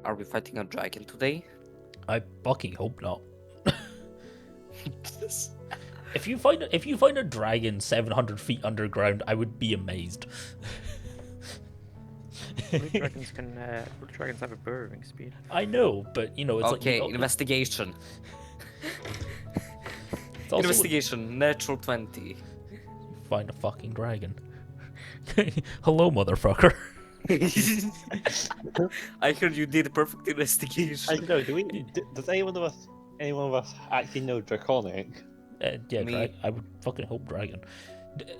Are we fighting a dragon today? I fucking hope not. If you find a dragon 700 feet underground, I would be amazed. Blue dragons have a burrowing speed. I know, but you know, it's Okay, like investigation. it's also Investigation, natural 20. find a fucking dragon. Hello, motherfucker. I heard you did perfect investigation. I don't know. Does anyone of us actually know Draconic? Yeah, Me. I would fucking hope dragon.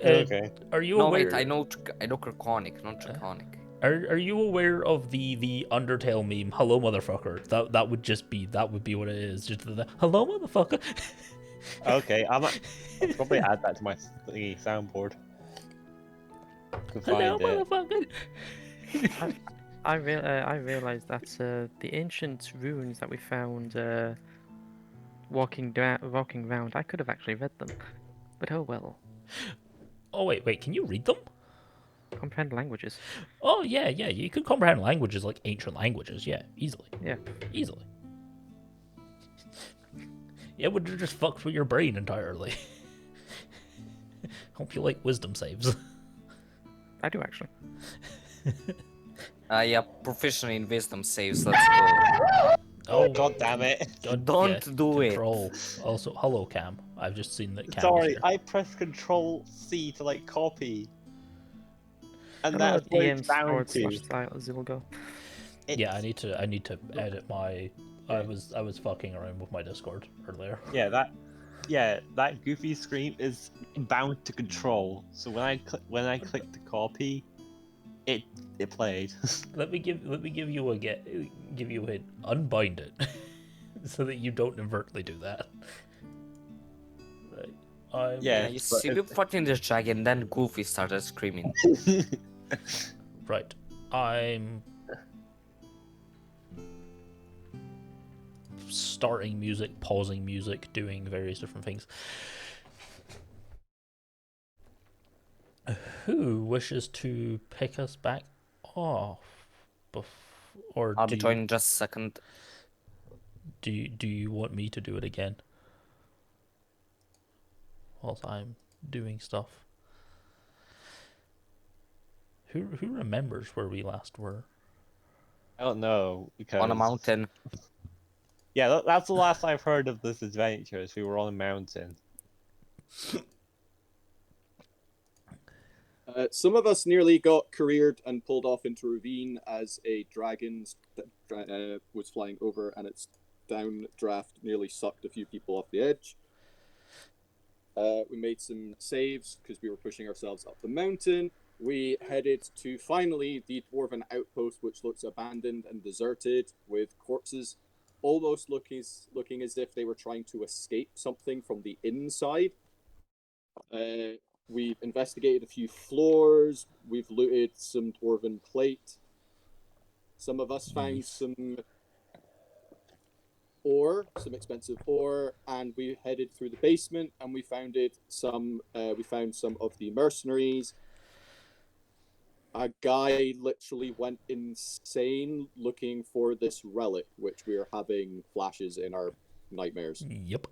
Okay. Are you No, aware? wait, I know Draconic, not Draconic. Are you aware of the Undertale meme? Hello, motherfucker. That would be what it is. Just the hello, motherfucker. Okay, I'll probably add that to my thingy soundboard. To Hello, find it. motherfucker. I realized that the ancient runes that we found walking around, I could have actually read them, but oh well. Oh wait, can you read them? Comprehend languages. Oh yeah, you could comprehend languages like ancient languages, yeah, easily. Yeah. Easily. It would just fuck with your brain entirely. Hope you like wisdom saves. I do actually. Yeah, proficient in wisdom saves, let's go. Oh god damn it! Don't do it. Control. Also, hello Cam. I've just seen that Cam is Sorry, here. I pressed Control C to like copy, and Hello, that's what DM it's bound to. Zylgor. Yeah, I need to edit my. I was fucking around with my Discord earlier. Yeah, that goofy screen is bound to Control. So when I click to copy, it played. Let me give you a hint. Unbind it, so that you don't inadvertently do that. Right. Yeah, you see me fighting this dragon, then Goofy started screaming. Right. I'm starting music, pausing music, doing various different things. Who wishes to pick us back off? Or I'll be joining just a second. do you want me to do it again? Whilst I'm doing stuff. Who remembers where we last were? I don't know because On a mountain. Yeah, that's the last I've heard of this adventure. Is we were on a mountain. Some of us nearly got careered and pulled off into a ravine as a dragon was flying over, and its downdraft nearly sucked a few people off the edge. We made some saves because we were pushing ourselves up the mountain. We headed to finally the dwarven outpost, which looks abandoned and deserted, with corpses almost looking as if they were trying to escape something from the inside. We've investigated a few floors. We've looted some dwarven plate. Some of us found some ore, some expensive ore, and we headed through the basement and we found some of the mercenaries. A guy literally went insane looking for this relic, which we are having flashes in our nightmares. Yep.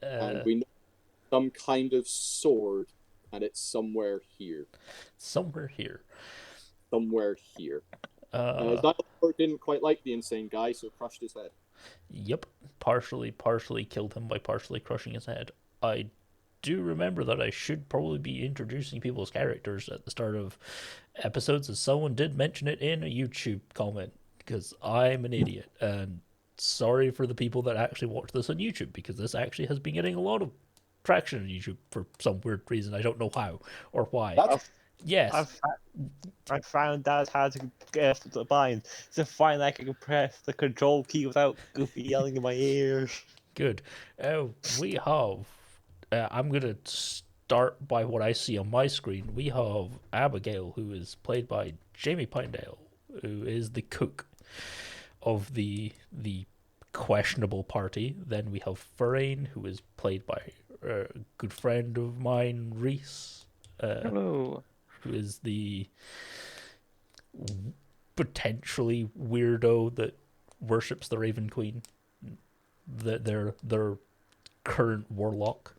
And we know some kind of sword, and it's somewhere here. Somewhere here. That didn't quite like the insane guy, so crushed his head. Yep. Partially killed him by partially crushing his head. I do remember that I should probably be introducing people's characters at the start of episodes, as someone did mention it in a YouTube comment, because I'm an idiot. And sorry for the people that actually watch this on YouTube, because this actually has been getting a lot of traction on YouTube for some weird reason. I don't know how or why. Yes. I found out how to get the bind. So finally I can press the control key without Goofy yelling in my ears. Good. We have... I'm going to start by what I see on my screen. We have Abigail, who is played by Jamie Pinedale, who is the cook of the questionable party. Then we have Therein, who is played by a good friend of mine, Ryce. Hello. Who is the potentially weirdo that worships the Raven Queen, their current warlock.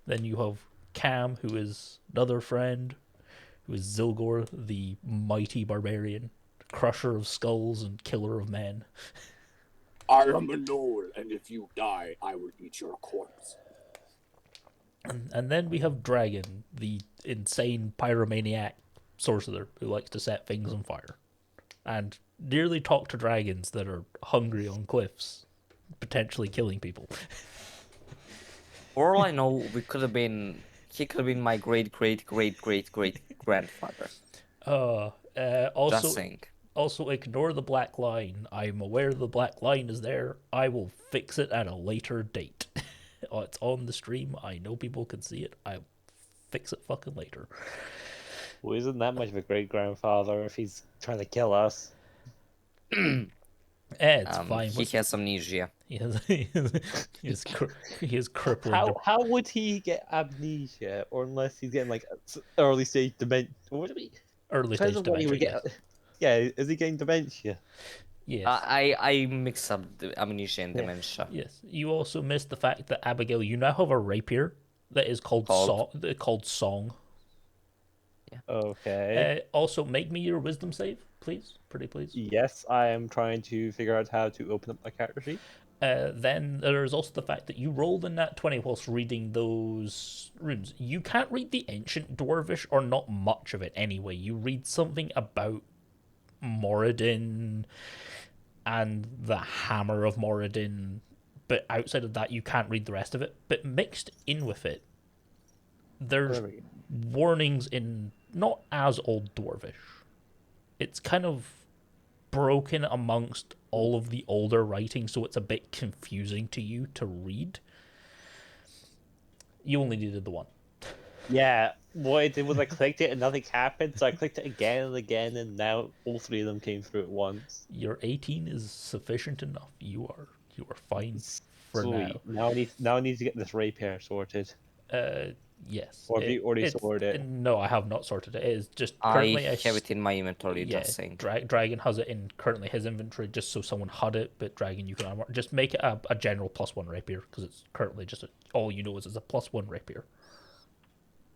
Then you have Cam, who is another friend, who is Zylgor, the mighty barbarian, crusher of skulls and killer of men. I am a gnoll, and if you die, I will eat your corpse. And then we have Dragin, the insane pyromaniac sorcerer who likes to set things on fire. And nearly talk to dragons that are hungry on cliffs, potentially killing people. For all I know, he could have been my great grandfather. Also, Just saying. Also, ignore the black line. I'm aware the black line is there. I will fix it at a later date. It's on the stream. I know people can see it. I'll fix it fucking later. Well, isn't that much of a great grandfather if he's trying to kill us? It's fine. He has amnesia. He is crippling. How would he get amnesia, or unless he's getting like early stage dementia? What would it be? Early Depends stage on when he would dementia. get. Yeah, is he getting dementia? Yes. I mix up the amnesia and dementia. Yes. You also missed the fact that Abigail, you now have a rapier that is called Song. Okay. Also, make me your wisdom save, please. Pretty please. Yes, I am trying to figure out how to open up my character sheet. Then there's also the fact that you rolled in that 20 whilst reading those runes. You can't read the ancient Dwarvish, or not much of it anyway. You read something about Moradin and the Hammer of Moradin, but outside of that you can't read the rest of it. But mixed in with it, there's warnings in not as old Dwarvish. It's kind of broken amongst all of the older writing, so it's a bit confusing to you to read. You only needed the one. Yeah, what I did was I clicked it and nothing happened, so I clicked it again and again, and now all three of them came through at once. Your 18 is sufficient enough. You are fine for Sweet. now. Now I need to get this rapier sorted. Yes. Or have you already sorted it? No, I have not sorted it. It is just I currently have it in my inventory, just saying. Dragon has it in currently his inventory just so someone had it, but Dragon you can unmark. Just make it a general +1 rapier because it's currently just all you know is it's a +1 rapier.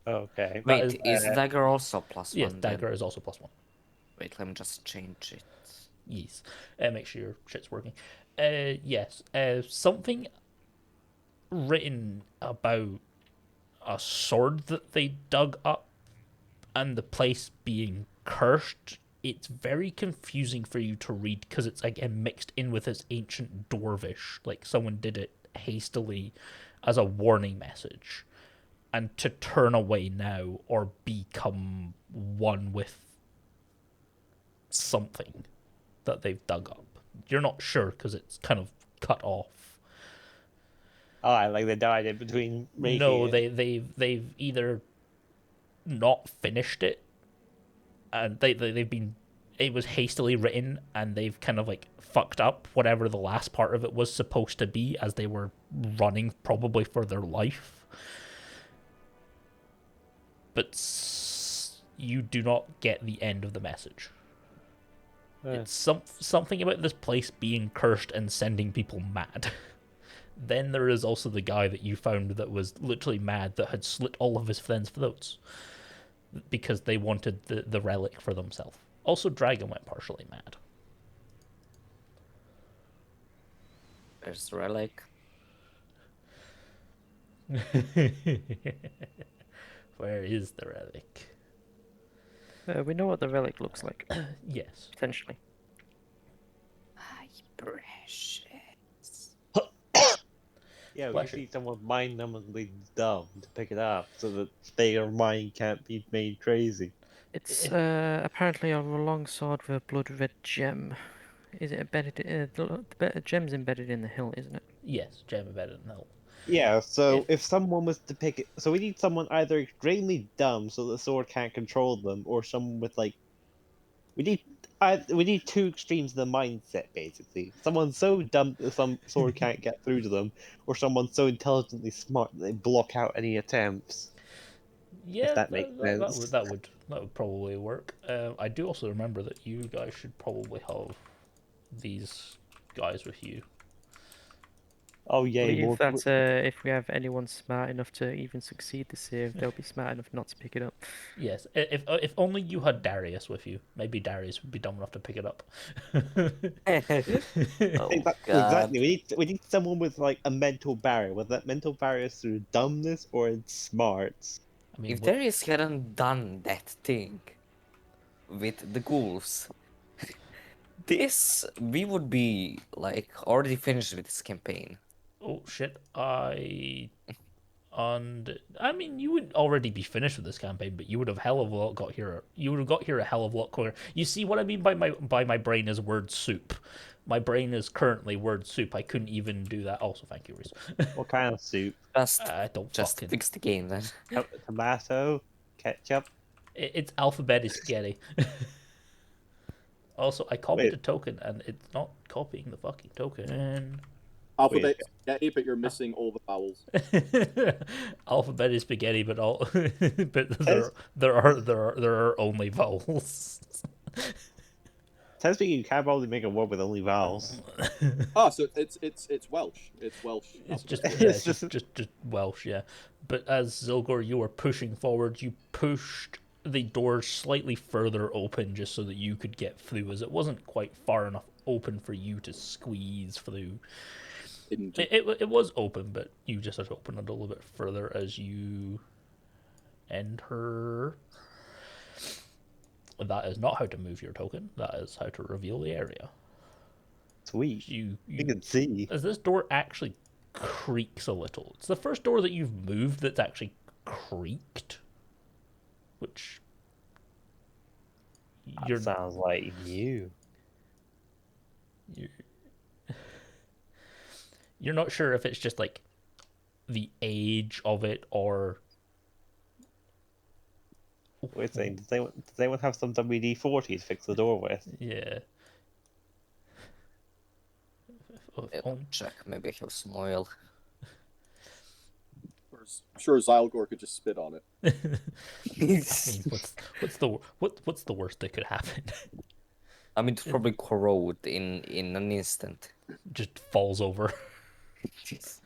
Okay. Wait, is dagger also +1? Yes, then? dagger is also +1. Wait, let me just change it. Yes. Make sure your shit's working. Yes. Something written about a sword that they dug up and the place being cursed. It's very confusing for you to read because it's again mixed in with its ancient Dwarvish. Like someone did it hastily as a warning message. And to turn away now or become one with something that they've dug up. You're not sure because it's kind of cut off. Oh, like they died in between making No, it. they've either not finished it, and they've been. It was hastily written, and they've kind of like fucked up whatever the last part of it was supposed to be, as they were running probably for their life. But you do not get the end of the message. It's something about this place being cursed and sending people mad. Then there is also the guy that you found that was literally mad, that had slit all of his friends' throats because they wanted the relic for themselves. Also, Dragon went partially mad. There's the relic. Where is the relic? We know what the relic looks like, Yes. potentially. My precious. Yeah, we Pleasure. need someone mind-numbingly dumb to pick it up so that their mind can't be made crazy. It's apparently a long sword with a blood-red gem. Is it embedded? The gem's embedded in the hill, isn't it? Yes, gem embedded in the hill. Yeah, so if someone was to pick it, so we need someone either extremely dumb so the sword can't control them, or someone with like, we need two extremes of the mindset basically. Someone so dumb that some sword can't get through to them, or someone so intelligently smart that they block out any attempts. Yeah, that makes sense. that would probably work. I do also remember that you guys should probably have these guys with you. Oh yeah, believe more. that if we have anyone smart enough to even succeed the save, they'll be smart enough not to pick it up. Yes, if only you had Darius with you, maybe Darius would be dumb enough to pick it up. Oh god. Exactly. We need someone with like a mental barrier. Whether that mental barrier is through dumbness or in smarts. I mean, If Darius hadn't done that thing with the ghouls, we would be like already finished with this campaign. oh shit, I mean, you would already be finished with this campaign, but you would have hell of a lot got here. You would have got here a hell of a lot quicker. You see what I mean by my brain is word soup. My brain is currently word soup. I couldn't even do that. Also, thank you, Reese. What kind of soup? I don't Just fucking. fix the game then. Tomato, ketchup. It's alphabetic spaghetti. Also, I copied Wait. a token, and it's not copying the fucking token. Alphabet spaghetti, but you're missing all the vowels. Alphabet is spaghetti, but there are only vowels. Says you can probably make a word with only vowels. So it's Welsh. It's Welsh. It's alphabet. just just Welsh, yeah. But as Zylgor, you were pushing forward. You pushed the door slightly further open just so that you could get through, as it wasn't quite far enough open for you to squeeze through. It was open, but you just had to open it a little bit further as you enter. That is not how to move your token. That is how to reveal the area. Sweet. You can see. as this door actually creaks a little. It's the first door that you've moved that's actually creaked, which Sounds like you. You're not sure if it's just like the age of it or. Wait a second, does anyone have some WD-40 to fix the door with? Yeah. Check, maybe I have some oil. I'm sure Zylgor could just spit on it. I mean, what's the worst that could happen? I mean, it's probably corrode in an instant. Just falls over. Is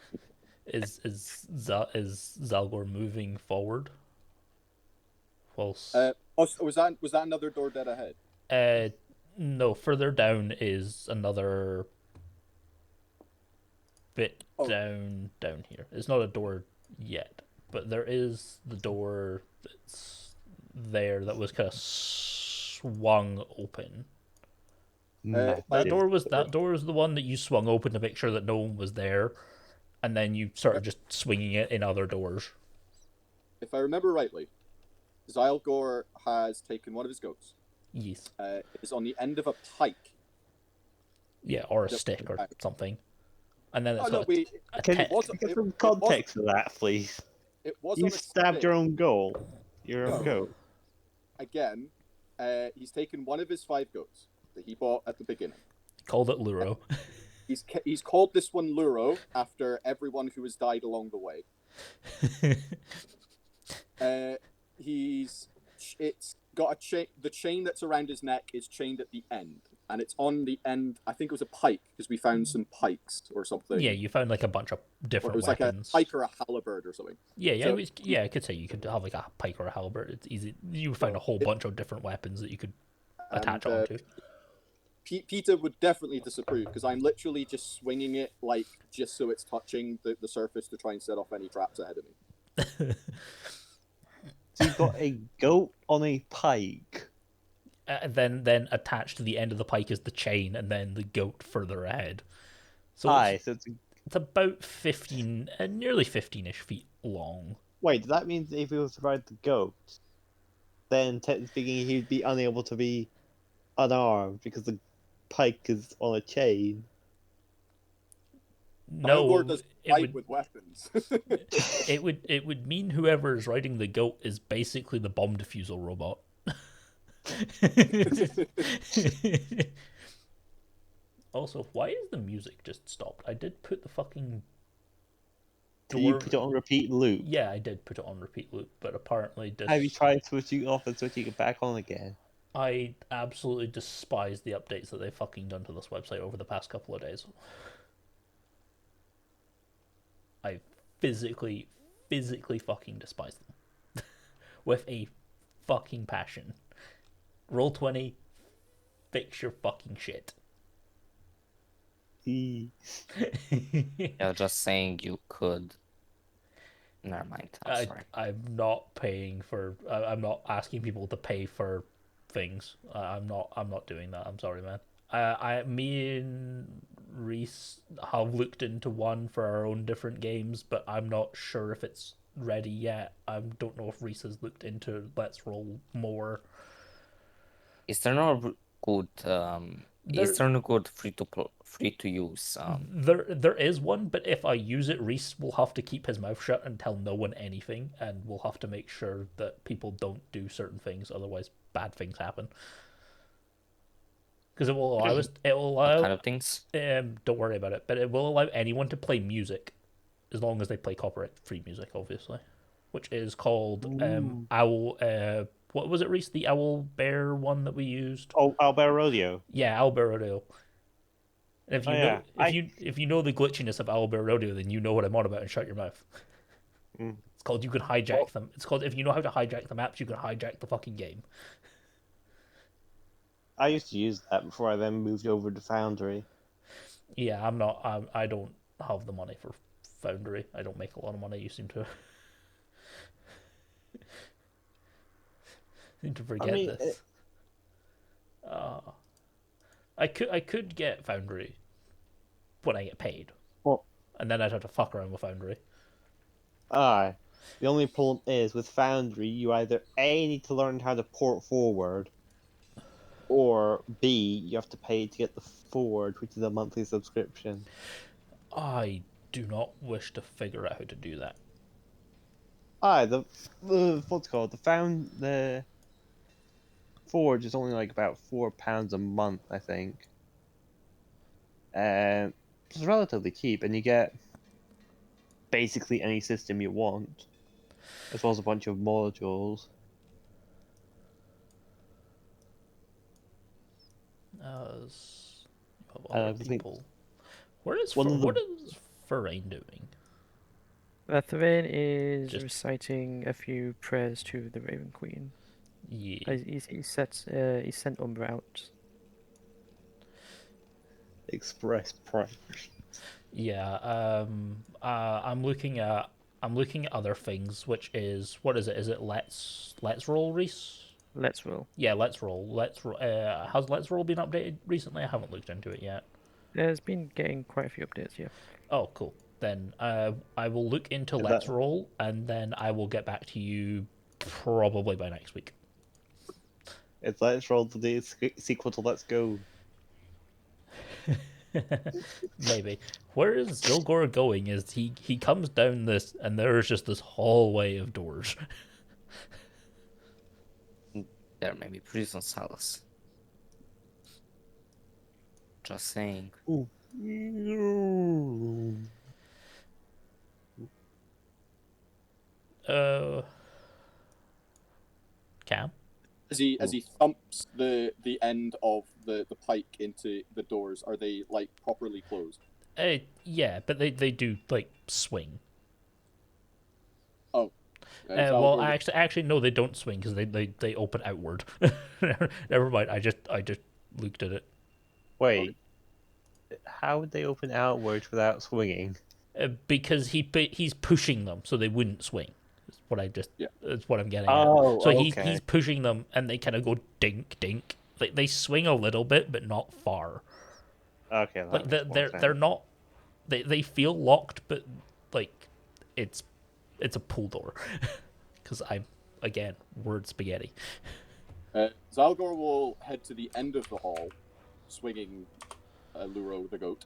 Zylgor moving forward? So was that another door dead ahead? No, further down is another bit down here. It's not a door yet, but there is the door that's there that was kind of swung open. That door was the one that you swung open to make sure that no one was there, and then you started just swinging it in other doors. If I remember rightly, Zylgor has taken one of his goats. Yes. It's on the end of a pike. Yeah, or a stick or something. And then it's Get some context for that, please. You stabbed your own goal. Your own goat. Again, he's taken one of his 5 goats that he bought at the beginning. Called it Luro. He's called this one Luro after everyone who has died along the way. It's got a chain. The chain that's around his neck is chained at the end, and it's on the end. I think it was a pike because we found some pikes or something. Yeah, you found like a bunch of different weapons. It was like a pike or a halberd or something. Yeah, I could say you could have like a pike or a halberd. It's easy. You would find a whole bunch of different weapons that you could attach onto. Peter would definitely disapprove because I'm literally just swinging it like just so it's touching the surface to try and set off any traps ahead of me. So you've got a goat on a pike. Then attached to the end of the pike is the chain, and then the goat further ahead. So it's about 15, nearly 15-ish feet long. Wait, that means if he was to ride the goat, then technically speaking, he'd be unable to be unarmed because the pike is on a chain. No, does fight with weapons. it would mean whoever is riding the goat is basically the bomb defusal robot. Also, why is the music just stopped? I did put the fucking Did you put it on repeat loop? Yeah, I did put it on repeat loop, but apparently Have you tried switching it off and switching it back on again? I absolutely despise the updates that they've fucking done to this website over the past couple of days. I physically fucking despise them. With a fucking passion. Roll20, fix your fucking shit. Yeah, just saying you could. Never mind. I'm sorry. I'm not paying for. I'm not asking people to pay for things. I'm not doing that. I'm sorry, man. Me and Ryce have looked into one for our own different games, but I'm not sure if it's ready yet. I don't know if Ryce has looked into Let's Roll more. Is there no good? Is there no good free to use? There is one, but if I use it, Ryce will have to keep his mouth shut and tell no one anything, and we'll have to make sure that people don't do certain things, otherwise bad things happen. Because it will allow us. It will allow. What kind of things? Don't worry about it, but it will allow anyone to play music, as long as they play copyright-free music, obviously, which is called Owl. What was it, Ryce? The Owl Bear one that we used. Oh, Albert Rodeo. Yeah, Owl Bear Rodeo. And if you know the glitchiness of Owl Bear Rodeo, then you know what I'm on about, and shut your mouth. It's called you can hijack them. It's called if you know how to hijack the maps, you can hijack the fucking game. I used to use that before I then moved over to Foundry. Yeah, I don't have the money for Foundry. I don't make a lot of money. You seem to forget this. I could get Foundry when I get paid. Well, and then I'd have to fuck around with Foundry. Aye. The only problem is with Foundry, you either A, need to learn how to port forward, or B, you have to pay to get the Forge, which is a monthly subscription. I do not wish to figure out how to do that. Aye, the what's it called? The Forge is only like about £4 a month, I think. It's relatively cheap, and you get basically any system you want, as well as a bunch of modules. People. What is Therein doing? Therein is Just- reciting a few prayers to the Raven Queen. Yeah. He sent Umbra out. Express price. Yeah. I'm looking at other things, which is what is it? Is it Let's Roll, Ryce? Let's roll. Yeah, Let's Roll. Has Let's Roll been updated recently? I haven't looked into it yet. There's been getting quite a few updates, yeah. Oh, cool. Then I will look into Let's Roll, and then I will get back to you probably by next week. It's Let's Roll to the sequel to Let's Go. Maybe. Where is Zylgor going? Is he comes down this, and there's just this hallway of doors. There may be prison cells. Just saying. Ooh. Cam? As he thumps the end of the pike into the doors, are they like properly closed? Yeah, but they do like swing. Oh. Well, actually, no, they don't swing because they open outward. Never mind. I just looked at it. Wait. How would they open outwards without swinging? Because he's pushing them so they wouldn't swing. That's what I'm getting at. So okay. he's pushing them, and they kind of go dink dink. Like they swing a little bit, but not far. Okay. Like they're not. They feel locked, but like it's a pull door. Because I'm again word spaghetti. Zylgor will head to the end of the hall, swinging Luro the goat.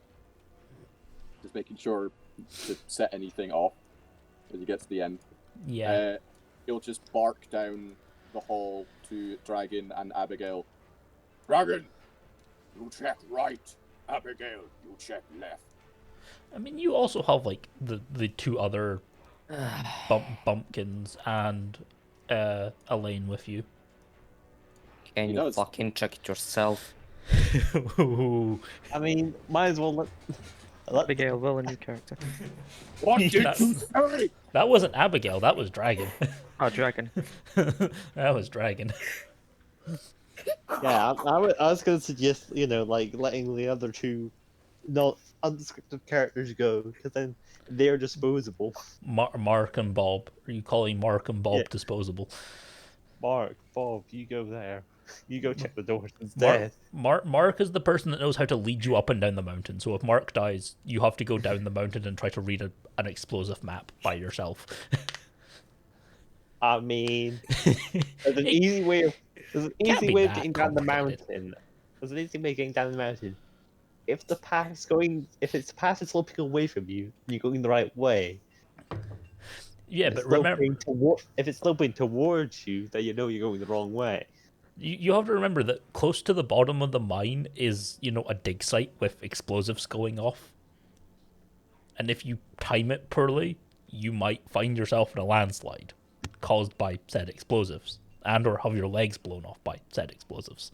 Just making sure to set anything off as he gets to the end. Yeah. He'll just bark down the hall to Dragin and Abigail. Dragin, you check right. Abigail, you check left. I mean, you also have like the two other bumpkins and Elaine with you. Can He you does. fucking check it yourself? I mean, might as well let Abigail, will a new character. What did That- you say? That wasn't Abigail. That was Dragon. Oh, Dragon. That was Dragon. Yeah, I was going to suggest, like letting the other two not undescriptive characters go, because then they're disposable. Mark and Bob. Are you calling Mark and Bob Yeah. disposable? Mark, Bob, you go there. You go check the doors instead. Mark is the person that knows how to lead you up and down the mountain. So if Mark dies, you have to go down the mountain and try to read an explosive map by yourself. I mean, there's an easy way of Can't be that getting down the complicated. mountain. There's an easy way of getting down the mountain. If the path is sloping away from you, you're going the right way. Yeah, If but it's remember, if it's sloping towards you, then you know you're going the wrong way. you have to remember that close to the bottom of the mine is, a dig site with explosives going off. And if you time it poorly, you might find yourself in a landslide caused by said explosives, and or have your legs blown off by said explosives.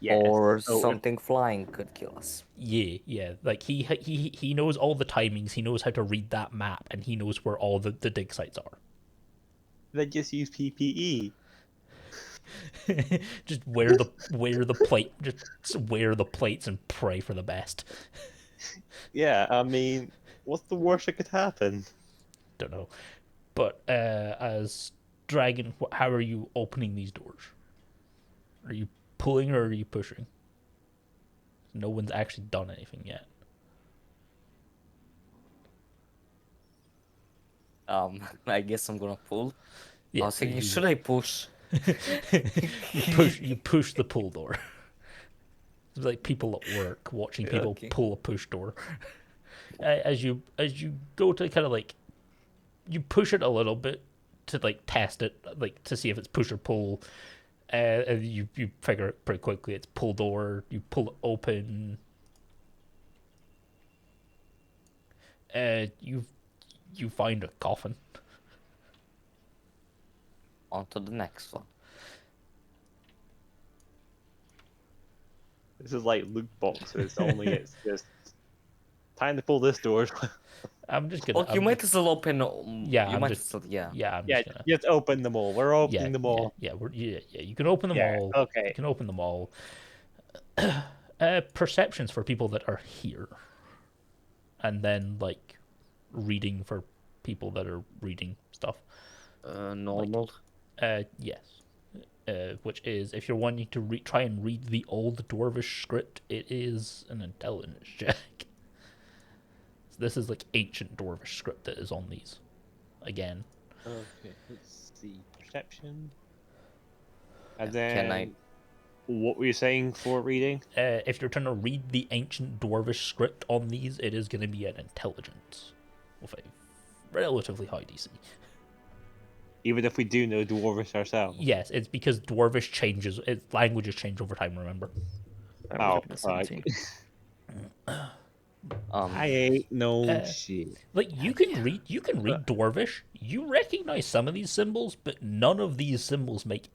Yes. Or so if- something flying could kill us. Yeah. Like he knows all the timings. He knows how to read that map, and he knows where all the dig sites are. then just use PPE. Just wear the plate. Just wear the plates and pray for the best. Yeah, I mean, what's the worst that could happen? Don't know, but as Dragon, how are you opening these doors? Are you pulling or are you pushing? No one's actually done anything yet. I guess I'm gonna pull. I Yeah, was thinking, you- should I push? you push the pull door. It's like people at work watching people Okay. pull a push door. As you go to kind of like, you push it a little bit to like test it, like to see if it's push or pull. And you figure it pretty quickly. It's pull door. You pull it open. You find a coffin. On to the next one. This is like loot boxes, only it's just time to pull this door. I'm just gonna. Oh, you I'm might as well open. Yeah, you I'm might just- as well. Yeah. Yeah, I'm Yeah, just gonna. just open them all. We're opening them all. Yeah. You can open them Yeah, all. okay. You can open them all. Perceptions for people that are here, and then like reading for people that are reading stuff. Normal. Yes. Which is if you're wanting to try and read the old Dwarvish script, it is an intelligence check. So this is like ancient Dwarvish script that is on these. Again. Okay, let's see. Perception. And Can I- then, what were you saying for reading? If you're trying to read the ancient Dwarvish script on these, it is going to be an intelligence with a relatively high DC. Even if we do know Dwarvish ourselves. Yes, it's because Dwarvish changes, languages change over time, remember? That Oh, would have been a 17. I ain't no Uh, shit. Like you can read Dwarvish. You recognize some of these symbols, but none of these symbols make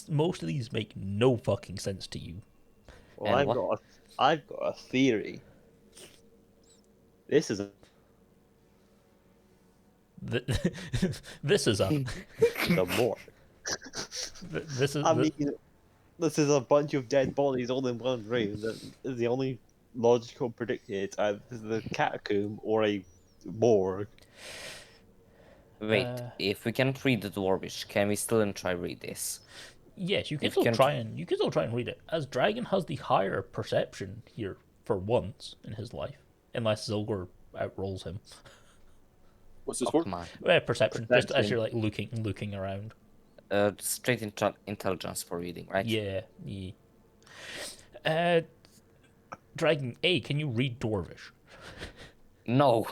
most of these make no fucking sense to you. Well, And I've got a theory. This is This is a the more. this is I mean, this is a bunch of dead bodies all in one room. That is the only logical predictor. It's either the catacomb or a morgue. Wait, Uh, if we can't read the Dwarvish, can we still try read this? yes, you can if still can- try and read it. As Dragon has the higher perception here for once in his life, unless Zylgor outrolls him. What's this Oh, for? come on. Perception, just as Perception. you're like looking around. Straight intelligence for reading, right? Yeah. Dragon A, can you read Dwarvish? No.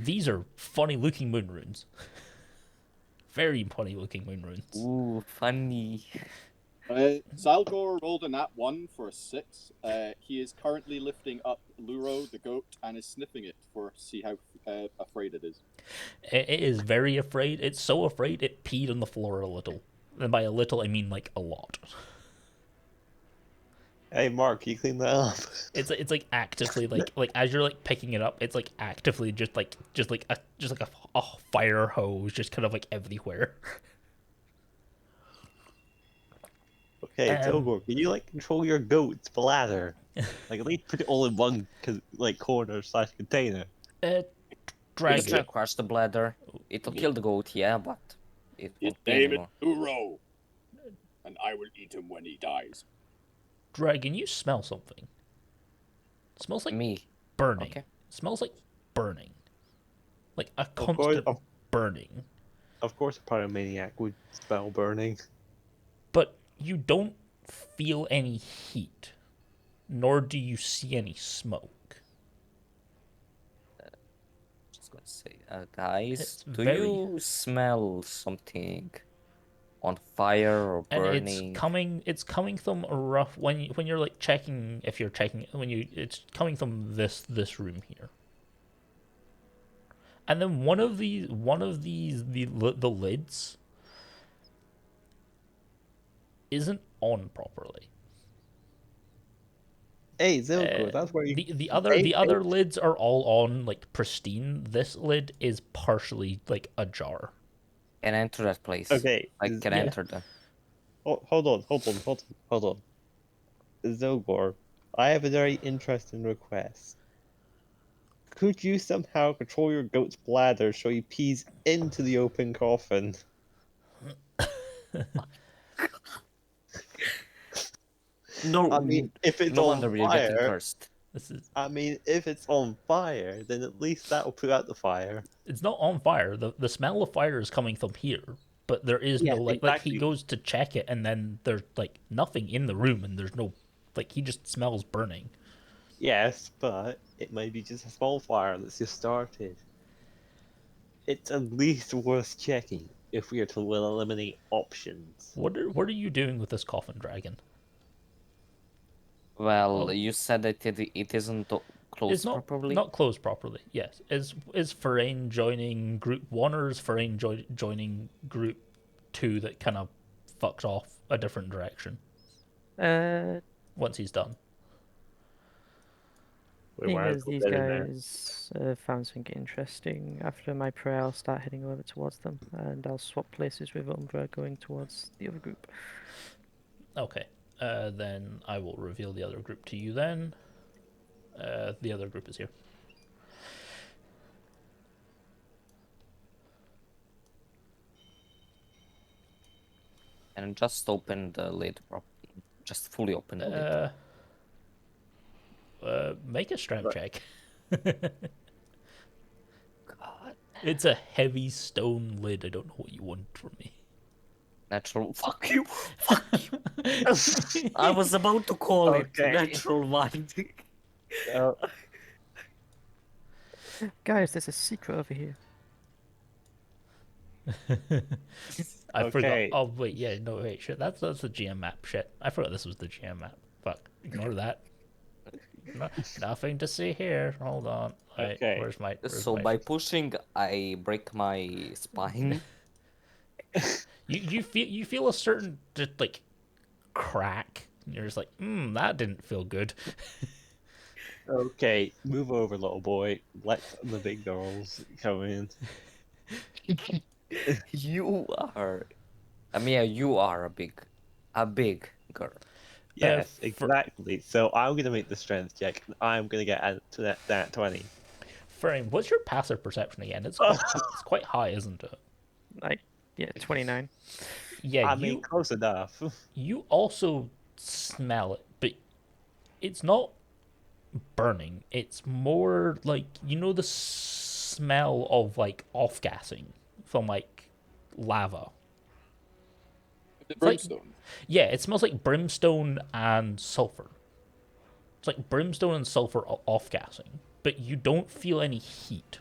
These are funny looking moon runes. Very funny looking moon runes. Ooh, funny. Zylgor rolled a nat 1 for a 6. He is currently lifting up Luro, the goat, and is sniffing it for see how afraid it is. It is very afraid. It's so afraid it peed on the floor a little. And by a little, I mean like a lot. Hey, Mark, can you clean that up? It's like actively like as you're like picking it up, it's like actively just like a fire hose just kind of like everywhere. Okay, Zylgor, can you like control your goat's bladder? Like at least put it all in one like corner/container. You can try Dragon. to crush the bladder. It'll kill the goat, yeah, but it His won't be name is anymore. Luro, and I will eat him when he dies. Dragon, you smell something. It smells like Me. burning. Okay. It smells like burning. Like a course, constant burning. Of course, a pyromaniac would smell burning. But you don't feel any heat, nor do you see any smoke. Just gonna say, guys, It's do very- you smell something on fire or And burning? it's coming from a rough when you're like checking if you're checking it's coming from this room here. And then one of these the lids isn't on properly. Hey, Zylgor, that's where you. The other lids are all on like pristine. This lid is partially like ajar. Can enter that place. Okay, I can yeah. enter them. Oh, hold on. Zylgor, I have a very interesting request. Could you somehow control your goat's bladder so he pees into the open coffin? No, I mean, if it's no on wonder you're getting fire, cursed. This is if it's on fire, then at least that'll put out the fire. it's not on fire. The smell of fire is coming from here, but there is Yeah, no like he exactly. goes to check it and then there's like nothing in the room and there's no like he just smells burning. Yes, but it might be just a small fire that's just started. It's at least worth checking if we are to eliminate options. What are you doing with this coffin, Dragon? Well, Oh. you said that it isn't closed It's not properly. not closed properly. Yes, is Therein joining group 1 or is Therein joining group 2 that kind of fucked off a different direction once he's done? Seeing as these guys found something interesting, after my prayer, I'll start heading over towards them, and I'll swap places with Umbra going towards the other group. Okay. Then I will reveal the other group to you then. The other group is here. And just open the lid. Just fully open the lid. Make a strength check. God. It's a heavy stone lid. I don't know what you want from me. Natural. Fuck you. Fuck you. I was about to call it natural winding. Guys, there's a secret over here. I forgot. Okay. Oh wait, yeah, no wait, shit. That's the GM map. Shit, I forgot this was the GM map. Fuck, ignore that. Nothing to see here. Hold on. Wait, Okay. Where's my? So by pushing, I break my spine. You feel a certain just like crack. And you're just like, that didn't feel good. Okay, move over, little boy. Let the big girls come in. You are. I mean, you are a big girl. Yes, exactly. So I'm gonna make the strength check. And I'm gonna get to that 20. Frame, what's your passive perception again? It's quite high, isn't it? Like, yeah, 29. Yeah, I mean, close enough. You also smell it, but it's not burning. It's more like the smell of like off-gassing from like lava. The brimstone. Yeah, it smells like brimstone and sulfur. It's like brimstone and sulfur off-gassing, but you don't feel any heat.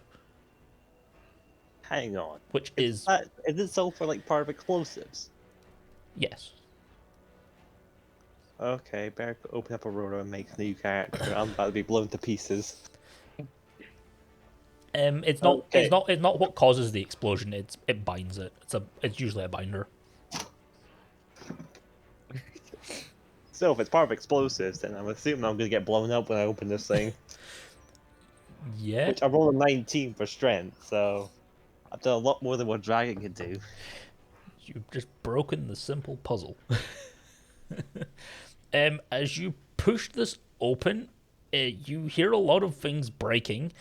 Hang on. Which is Isn't sulfur like part of explosives? yes. Okay, better open up a rotor and make a new character. I'm about to be blown to pieces. It's not. Okay. It's not what causes the explosion. It binds it. It's usually a binder. So if it's part of explosives, then I'm assuming I'm gonna get blown up when I open this thing. Yeah. Which I rolled a 19 for strength, so I've done a lot more than what Dragon can do. You've just broken the simple puzzle. As you push this open, you hear a lot of things breaking,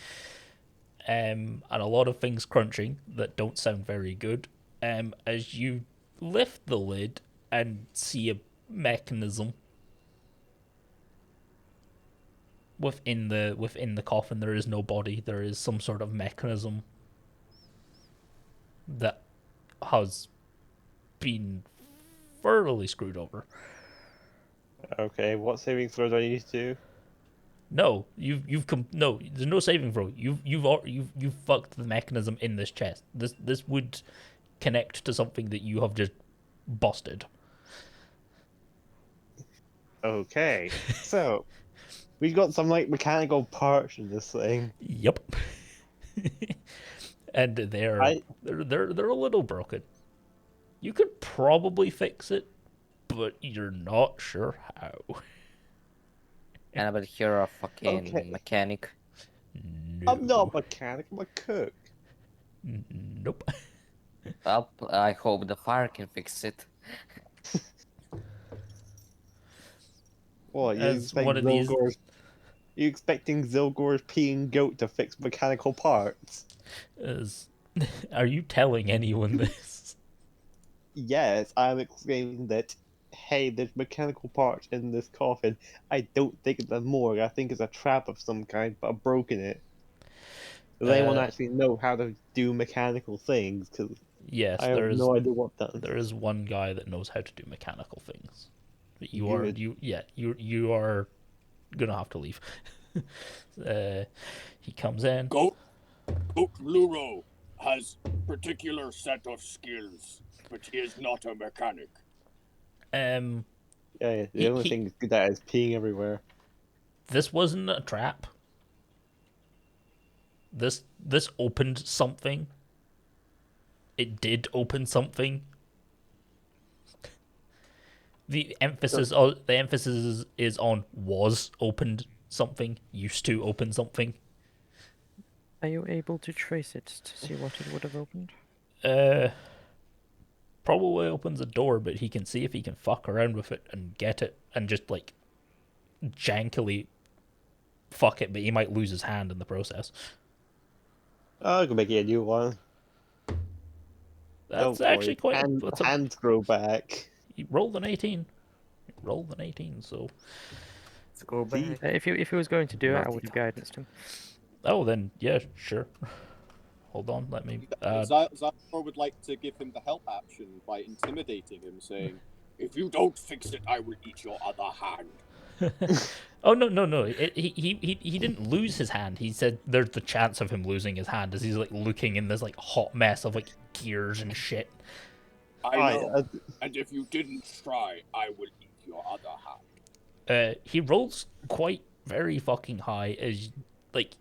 and a lot of things crunching that don't sound very good. As you lift the lid and see a mechanism within the coffin, there is no body. There is some sort of mechanism that has been thoroughly screwed over. Okay, what saving throw do I need to do? No, no. There's no saving throw. You've fucked the mechanism in this chest. This would connect to something that you have just busted. Okay, so we got some like mechanical parts in this thing. Yep. And they're I- they're a little broken. You could probably fix it, but you're not sure how. Annabelle, you're a fucking Okay. mechanic. No. I'm not a mechanic, I'm a cook. Nope. Well, I hope the fire can fix it. What, As one of these- You expecting Zylgor's peeing goat to fix mechanical parts? Are you telling anyone this? Yes, I'm explaining that, hey, there's mechanical parts in this coffin. I don't think it's a morgue, I think it's a trap of some kind, but I've broken it. Does anyone actually know how to do mechanical things? Because Yes, I have no idea what done. there is one guy that knows how to do mechanical things. But you Good. are gonna have to leave. He comes in. Goat Luro has particular set of skills, but he is not a mechanic. Um, Yeah, the only thing that's good at is peeing everywhere. this wasn't a trap. This opened something. It did open something. The emphasis is on was opened something, used to open something. Are you able to trace it to see what it would have opened? Probably opens a door, but he can see if he can fuck around with it and get it and just like jankily fuck it, but he might lose his hand in the process. Oh, I can make you a new one. That's Don't actually worry. quite Hands grow back. He rolled an 18. He rolled an 18, so Let's go See? back. If he was going to do it, I Naughty would have dog. guidanced him. oh then yeah, sure. Hold on, let me Zylgor would like to give him the help action by intimidating him, saying, If you don't fix it, I will eat your other hand. Oh no! He didn't lose his hand. He said there's the chance of him losing his hand as he's like looking in this like hot mess of like gears and shit. I know. And if you didn't try, I will eat your other hand. He rolls quite very fucking high as like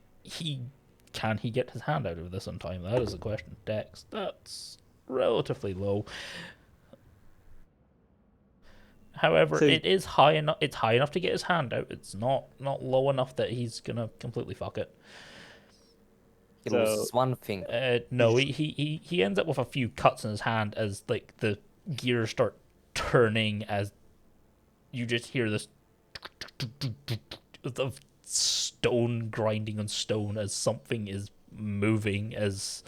can he get his hand out of this on time? That is the question. Dex, that's relatively low. However, So- it is high enough. It's high enough to get his hand out. It's not low enough that he's gonna completely fuck it. He So- loses one thing. No, he ends up with a few cuts in his hand as like the gears start turning as you just hear this of stone grinding on stone as something is moving. As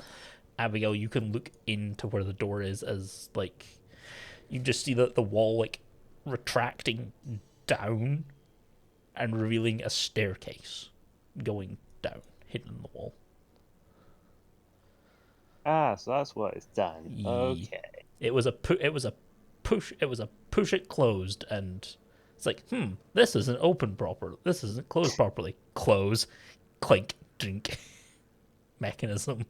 Abigail, you can look into where the door is as like you just see the wall like retracting down and revealing a staircase going down, hidden in the wall. Ah, so that's what it's done. Ye- Okay. It was a push it closed, and it's like, this isn't open properly. This isn't closed properly. Close, clink, drink. Mechanism.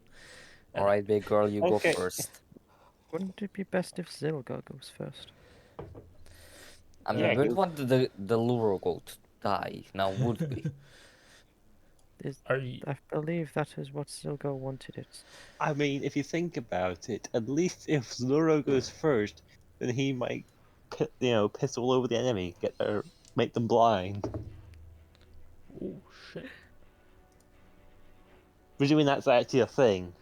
All right, big girl, you Okay. go first. Wouldn't it be best if Zylgor goes first? I mean, Yeah, we don't go- want the Luro goat to die now, would we? Are you? I believe that is what Zylgor wanted it. I mean, if you think about it, at least if Zoro goes first, then he might, piss all over the enemy, make them blind. Oh shit! Presuming that's actually a thing.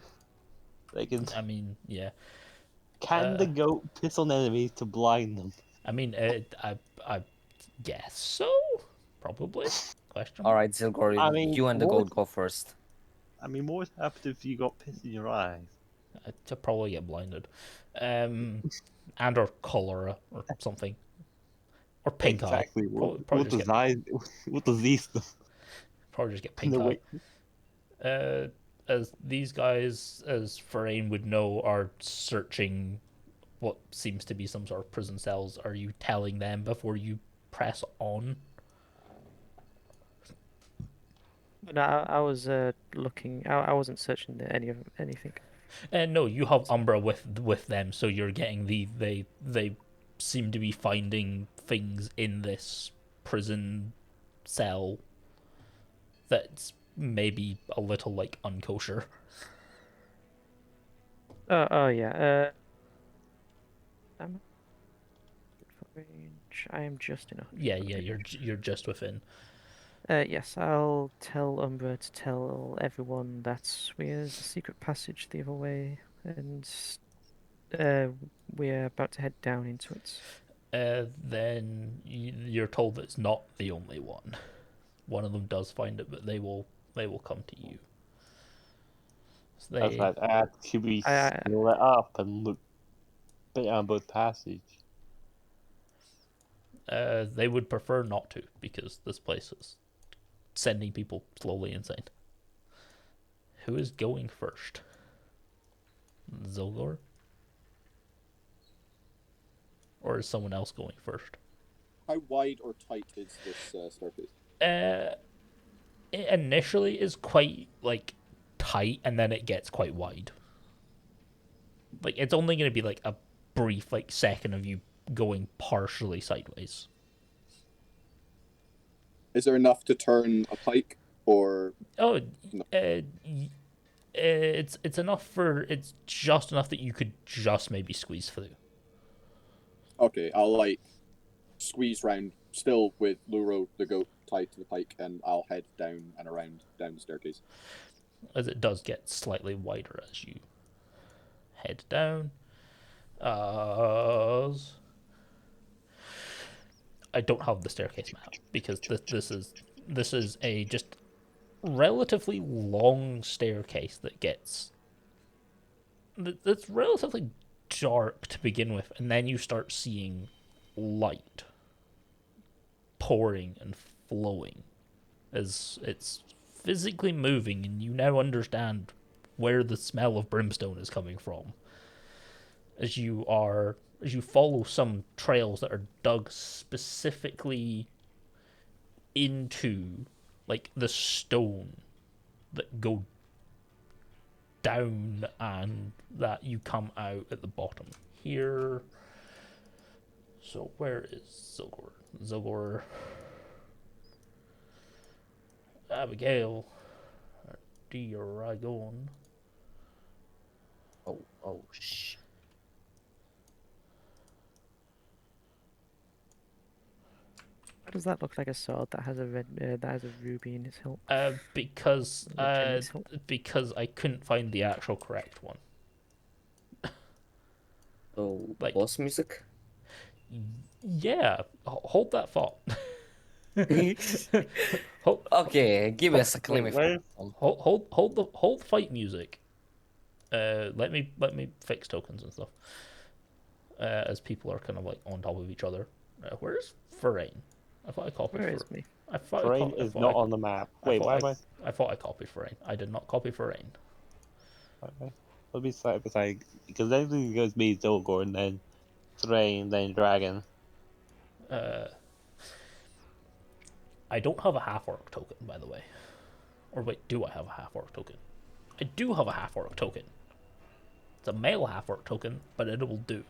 They can. I mean, yeah. Can the goat piss on enemies to blind them? I mean, I guess so. Probably. Question All mark. right, Zylgor, I mean, you and the what goat would, go first. what would happen if you got piss in your eyes? To probably get blinded, and or cholera or something, or pink eye. Exactly. Probably just get What does these do? probably just get In pink the eye. way, As these guys, as Therein would know, are searching what seems to be some sort of prison cells. Are you telling them before you press on? No, I was looking. I wasn't searching anything. No, you have Umbra with them, so you're getting they seem to be finding things in this prison cell that's maybe a little like unkosher. Oh yeah. I'm good for range. I am just enough. Yeah, you're just within. Yes, I'll tell Umbra to tell everyone that there's a secret passage the other way, and uh, we're about to head down into it. Then you're told that it's not the only one. One of them does find it, but they will come to you. So that's they right. Should we I split it up and look bit on both passage? they would prefer not to because this place is sending people slowly insane. Who is going first? Zylgor? Or is someone else going first? How wide or tight is this staircase? It initially is quite like tight, and then it gets quite wide. Like it's only going to be like a brief like second of you going partially sideways. Is there enough to turn a pike, or Oh, no? it's enough for it's just enough that you could just maybe squeeze through. Okay, I'll like squeeze round, still with Luro the goat tied to the pike, and I'll head down and around down the staircase. As it does get slightly wider as you head down. I don't have the staircase map because this is a just relatively long staircase that's relatively dark to begin with, and then you start seeing light pouring and flowing as it's physically moving, and you now understand where the smell of brimstone is coming from. As you follow some trails that are dug specifically into like the stone that go down, and that you come out at the bottom here. So where is Zylgor? Zylgor, Abigail, Dragin. Oh, shh. Why does that look like a sword that has a red that has a ruby in its hilt? Because A gem in its hilt? because I couldn't find the actual correct one. Oh, Like- boss music? Yeah, hold that thought. hold, Okay, give me a second. Let me Wait, find- hold fight music. Let me fix tokens and stuff. As people are kind of like on top of each other. Where's Therein? I thought I copied. Where is me? I thought Terrain is not on the map. Wait, why am I? I thought I copied Therein. I did not copy Therein. Let me side by side because then it goes me, Zylgor, and then Terrain, then Dragon. I don't have a half orc token, by the way. Or wait, do I have a half orc token? I do have a half orc token. It's a male half orc token, but it will do.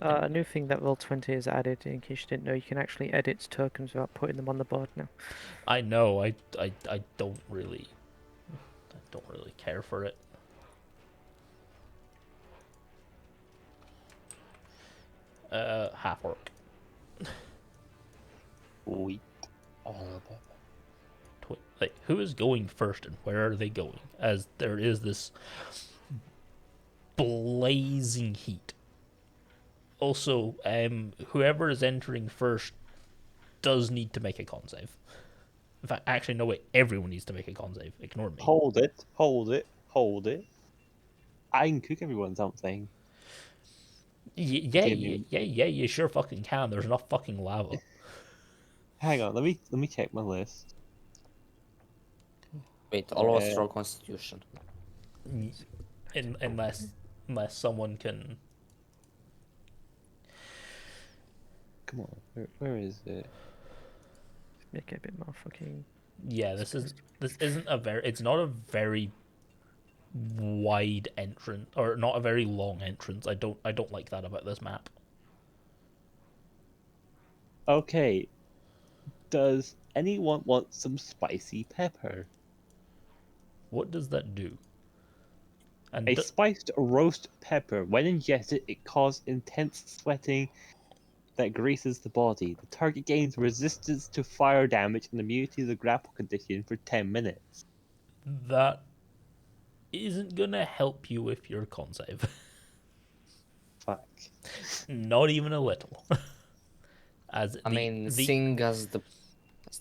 A new thing that Roll20 has added, in case you didn't know, you can actually edit tokens without putting them on the board now. I know. I don't really care for it. Half orc. Sweet. Like, who is going first and where are they going? As there is this blazing heat. Also, whoever is entering first does need to make a con save. In fact, actually, no, wait. Everyone needs to make a con save. Ignore me. Hold it. I can cook everyone something. Yeah, Jamie. you sure fucking can. There's enough fucking lava. Hang on, let me check my list. Wait, all of us roll Constitution. Unless someone can. Come on, where is it? Make it a bit more fucking... Yeah, this isn't a very. It's not a very wide entrance, or not a very long entrance. I don't like that about this map. Okay. Does anyone want some spicy pepper? What does that do? And A spiced roast pepper, when ingested, it causes intense sweating that greases the body. The target gains resistance to fire damage and immunity to the grapple condition for 10 minutes. that isn't gonna help you with your con save. Fuck. Not even a little. Seeing as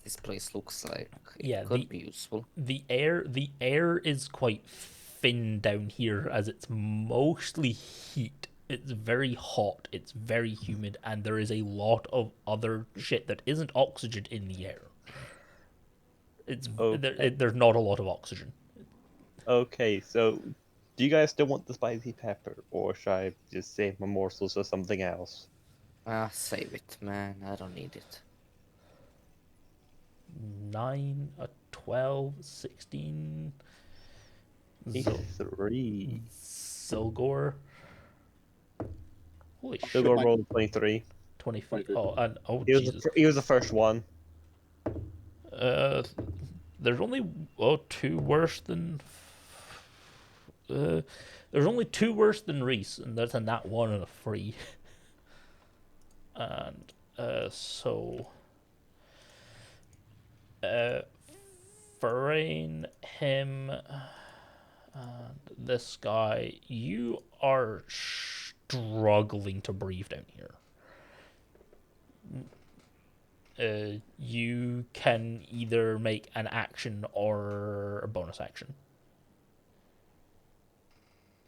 this place looks like, Yeah, it could be useful. The air is quite thin down here, as it's mostly heat. It's very hot, it's very humid, and there is a lot of other shit that isn't oxygen in the air. There's not a lot of oxygen. Okay, so do you guys still want the spicy pepper, or should I just save my morsels for something else? Save it, man. I don't need it. 9, 12, 16. 3. Zylgor. Holy shit. Zylgor rolled 23. 25. 23. Oh, and Jesus. He was the first one. There's only two worse than. There's only two worse than Ryce, and there's a nat 1 and a 3. And so. Therein, him, and this guy, you are struggling to breathe down here. You can either make an action or a bonus action.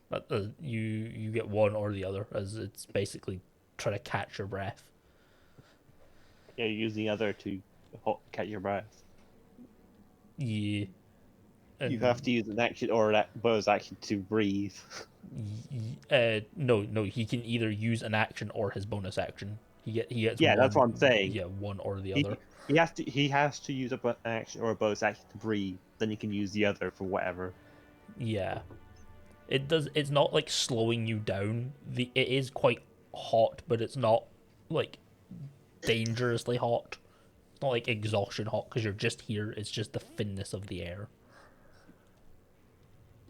But you get one or the other, as it's basically trying to catch your breath. Yeah, you use the other to catch your breath. Yeah. You have to use an action or a bonus action to breathe. No, he can either use an action or his bonus action. He gets Yeah, one, that's what I'm saying. Yeah, one or the other. He has to use an action or a bonus action to breathe. Then he can use the other for whatever. Yeah, it's not like slowing you down. It is quite hot, but it's not like dangerously hot. It's not like exhaustion hot because you're just here. It's just the thinness of the air.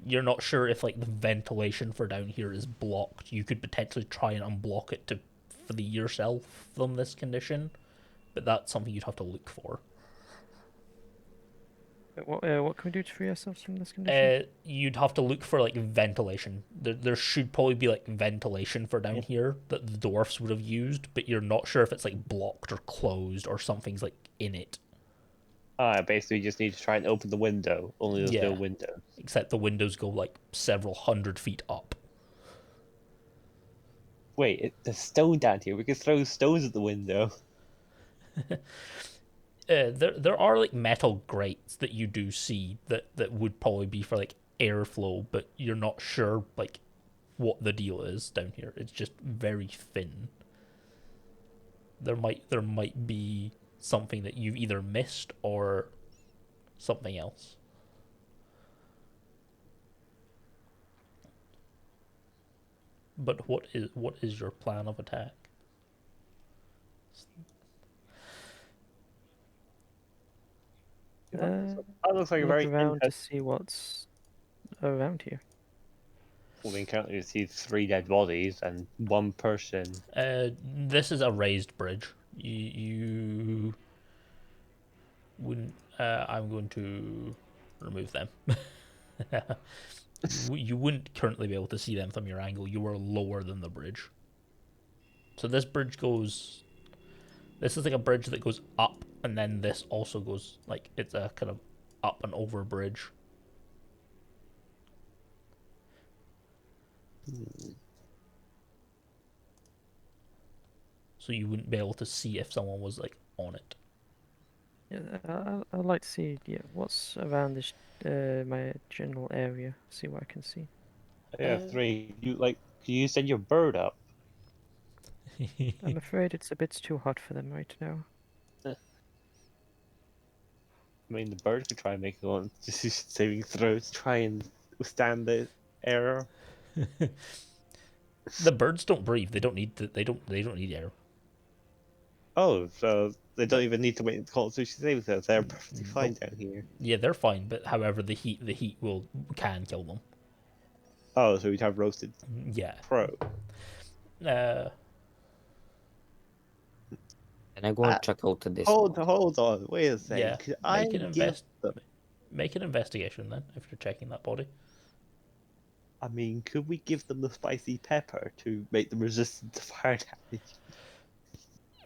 You're not sure if like the ventilation for down here is blocked. You could potentially try and unblock it to free yourself from this condition, but that's something you'd have to look for. What can we do to free ourselves from this condition? You'd have to look for like ventilation. There should probably be like ventilation for down here that the dwarfs would have used, but you're not sure if it's like blocked or closed or something's like in it. Basically you just need to try and open the window. Only there's no window. Except the windows go like several hundred feet up. Wait, there's stone down here. We could throw stones at the window. There are like metal grates that you do see that would probably be for like airflow, but you're not sure like what the deal is down here. It's just very thin. There might be something that you've either missed or something else. But what is your plan of attack? That looks like a Look very around to interesting. see what's around here. We currently see 3 dead bodies and 1 person. This is a raised bridge. You wouldn't. I'm going to remove them. You wouldn't currently be able to see them from your angle. You are lower than the bridge. So this bridge goes. This is like a bridge that goes up, and then this also goes like it's a kind of up and over bridge. So you wouldn't be able to see if someone was like on it. Yeah, I'd like to see what's around this my general area. See what I can see. Yeah, 3. Can you send your bird up? I'm afraid it's a bit too hot for them right now. I mean, the bird could try and make one saving throws, try and withstand the error. The birds don't breathe. They don't need. They don't need air. Oh, so they don't even need to wait until Constitution saving throws. They're perfectly fine down here. Yeah, they're fine. But however, the heat can kill them. Oh, so we'd have roasted Yeah. pro. Uh, Can I go and check out this? Hold on, wait a second. yeah. Could I give them? Make an investigation then if you're checking that body. I mean, could we give them the spicy pepper to make them resistant to fire damage?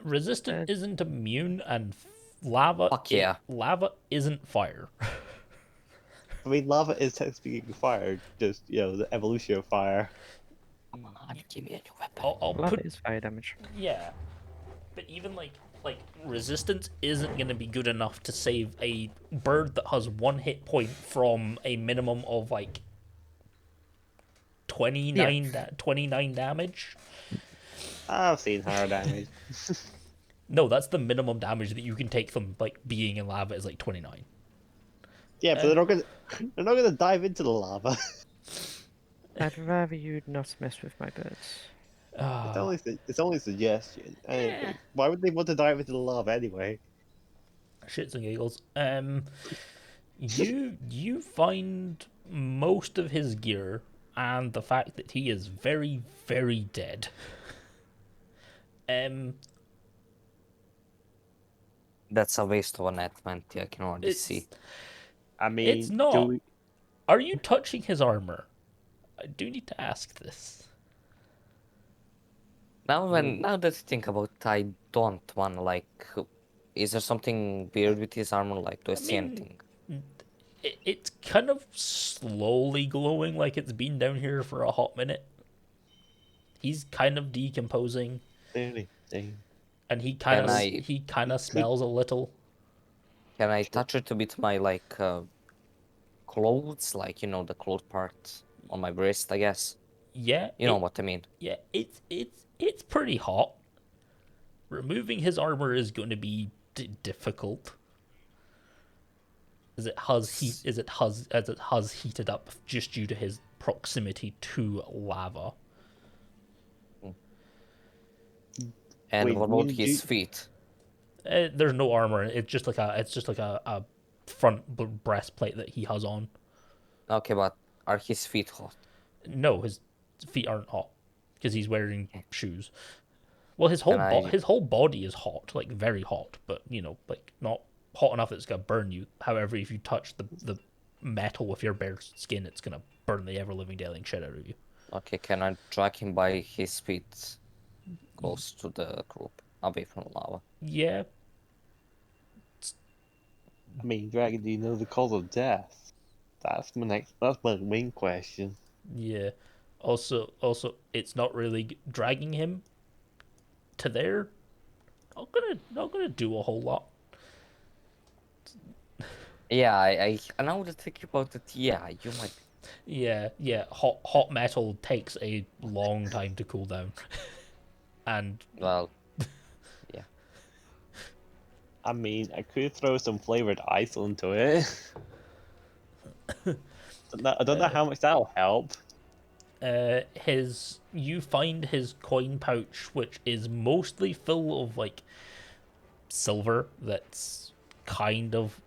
Resistant isn't immune, and lava. Fuck yeah. Lava isn't fire. I mean, lava is technically fire, just the evolution of fire. Come on, give me a new weapon. I'll Lava put is fire damage. yeah, but even like resistance isn't going to be good enough to save a bird that has 1 hit point from a minimum of like 29 damage. I've seen higher damage. No, that's the minimum damage that you can take from like being in lava is like 29. Yeah, but they're not gonna dive into the lava. I'd rather you not mess with my birds. It's only a suggestion. Anyway, why would they want to dive into the lava anyway? Shits and giggles. You find most of his gear and the fact that he is very, very dead. That's a waste of a net 20, I can already see. I mean, It's not. Are you touching his armor? I do need to ask this. Now that I think about it, I don't want is there something weird with his armor? Like, do I see anything? It's kind of slowly glowing, like it's been down here for a hot minute. He's kind of decomposing, and he kind of smells a little. Can I touch it with my clothes, the clothes part on my wrist, I guess? Yeah, You know what I mean? Yeah, it's pretty hot. Removing his armor is going to be difficult. As it has heated up just due to his proximity to lava. And what about his feet? There's no armor. It's just like a front breastplate that he has on. Okay, but are his feet hot? No, his feet aren't hot because he's wearing shoes. Well, his whole body is hot, like very hot, but like not hot enough that it's gonna burn you. However, if you touch the metal with your bare skin, it's gonna burn the ever living dayling shit out of you. Okay, can I drag him by his feet close to the group, away from the lava? Yeah. I mean, Dragon, do you know the cause of death? That's my main question. Yeah. Also, it's not really dragging him to there. Not gonna do a whole lot. Yeah, I now that I think about it, yeah, you might. Yeah. Hot metal takes a long time to cool down, and Well, yeah. I mean, I could throw some flavored ice onto it. I don't know how much that'll help. You find his coin pouch, which is mostly full of like silver that's kind of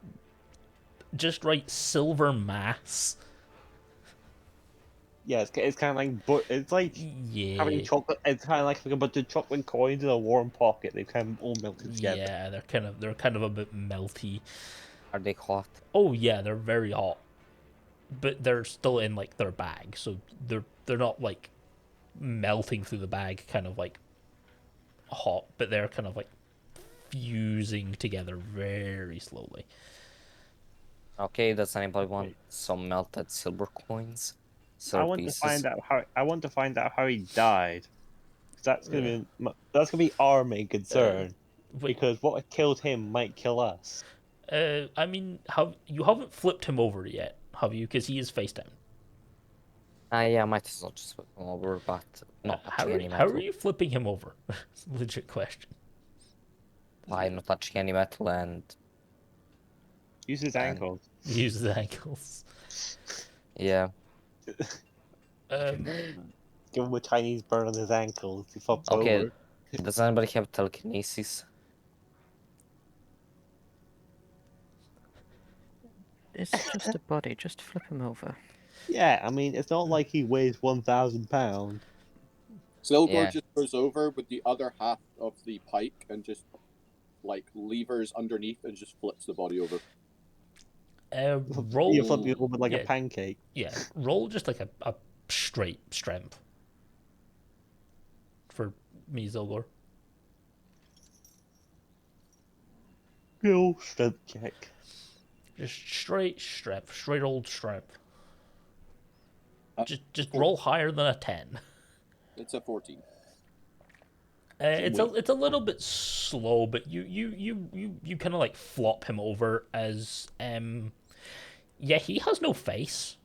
just right silver mass. Yeah, it's kind of like, but it's like having Yeah, chocolate. It's kind of like a bunch of chocolate coins in a warm pocket. They've kind of all melted together. yeah, they're kind of a bit melty. Are they hot? Oh yeah, they're very hot, but they're still in like their bag, so they're not like melting through the bag, kind of like hot, but they're kind of like fusing together very slowly. Okay, does anybody want some melted silver coins? I Silver want to pieces? find out how. I want to find out how he died. 'Cause that's gonna be our main concern. Wait, Because what killed him might kill us. I mean, you haven't flipped him over yet, have you? Because he is face down. Yeah, I might as well just flip them over, but not How touching are, any how metal. are you flipping him over? It's a legit question. Why not touching any metal and Use his And- ankles. Use the ankles. yeah. Give him a Chinese burn on his ankles. He flops Okay. over. Does anybody have telekinesis? It's just a body. Just flip him over. Yeah, I mean, it's not like he weighs 1,000 pounds. Zylgor Yeah. just goes over with the other half of the pike and just like levers underneath and just flips the body over. Roll. You flip the over like yeah. a pancake. Yeah, roll just like a straight strength for me, Zylgor. Real strength check. Just straight strength, straight old strength. Uh, Just four- roll higher than a 10. It's a 14. It's a little bit slow, but you kind of like flop him over as yeah, he has no face.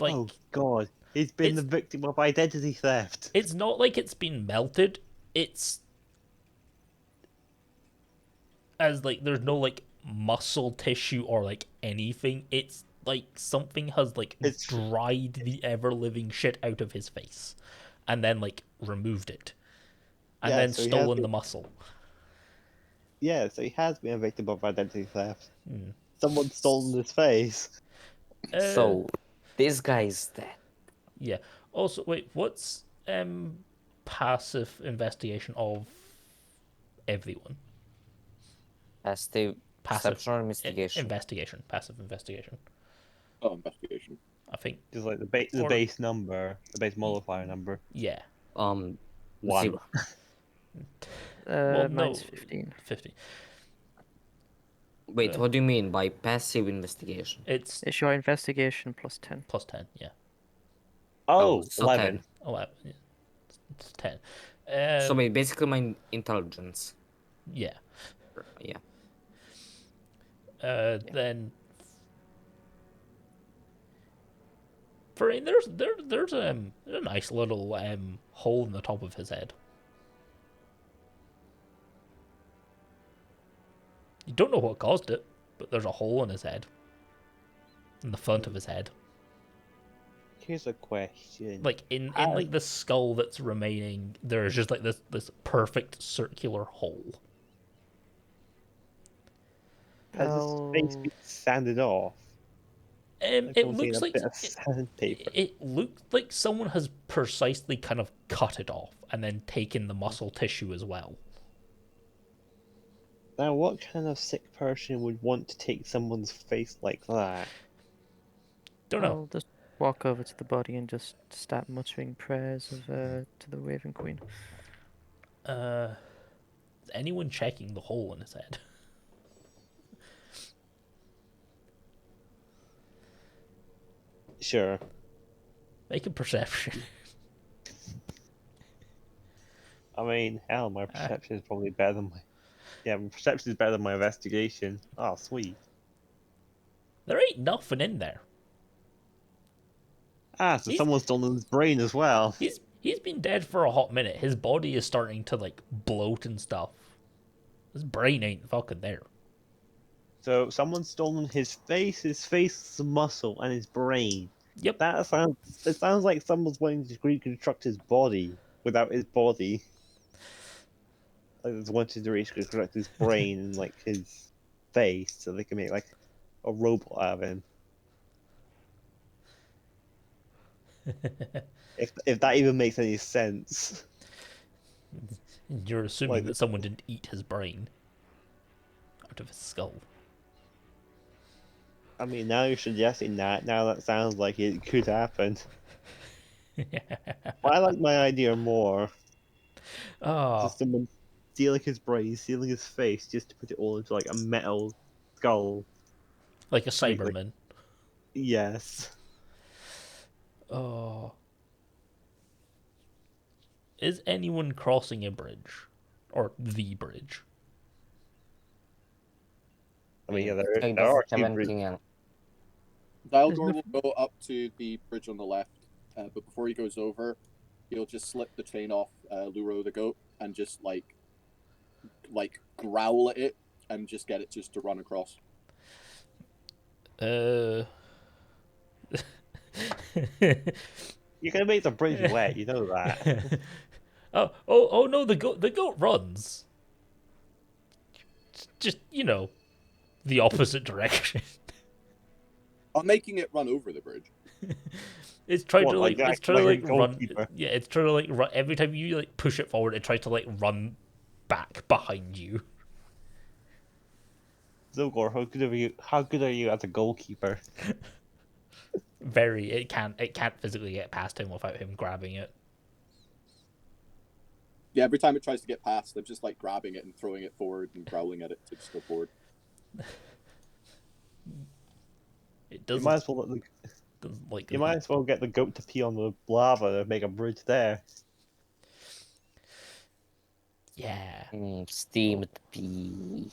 Like Oh god, he's been the it's- victim of identity theft. it's not like it's been melted. It's as like there's no like muscle tissue or like anything. It's like something has like It's- dried the ever living shit out of his face and then like removed it and Yeah, then so he has stolen been- the muscle. Yeah, so he has been a victim of identity theft. Hmm. Someone's stolen his face. So, this guy is dead. Yeah. Also, wait, what's passive investigation of everyone? Passive Passive perception or investigation? Investigation. Passive investigation. Oh, investigation. I think. Just like the Or- base number, the base modifier number. Yeah. Um, 1. 0. Well, Mine's no. 15. 50. Wait, what do you mean by passive investigation? It's It's your investigation plus 10. plus 10. Yeah. Oh, so 11. 10. 11. Yeah. It's 10. So wait, basically my intelligence. Yeah. Yeah. Then. There's a nice little hole in the top of his head. You don't know what caused it, but there's a hole in his head. In the front of his head. Here's a question. Like in How- like the skull that's remaining, there's just like this perfect circular hole. Has his face been sanded off? It Don't see looks a like bit of sandpaper. it looked like someone has precisely kind of cut it off and then taken the muscle tissue as well. Now, what kind of sick person would want to take someone's face like that? Don't know. I'll just walk over to the body and just start muttering prayers of to the Raven Queen. Is anyone checking the hole in his head? Sure. Make a perception. I mean, hell, my perception is probably better than my... Yeah, my perception is better than my investigation. Oh, sweet. There ain't nothing in there. Ah, so He's- someone's stolen his brain as well. He's been dead for a hot minute. His body is starting to like bloat and stuff. His brain ain't fucking there. So someone's stolen his face muscle, and his brain. Yep. It sounds like someone's wanting to reconstruct his body without his body. Like they wanted to reconstruct his brain and like his face, so they can make like a robot out of him. If that even makes any sense. You're assuming Like- that someone didn't eat his brain out of his skull. I mean, now you're suggesting that. Now that sounds like it could happen. But I like my idea more. Oh, Just someone stealing his brain, stealing his face, just to put it all into like a metal skull. like a Make, like- Cyberman. Yes. Oh. Is anyone crossing a bridge? Or the bridge? I mean, yeah, there Check are the two 17 and Zylgor will go up to the bridge on the left, but before he goes over, he'll just slip the chain off Luro the goat and just like growl at it and just get it just to run across. You're gonna make the bridge wet, you know that. oh no, the goat runs. Just, the opposite direction. I'm making it run over the bridge. It's trying What, to like it's that- trying like a to run. goalkeeper? Yeah, it's trying to run. Every time you push it forward, it tries to run back behind you. Zylgor, how good are you as a goalkeeper? Very. It can't physically get past him without him grabbing it. Yeah, every time it tries to get past, I'm just grabbing it and throwing it forward and growling at it to just go forward. It You doesn't. might as well let the doesn't like. You might as well get the goat to pee on the lava to make a bridge there. Yeah. steamed pea.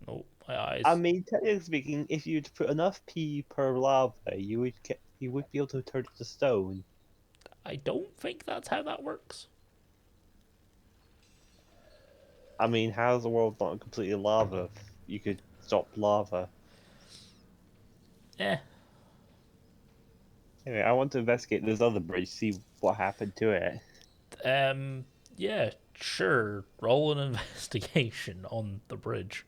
No, my eyes. I mean, technically speaking, if you'd put enough pee per lava, you would be able to turn it to stone. I don't think that's how that works. I mean, how's the world not completely lava? If you could stop lava. Eh. Anyway, I want to investigate this other bridge, see what happened to it. Yeah. Sure. Roll an investigation on the bridge.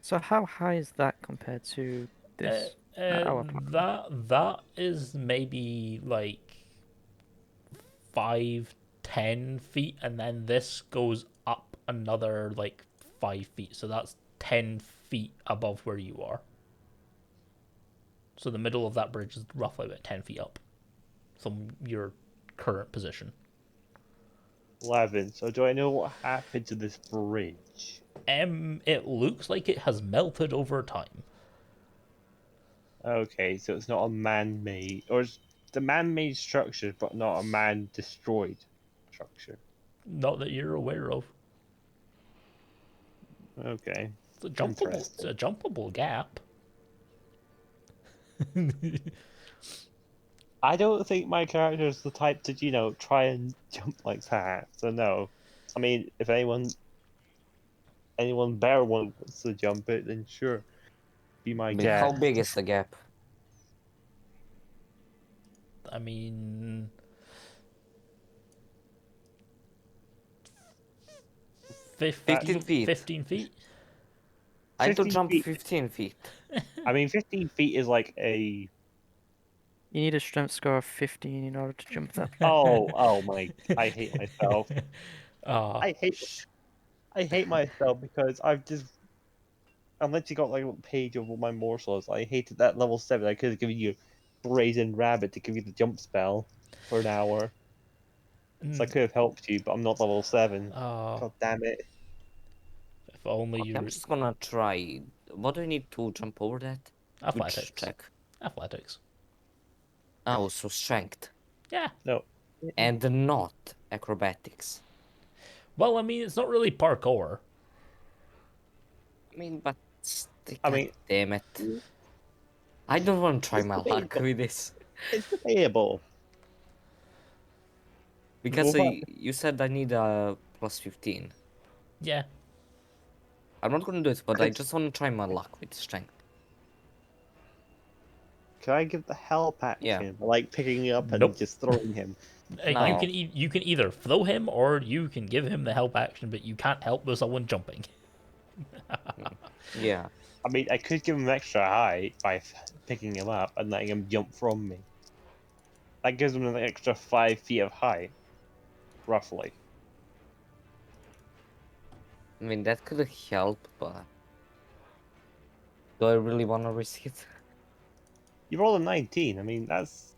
So how high is that compared to this? our platform? That is maybe 5-10 feet, and then this goes up another 5 feet. So that's 10 feet above where you are. So the middle of that bridge is roughly about 10 feet up from your current position. 11. So do I know what happened to this bridge? It looks like it has melted over time. Okay, so it's not a man-made, or it's a man-made structure, but not a man-destroyed structure. Not that you're aware of. Okay. It's a jumpable. It's Interesting. a jumpable gap. I don't think my character is the type to, try and jump like that. So no. I mean, if anyone better wants to jump it, then sure, be my guest. How big is the gap? I mean, 15 feet. 15 feet. I had to 15 jump feet. 15 feet. I mean, 15 feet is like a. You need a strength score of 15 in order to jump that. Oh my! I hate myself. Ah, I hate myself because I've literally got like a page of all my morsels. I hated that level 7. I could have given you Brazen Rabbit to give you the jump spell for an hour. So I could have helped you, but I'm not level 7. ah, God damn it. if only Okay, you. I'm just gonna try. What do I need to jump over that? Which Athletics. check? Athletics. Oh, so strength. Yeah. No. And not acrobatics. Well, I mean, it's not really parkour. I mean, but... I mean- damn it. I don't want to try It's my luck debatable. with this. It's debatable. Because Well, you said I need a plus 15. Yeah. I'm not gonna do it, but I just want to try my luck with strength. Can I give the help Yeah. action? Like picking him up and Nope. just throwing him? You No. can you can either throw him or you can give him the help action, but you can't help with someone jumping. Yeah. I mean, I could give him extra height by picking him up and letting him jump from me. That gives him an extra 5 feet of height, roughly. I mean, that could help, but do I really want to risk it? You rolled a 19. I mean, that's.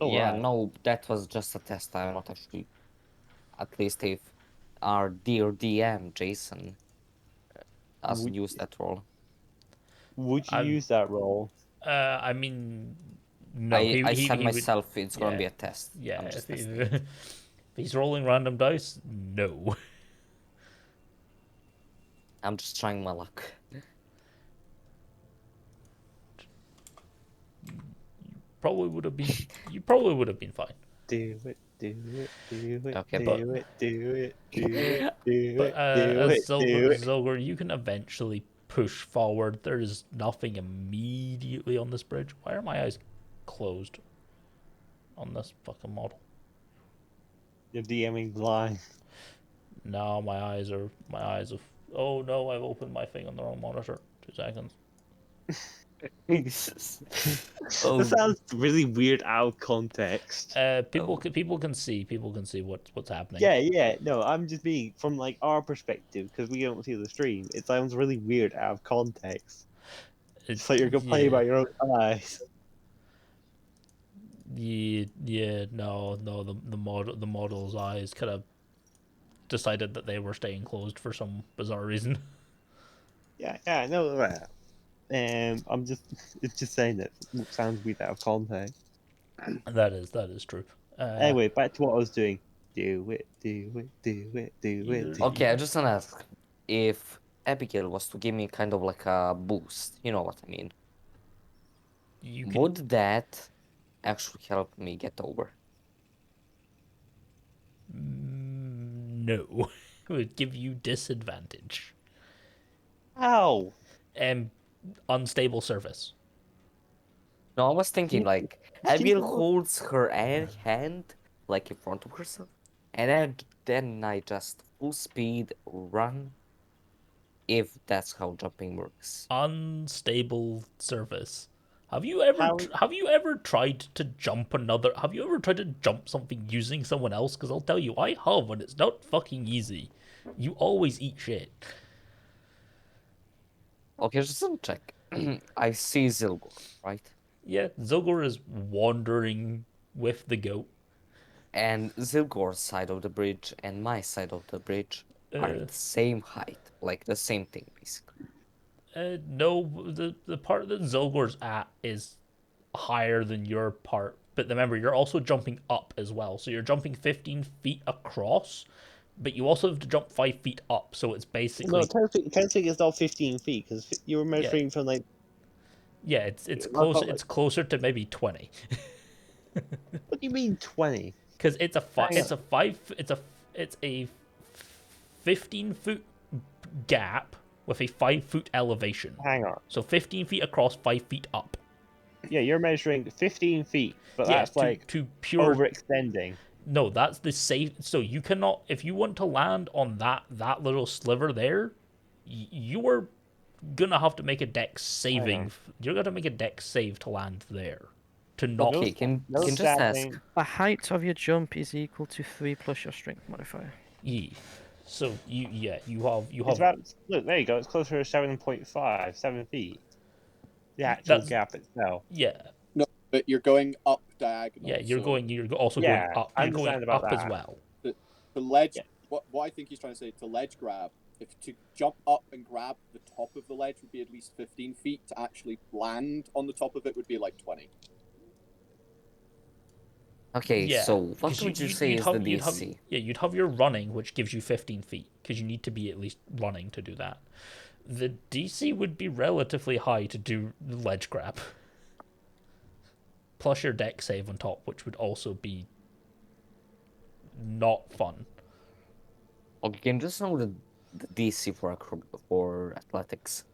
Yeah, Alright. no, that was just a test. I'm not actually. At least if our dear DM, Jason, doesn't Would, use that roll. would you I'm- use that roll? I mean, no. I said he would, myself it's gonna yeah. be a test. yeah. I'm If, just he, testing. if he's rolling random dice, no. I'm just trying my luck. Probably would have been. You probably would have been fine. Do it, do it, do it, Okay, do but- it, do it, do it, do But it, do as it, do it. Zylgor, you can eventually push forward. There is nothing immediately on this bridge. Why are my eyes closed on this fucking model? You're DMing blind. No, my eyes are. Oh no, I've opened my thing on the wrong monitor. 2 seconds. Oh, That sounds really weird out of context. People can see what's happening. Yeah, no, I'm just being from like our perspective because we don't see the stream. It sounds really weird out of context. It's like you're complaining about your own eyes. No, the model's eyes kind of decided that they were staying closed for some bizarre reason. Yeah, I know that. It's just saying that it sounds weird out of context. That is true. Anyway, back to what I was doing. Do it, do it, do it, do it. Do okay, I just want to ask if Abigail was to give me kind of like a boost, you know what I mean? You can Would that actually help me get over? no, it would give you disadvantage. How? Unstable surface. No, I was thinking like What do you Abigail want? holds her hand like in front of herself, and then I just full speed run. If that's how jumping works. Unstable surface. Have you ever tried to jump another? Have you ever tried to jump something using someone else? Because I'll tell you, I have, and it's not fucking easy. You always eat shit. Okay, just to check. I see Zylgor, right? Yeah, Zylgor is wandering with the goat. And Zylgor's side of the bridge and my side of the bridge are at the same height, like the same thing, basically. No, the part that Zylgor's at is higher than your part. But remember, you're also jumping up as well. So you're jumping 15 feet across, but you also have to jump 5 feet up. So it's basically... No, technically it's not 15 feet because you were measuring from like. Yeah, it's That's closer. not like- It's closer to maybe 20. What do you mean 20? Because it's a Hang it's a 15-foot gap with a 5-foot elevation. Hang on. So 15 feet across, 5 feet up. Yeah, you're measuring 15 feet, but Yeah, that's like to pure. overextending. No, that's the safe. So you cannot, if you want to land on that little sliver there, you are gonna have to make a dex saving. You're gonna make a dex save to land there. To not. Okay, can just stabbing. ask. The height of your jump is equal to 3 plus your strength modifier. Yeah. So you It's have. about, look, there you go. It's closer to 7.5, 7 feet. The actual That's- gap itself. Yeah. No, but you're going up diagonal. Yeah, you're so going. You're also Yeah, going up. I You're going understand about up as that. well. The ledge. Yeah. What I think he's trying to say, to ledge grab, if to jump up and grab the top of the ledge would be at least 15 feet, to actually land on the top of it would be like 20. Okay, Yeah. so what 'cause would you you'd say is the you'd have- DC? yeah, you'd have your running, which gives you 15 feet, because you need to be at least running to do that. The DC would be relatively high to do ledge grab. Plus your deck save on top, which would also be not fun. Okay, can you just know the DC for athletics?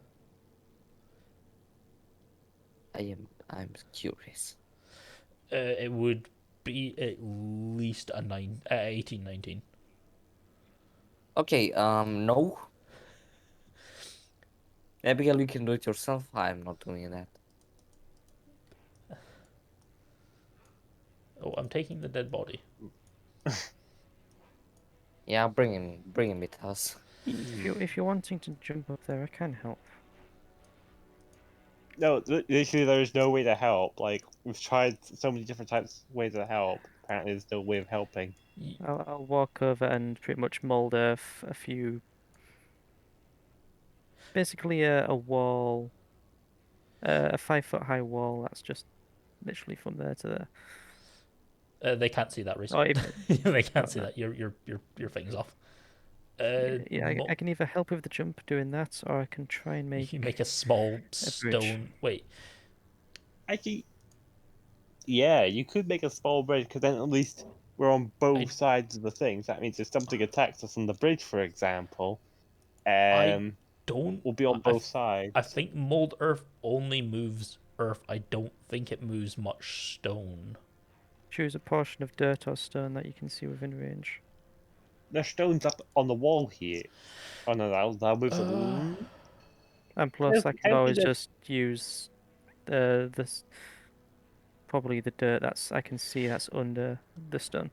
I'm curious. It would be at least a 18, 19. Okay, no. Abigail, you can do it yourself. I'm not doing that. Oh, I'm taking the dead body. Yeah, bring him with us. If you're wanting to jump up there, I can help. No, literally, there's no way to help. Like, we've tried so many different types of ways to help. Apparently, there's no way of helping. I'll walk over and pretty much mold a few. Basically, a wall, a 5 foot high wall. That's just literally from there to there. They can't see that, Ryce. Oh, even, They can't oh, see no. that. Your thing's off. Yeah, I can either help with the jump doing that, or I can try and make You make a small bridge. stone. Wait, Actually, yeah, you could make a small bridge, because then at least we're on both sides of the things. That means if something attacks us on the bridge, for example, I don't. we'll be on both sides. I think mold earth only moves earth. I don't think it moves much stone. Choose a portion of dirt or stone that you can see within range. There's stones up on the wall here. Oh no, that'll move the. And plus, I can How always did it- just use this probably the dirt that's I can see that's under the stone.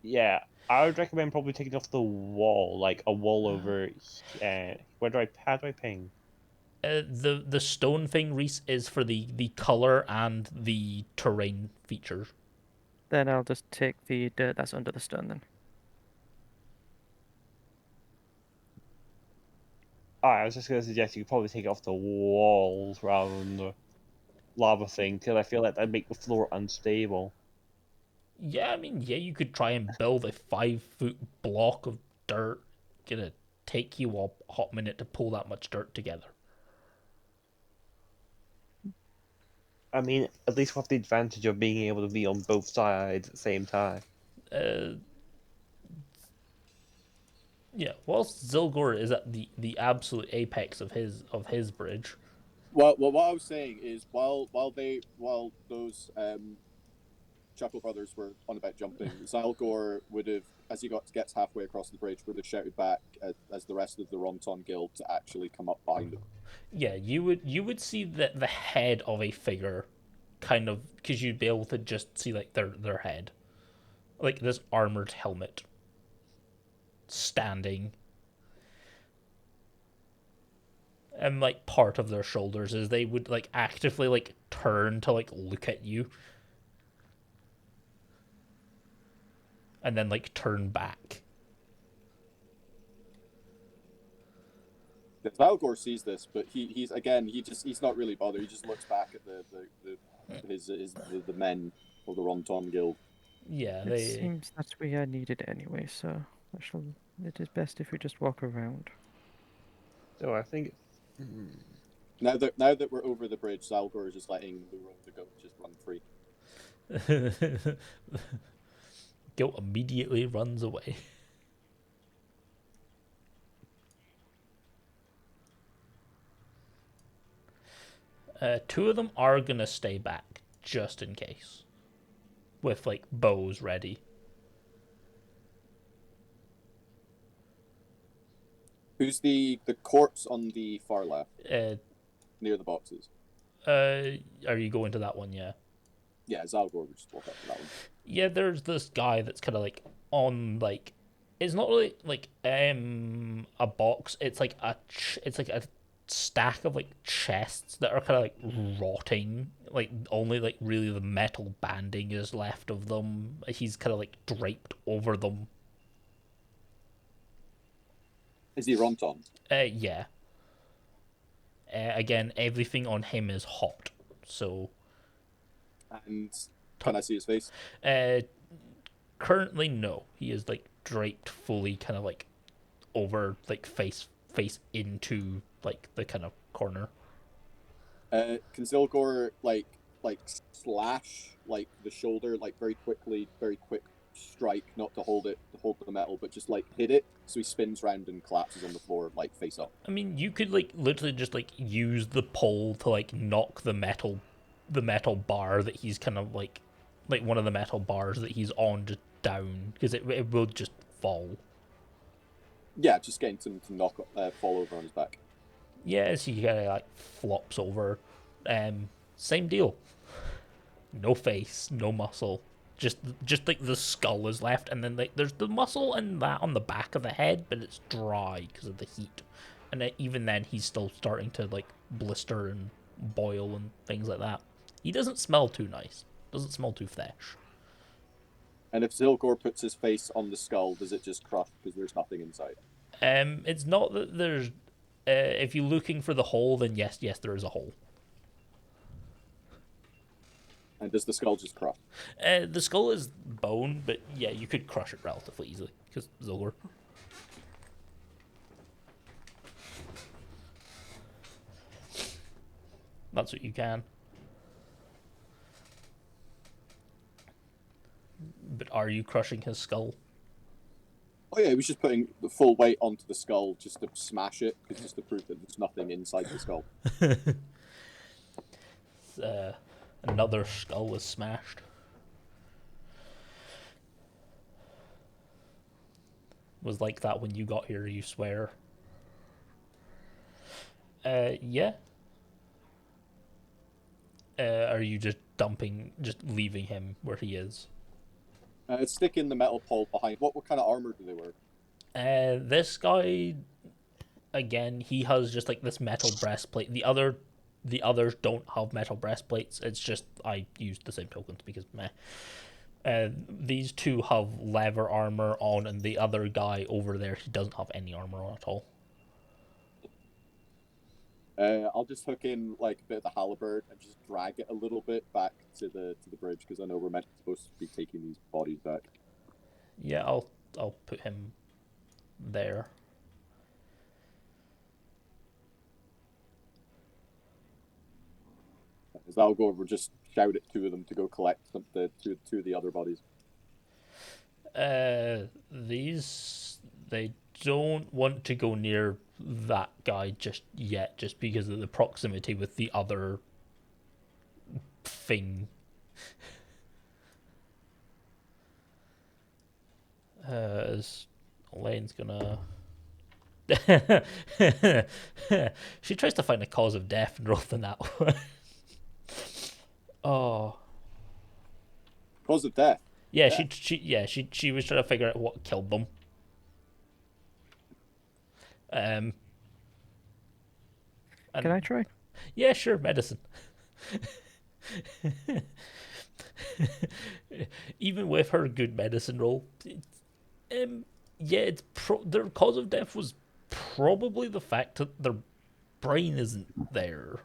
Yeah, I would recommend probably taking off the wall, like a wall over. How do I ping? The stone thing, Ryce, is for the color and the terrain features. Then I'll just take the dirt that's under the stone then. I was just going to suggest you could probably take it off the walls rather than the lava thing, because I feel like that'd make the floor unstable. Yeah, I mean, yeah, you could try and build a 5 foot block of dirt. Gonna take you a hot minute to pull that much dirt together. I mean, at least with the advantage of being able to be on both sides at the same time. Yeah, whilst Zylgor is at the absolute apex of his bridge. Well, what I was saying is, while those Chuckle Brothers were on about jumping, Zylgor would have, as he gets halfway across the bridge, would have shouted back as the rest of the Ronton Guild to actually come up behind him. Yeah, you would see the head of a figure, kind of, because you'd be able to just see like their head, like this armored helmet, standing, and like part of their shoulders as they would like actively like turn to like look at you, and then like turn back. Zylgor sees this, but he's not really bothered. He just looks back at the men of the Ronton Guild. Yeah, It seems that we are needed anyway, so it is best if we just walk around. So I think. Now that we're over the bridge, Zylgor is just letting the goat just run free. Guilt immediately runs away. Two of them are gonna stay back just in case, with like bows ready. Who's the corpse on the far left, Uh, near the boxes? are you going to that one? Yeah. Yeah, Zylgor would just walk up to that one. Yeah, there's this guy that's kind of like on like, it's not really like a box. It's like it's like a stack of like chests that are kind of like rotting. Like only like really the metal banding is left of them. He's kind of like draped over them. Is he Ronton? Yeah. Again, everything on him is hot. So. And can I see his face? Currently, no. He is like draped fully, kind of like over, like face into like the kind of corner. Can Zylgor like slash like the shoulder like very quickly, very quick strike, not to hold the metal, but just like hit it, so he spins round and collapses on the floor, like face up. I mean, you could like literally just like use the pole to like knock the metal bar that he's kind of like one of the metal bars that he's on just down, because it will just fall. Yeah, just getting him to fall over on his back. Yeah, so he kind of like flops over. Same deal. No face, no muscle. Just like the skull is left, and then like there's the muscle and that on the back of the head, but it's dry because of the heat. And then, even then, he's still starting to like blister and boil and things like that. He doesn't smell too nice. Doesn't smell too fresh. And if Zylgor puts his face on the skull, does it just crush because there's nothing inside? It's not that there's. If you're looking for the hole, then yes, there is a hole. And does the skull just crush? The skull is bone, but yeah, you could crush it relatively easily because Zylgor. That's what you can. But are you crushing his skull? Oh yeah, he was just putting the full weight onto the skull just to smash it, just to prove that there's nothing inside the skull. Another skull was smashed. Was like that when you got here, you swear. Yeah. Are you just leaving him where he is? Sticking the metal pole behind. What kind of armor do they wear? This guy, again, he has just like this metal breastplate. The others don't have metal breastplates. It's just I used the same tokens because meh. These two have leather armor on, and the other guy over there, he doesn't have any armor on at all. I'll just hook in like a bit of the halberd and just drag it a little bit back to the bridge, because I know we're supposed to be taking these bodies back. Yeah, I'll put him there. As I'll go over, just shout at two of them to go collect two of the other bodies. These, they don't want to go near that guy just yet, just because of the proximity with the other thing. As Elaine's gonna she tries to find a cause of death and roll than that one. Oh. Cause of death? Yeah, she was trying to figure out what killed them. Can I try? Yeah, sure, medicine. Even with her good medicine roll, yeah, their cause of death was probably the fact that their brain isn't there.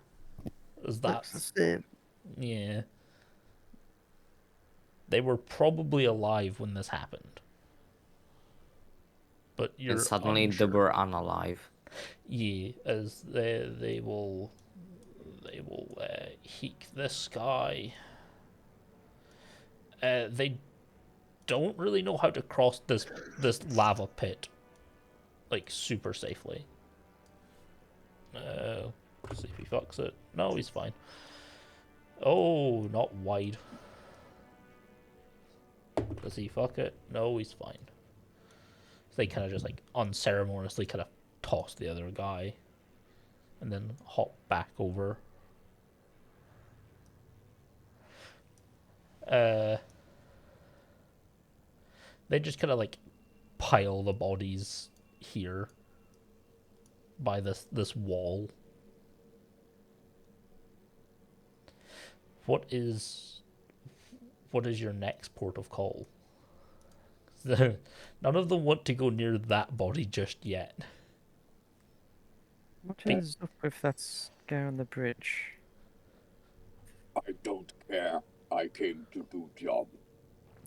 That's it. Yeah. They were probably alive when this happened. But you're And suddenly unsure. they were unalive. Yeah, as they will heek this guy. They don't really know how to cross this lava pit like super safely. See if he fucks it. No, he's fine. Oh, not wide. Does he fuck it? No, he's fine. So they kind of just like unceremoniously kind of toss the other guy and then hop back over. They just kind of like pile the bodies here by this wall. What is your next port of call? None of them want to go near that body just yet. What is up with that guy on the bridge? I don't care. I came to do job.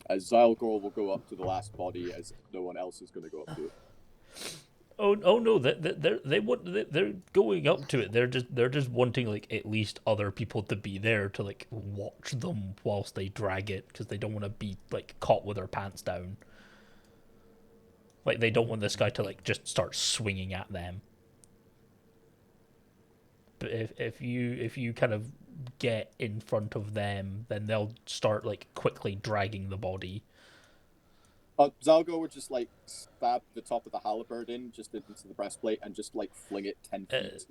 As Zylgor will go up to the last body, as no one else is going to go up to it. Oh no, they're going up to it. They're just wanting like at least other people to be there to like watch them whilst they drag it because they don't want to be like caught with their pants down. Like they don't want this guy to like just start swinging at them. But if you kind of get in front of them, then they'll start like quickly dragging the body. Zylgor would just like stab the top of the halberd in just into the breastplate and just like fling it 10 feet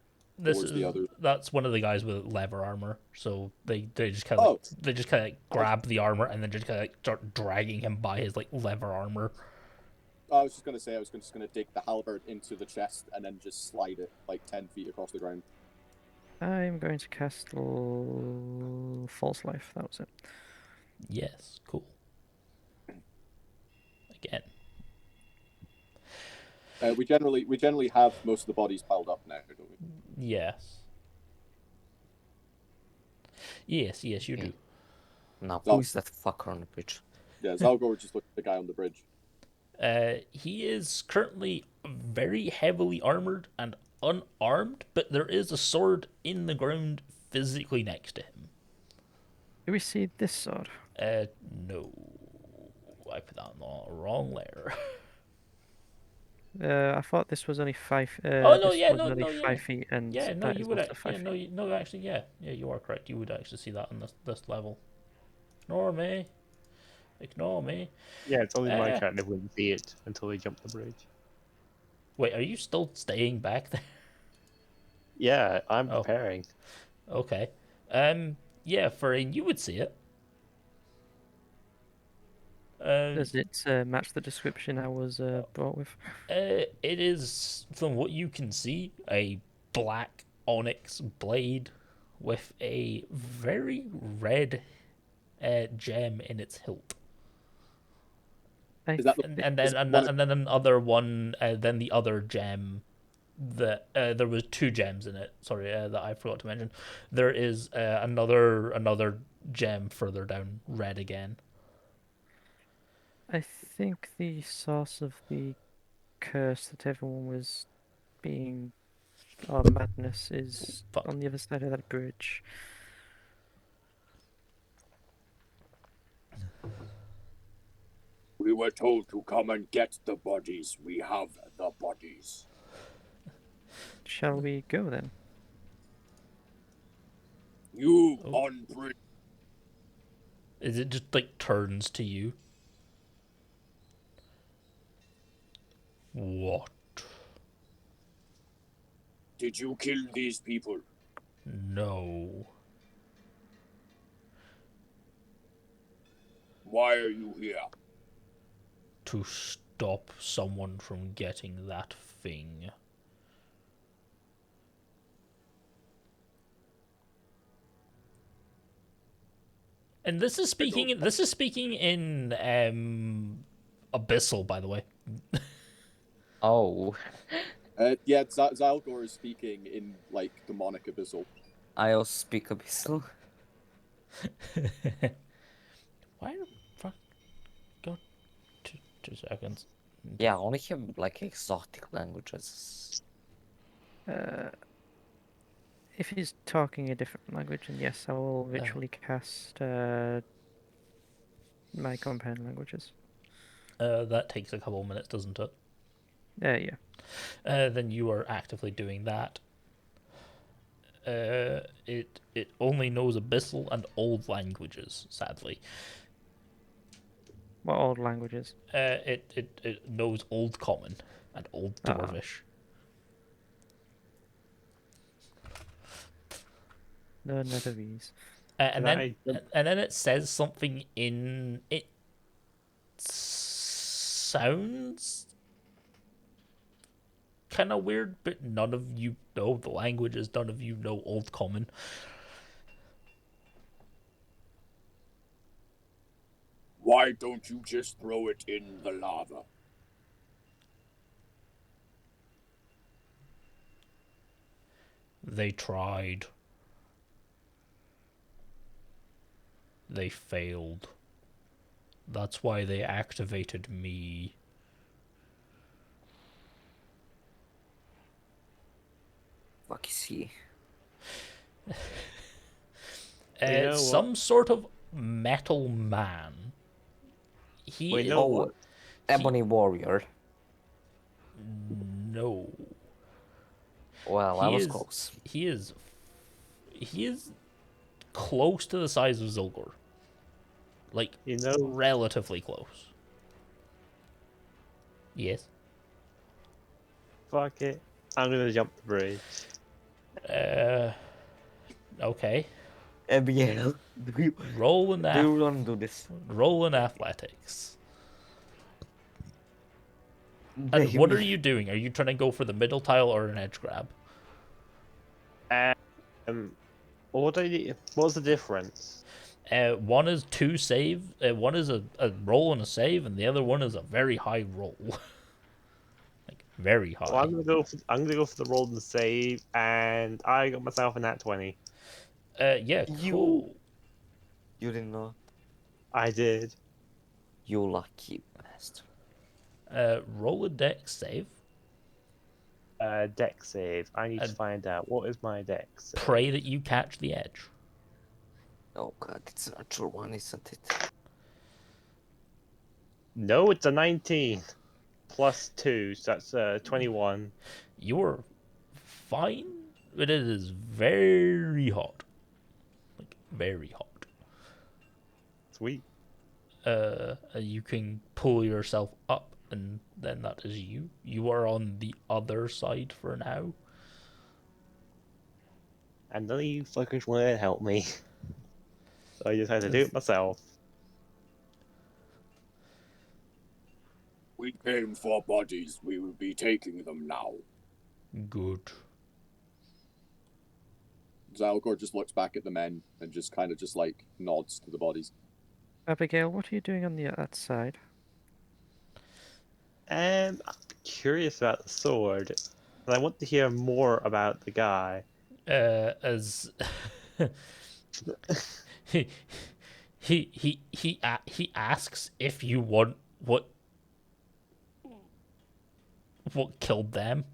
towards the other. That's one of the guys with leather armor, so they just kind of like grab the armor and then just kind of like start dragging him by his like leather armor. I was just gonna say I was just gonna dig the halberd into the chest and then just slide it like 10 feet across the ground. I'm going to cast False Life. That was it. Yes, cool. Again. We generally have most of the bodies piled up now, don't we? Yes. Yes, you do. Now, who is that fucker on the bridge? Yeah, Zylgor just looked at the guy on the bridge. He is currently very heavily armored and unarmed, but there is a sword in the ground physically next to him. Do we see this sword? No. I put that on the wrong layer. I thought this was only 5. Oh no, this yeah, was no, only no, yeah, 5 feet, and yeah, no, that you is would, also 5 feet. no, no, actually, yeah, you are correct. You would actually see that on this level. Ignore me. Ignore me. Yeah, it's only my turn. They wouldn't see it until they jump the bridge. Wait, are you still staying back there? Yeah, I'm Oh. preparing. Okay. Yeah, Therein, you would see it. Does it match the description I was brought with? It is, from what you can see, a black onyx blade with a very red gem in its hilt. Is that the, And then another one, then the other gem. There was 2 gems in it. Sorry, that I forgot to mention. There is another gem further down, red again. I think the source of the curse that everyone was being, or madness, is Fuck. on the other side of that bridge. We were told to come and get the bodies. We have the bodies. Shall we go then? You on bridge. Is it just like turns to you? What? Did you kill these people? No. Why are you here? To stop someone from getting that thing. And this is speaking in Abyssal, by the way. Oh, yeah, Zylgor is speaking in like demonic abyssal. I also speak Abyssal. Why the fuck? Go 2 seconds. Yeah, I only have like exotic languages. If he's talking a different language, then yes, I will ritually cast my companion languages. That takes a couple of minutes, doesn't it? Yeah. Then you are actively doing that. It only knows Abyssal and old languages, sadly. What old languages? It knows Old Common and Old Dwarvish. No, none of these. And then it says something in it. Sounds kind of weird, but none of you know the languages. None of you know Old Common. Why don't you just throw it in the lava? They tried. They failed. That's why they activated me. he? You know what? Some sort of metal man. He Wait, is, no. Oh, what? Ebony Warrior. no. Well, I He was is close. he is he is close to the size of Zylgor. Like You know, relatively close. Yes. fuck it. I'm gonna jump the bridge. Okay. Abigail, Roll in do you want to do this? roll in athletics. And what are you doing? Are you trying to go for the middle tile or an edge grab? What do I need? What's the difference? One is two save. One is a roll and a save, and the other one is a very high roll. Like very high. Well, I'm gonna go for the roll and save, and I got myself in that 20. Yeah, cool. You didn't know? I did. You lucky bastard. Roll a dex save. Dex save. I need to find out what is my dex. Save? Pray that you catch the edge. Oh god, it's a natural one, isn't it? No, it's a 19 plus 2, so that's 21. You're fine, but it is very hot. Like very hot. Sweet. You can pull yourself up, and then that is you. You are on the other side for now. And none of you fuckers want to help me. So I just had to do it myself. We came for bodies. We will be taking them now. Good. Zylgor just looks back at the men and just kind of just like nods to the bodies. Abigail, what are you doing on the that side? I'm curious about the sword. And I want to hear more about the guy. As he he asks if you want what killed them,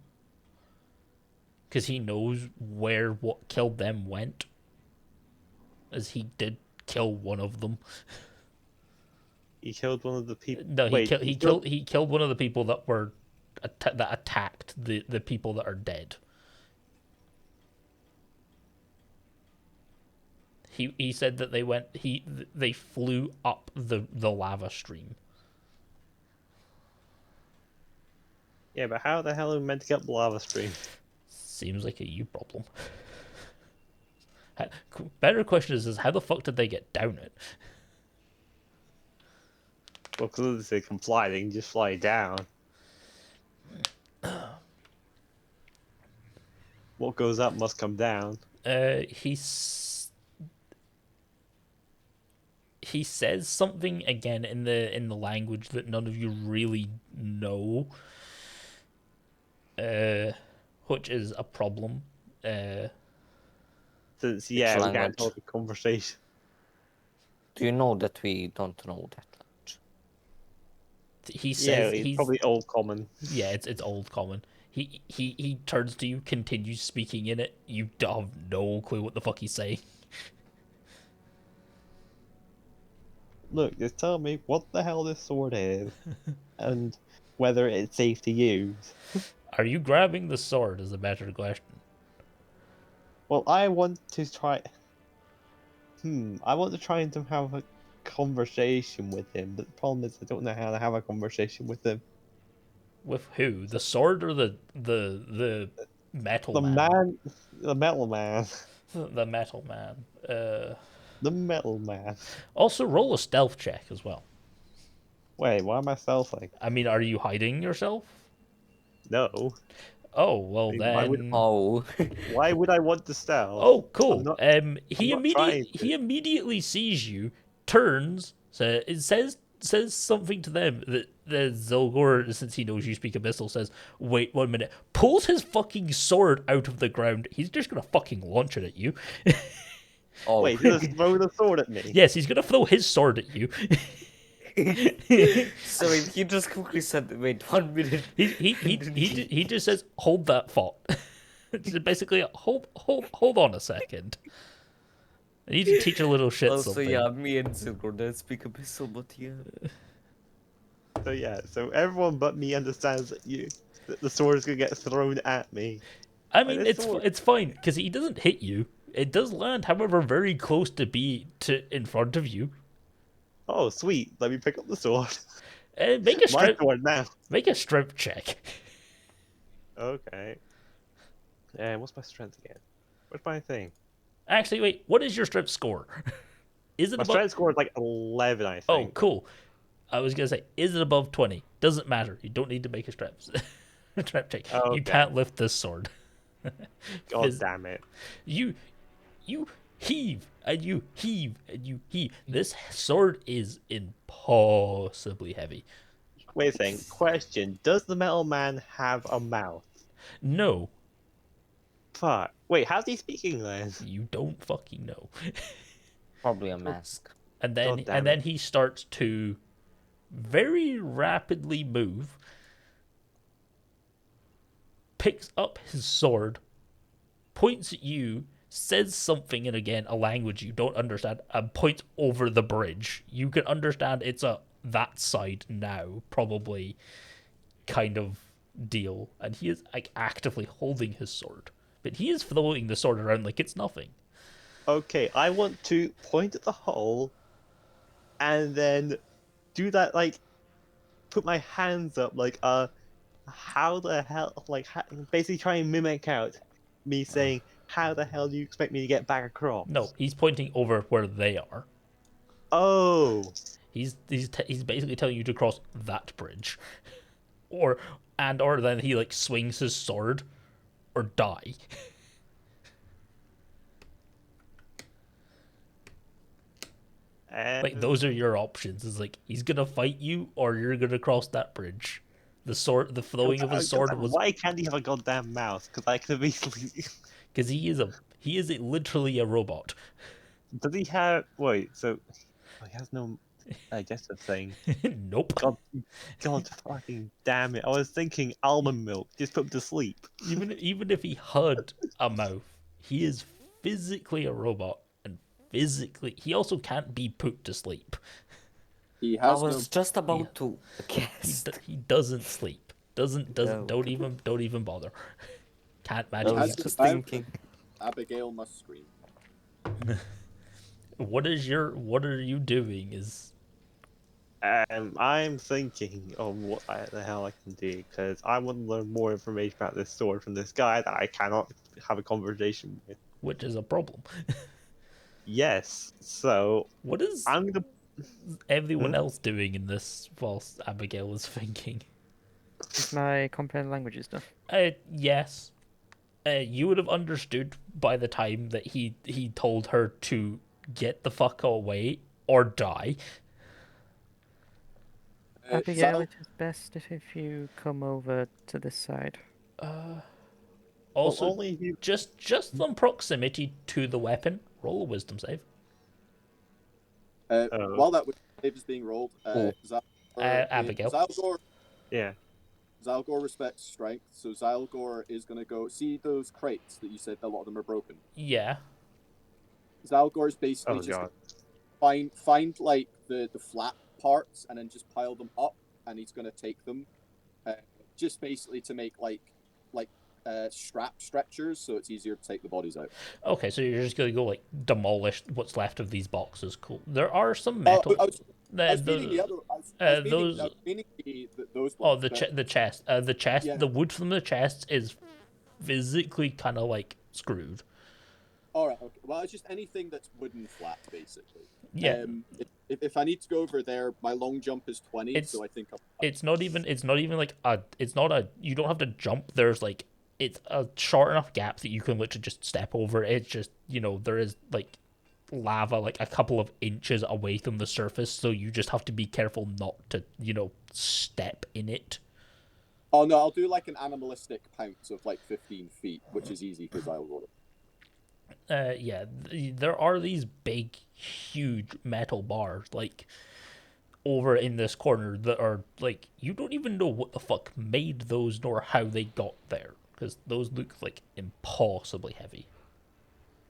because he knows where what killed them went, as he did kill one of them. He killed one of the people. No, Wait, he killed one of the people that were that attacked the people that are dead. He said that they flew up the lava stream. Yeah, but how the hell are we meant to get up the lava stream? Seems like a you problem. Better question is how the fuck did they get down it? Well, because they can fly, they can just fly down. What goes up must come down. He says something again in the language that none of you really know, which is a problem. Since, yeah, we can't language? hold a conversation. Do you know that we don't know that language? He Yeah, says it's he's probably old common. yeah, it's old common. He turns to you, continues speaking in it. You have no clue what the fuck he's saying. Look, just tell me what the hell this sword is, and whether it's safe to use. Are you grabbing the sword? Is a better question. Well, I want to try. I want to try and have a conversation with him, but the problem is I don't know how to have a conversation with him. With who? The sword or the metal The man? the metal man, The metal man. the metal man. Also, roll a stealth check as well. Wait, why am I stealthing? I mean, are you hiding yourself? No. Oh well, Why would- then. Oh, Why would I want to stealth? Oh, cool. not- He not trying to. immediately sees you, turns, says something to them that Zylgor, since he knows you speak Abyssal, says, "Wait 1 minute." Pulls his fucking sword out of the ground. He's just gonna fucking launch it at you. oh. Wait, he just throw the sword at me. Yes, he's gonna throw his sword at you. So he just quickly said, "Wait 1 minute." He just says, "Hold that thought." It's basically, hold on a second. I need to teach a little shit Also, something. yeah, me and Zylgor don't speak Abyssal, but yeah. So yeah, so everyone but me understands that the sword is gonna get thrown at me. I By mean, the sword. it's fine because he doesn't hit you. It does land, however, very close to in front of you. Oh sweet, let me pick up the sword. Make a My strength sword now. make a strength check. Okay. And what's my strength again? What's my thing? Actually, wait. What is your strength score? Is it My above? strength score is like 11, I Oh, think. cool. I was gonna say, is it above 20? Doesn't matter. You don't need to make a strength strength check. Oh, You okay. can't lift this sword. God Phys- damn it. You heave and you heave and you heave. This sword is impossibly heavy. Wait a second. Question: does the metal man have a mouth? No, Fuck. Wait, how's he speaking then? you don't fucking know. Probably a mask. And God damn then it. he starts to very rapidly move, picks up his sword, points at you, says something in again a language you don't understand, and points over the bridge. You can understand it's a that side now, probably kind of deal. And he is like actively holding his sword. But he is throwing the sword around like it's nothing. Okay, I want to point at the hole and then do that, like, put my hands up, like, how the hell, like, basically try and mimic out me saying, how the hell do you expect me to get back across? No, he's pointing over where they are. Oh, He's basically telling you to cross that bridge, or then he like swings his sword, or die. Like those are your options. It's like he's gonna fight you, or you're gonna cross that bridge. The throwing of his sword was why can't he have a goddamn mouth? Because I could easily. because he is literally a robot. Does he have? Wait, so he has no digestive thing. Nope. God fucking damn it! I was thinking almond milk. Just put him to sleep. Even if he had a mouth, he is physically a robot, and physically he also can't be put to sleep. He I has no. was just about to He guess. he doesn't sleep. Doesn't No. don't even bother. Can't I magic. was has just no mouth. thinking. Abigail must scream. What are you doing? Is I'm thinking of what the hell I can do because I want to learn more information about this sword from this guy that I cannot have a conversation with. which is a problem. Yes, so What is I'm gonna. everyone else doing in this whilst Abigail is thinking? Is my comprehend languages done? Yes. You would have understood by the time that he told her to get the fuck away or die. Abigail, Zal, it is best if you come over to this side. Also, only if you. just from proximity to the weapon, roll a wisdom save. while that wave is being rolled, Oh. Abigail. Yeah. Zylgor respects strength, so Zylgor is going to go see those crates that you said a lot of them are broken. Yeah. Zylgor is basically Oh just god. find like the flat parts and then just pile them up, and he's going to take them, just basically to make like strap stretchers, so it's easier to take the bodies out. Okay, so you're just gonna go like demolish what's left of these boxes. Cool. There are some metal. I was meaning the- the other. I was those. meaning those Oh, ones. the chest. The chest. Yeah. The wood from the chest is physically kind of like screwed. All right. Okay. Well, it's just anything that's wooden flat, basically. Yeah. If I need to go over there, my long jump is 20, It's- so I think It's not even like a. It's not a. You don't have to jump. There's like. It's a short enough gap that you can literally just step over. It's just there is like lava like a couple of inches away from the surface, so you just have to be careful not to step in it. Oh no, I'll do like an animalistic pounce of like 15 feet, which is easy because I'll roll it. Yeah, there are these big, huge metal bars like over in this corner that are like you don't even know what the fuck made those nor how they got there. because those look like impossibly heavy.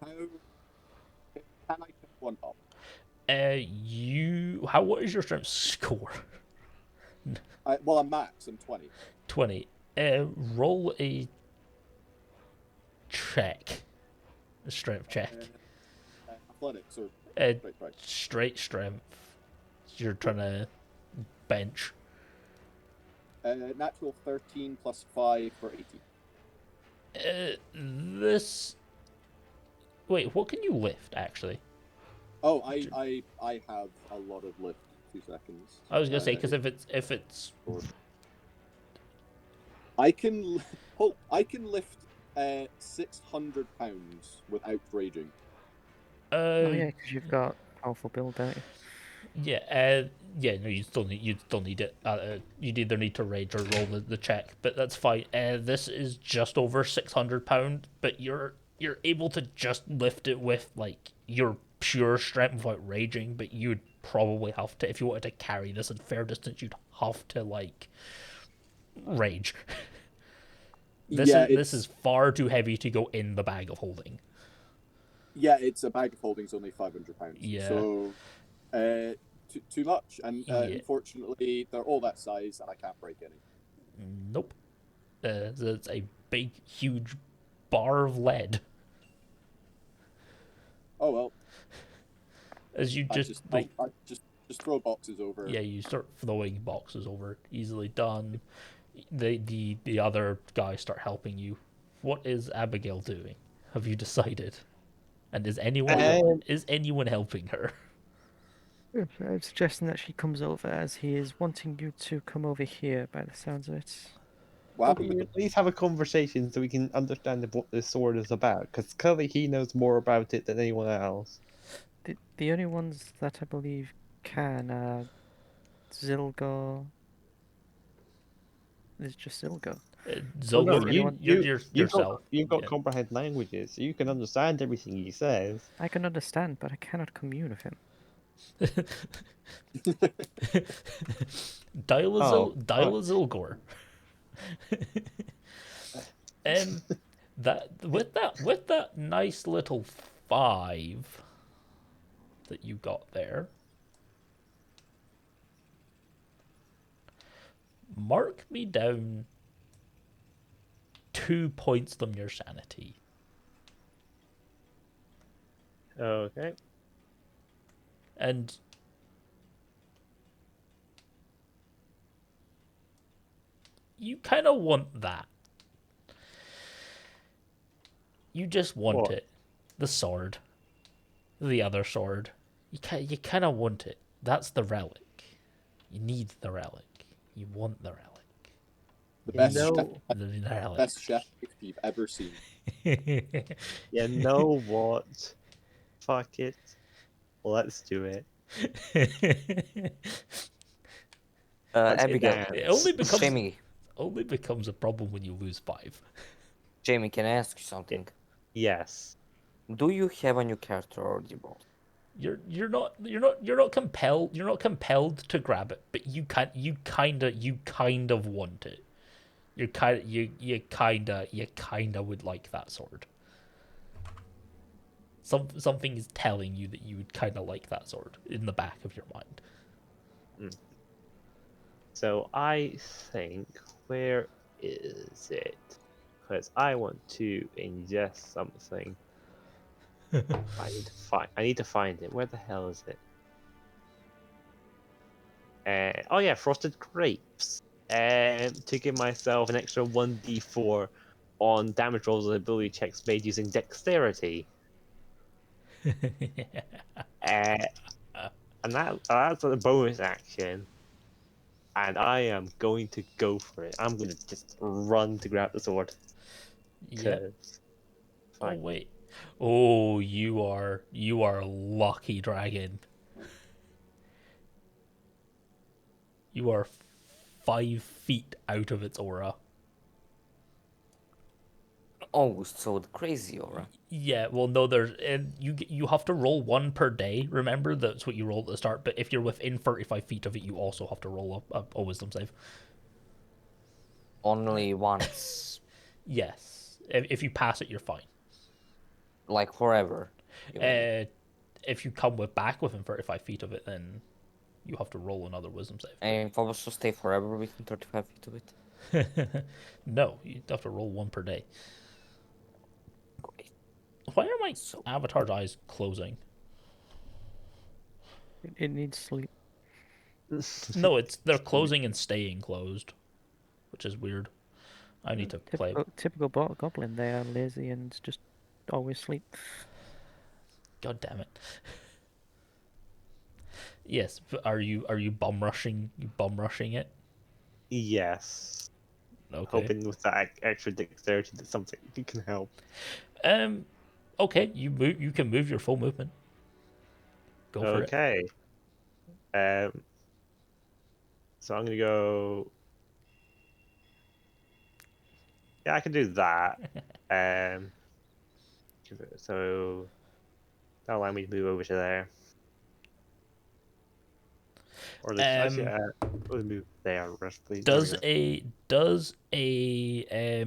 How can I pick one up? What is your strength score? I'm max. I'm 20. 20. Roll a check. A strength check. Athletics or right. Straight strength. You're trying to bench. Natural 13 plus 5 for 18. This. Wait, what can you lift actually? Oh, I have a lot of lift. 2 seconds. I was gonna say because if it's I can lift 600 pounds without raging. Oh yeah, because you've got powerful build, don't you? No, you still need it. You'd either need to rage or roll the check, but that's fine. This is just over 600 pound, but you're able to just lift it with like your pure strength without raging. But you'd probably have to, if you wanted to carry this in fair distance, you'd have to like rage. This is far too heavy to go in the bag of holding. Yeah, it's a bag of holding's only 500 pounds. Yeah. So, too much, and unfortunately, they're all that size, and I can't break any. Nope. It's a big, huge bar of lead. Oh well. As you I just throw boxes over. Yeah, you start throwing boxes over. Easily done. The other guys start helping you. What is Abigail doing? Have you decided? And is anyone helping her? I'm suggesting that she comes over, as he is wanting you to come over here, by the sounds of it. What We happened? at least have a conversation so we can understand what this sword is about, because clearly he knows more about it than anyone else. The only ones that I believe can are Zylgor. There's just Zylgor. Well, no, Zylgor, yourself. You've got Yeah. comprehend languages, so you can understand everything he says. I can understand, but I cannot commune with him. Dial a Oh, Zylgor. With that nice little 5 that you got there, mark me down 2 points from your sanity. Okay. And you kind of want that. You just want What? it. The sword. The other sword. You kind of want it. That's the relic. You need the relic. You want the relic. The You best know, The relic. best chef you've ever seen. you know what? Fuck it. Let's do it. Let's Abigail, dance. It only becomes a problem when you lose 5. Jamie, can I ask you something? Yes. Do you have a new character already bought? You're not compelled to grab it, but you kind of want it. You kind of would like that sword. Something is telling you that you would kind of like that sword in the back of your mind. So I think, where is it? Because I want to ingest something. I need to find it. Where the hell is it? Oh yeah, frosted grapes. To give myself an extra 1d4 on damage rolls and ability checks made using dexterity. And that's a bonus action. And I am going to go for it. I'm going to just run to grab the sword. Yep. 'Cause- Oh Fine. wait. Oh, you are lucky, Dragin. You are 5 feet out of its aura. Oh, so the crazy aura. Yeah, well, no, you have to roll 1 per day. Remember, that's what you roll at the start. But if you're within 35 feet of it, you also have to roll a wisdom save. Only once. Yes. If you pass it, you're fine. Like forever. You mean? If you come back within 35 feet of it, then you have to roll another wisdom save. And if I was to stay forever within 35 feet of it? No, you have to roll one per day. Great. Why are my So, avatar's eyes closing? It needs sleep. No, they're closing and staying closed, which is weird. I need to play. Typical goblin. They are lazy and just always sleep. God damn it. Yes, are you bum rushing? You bum rushing it? Yes. Okay. Hoping with that extra dexterity that something can help. Okay. You can move your full movement. Go for it. Okay. So I'm gonna go. Yeah, I can do that. So that'll allow me to move over to there. Or actually, we'll move there. Please. There we Does a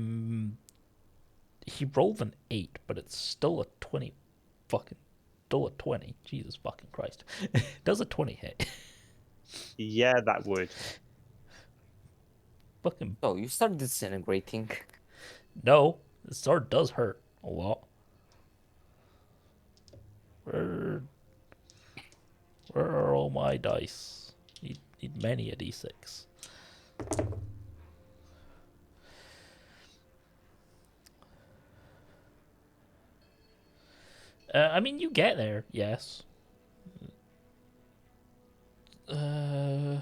he rolled an 8, but it's still a 20. Still a 20. Jesus fucking Christ. Does a 20 hit? Yeah, that would. Fucking so you start disintegrating. no. The sword does hurt a lot. Where are all my dice? Need many a d6. I mean, you get there, yes. Lucky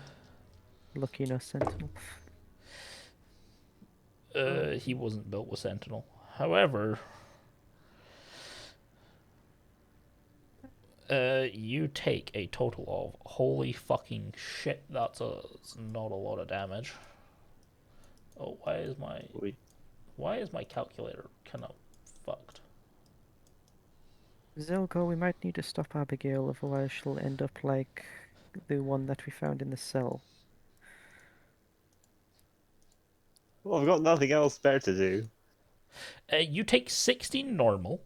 enough, Sentinel. He wasn't built with Sentinel. However, you take a total of holy fucking shit. That's not a lot of damage. Oh, why is my calculator kind of fucked? Zylgor, we might need to stop Abigail, otherwise she'll end up like the one that we found in the cell. Well, I've got nothing else better to do. You take 16 normal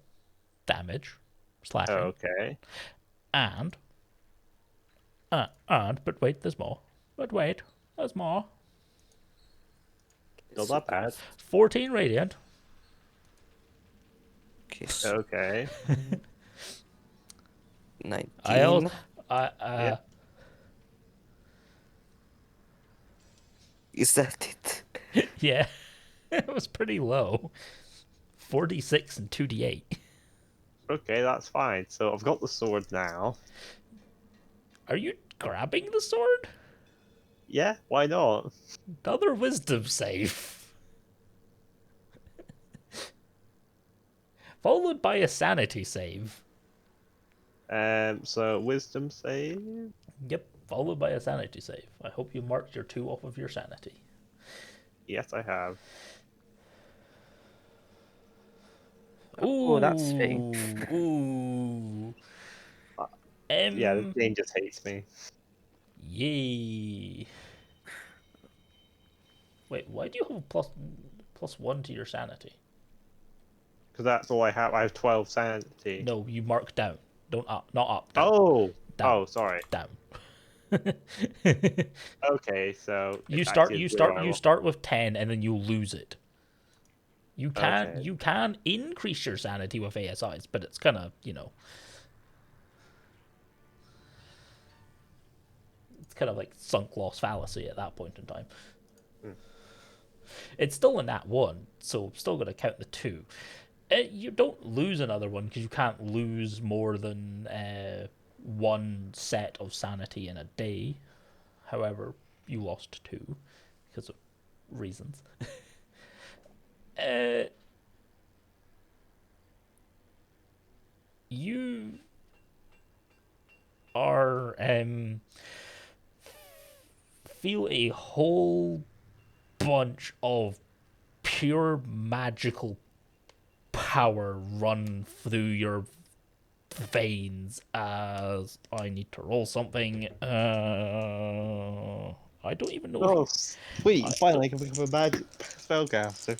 damage, slashing, Okay. and but wait, there's more. But wait, there's more. Not that bad. 14 radiant. Okay, so Okay. 19. Yeah. Is that it? Yeah, it was pretty low. 46 and 2d8. Okay, that's fine. So I've got the sword now. Are you grabbing the sword? Yeah, why not? Another wisdom save. Followed by a sanity save. So wisdom save. Yep, followed by a sanity save. I hope you marked your 2 off of your sanity. Yes, I have. Oh, that's fake. Ooh. Yeah, this game just hates me. Yay. Wait, why do you have a plus 1 to your sanity? Because that's all I have. I have 12 sanity. No, you mark down. Don't up. Not up. Down. Oh! Down. Oh, sorry. Down. Okay, so You it's start actually you a start zero. you start with 10 and then you lose it. You Okay. can increase your sanity with ASIs, but it's kind of, it's kind of like sunk loss fallacy at that point in time. It's still a nat 1, so I'm still going to count the 2. You don't lose another one because you can't lose more than 1 set of sanity in a day. However, you lost 2 because of reasons. You are feel a whole bunch of pure magical power run through your veins as I need to roll something. I don't even know. Oh, sweet! I Finally, I can become a magic spellcaster.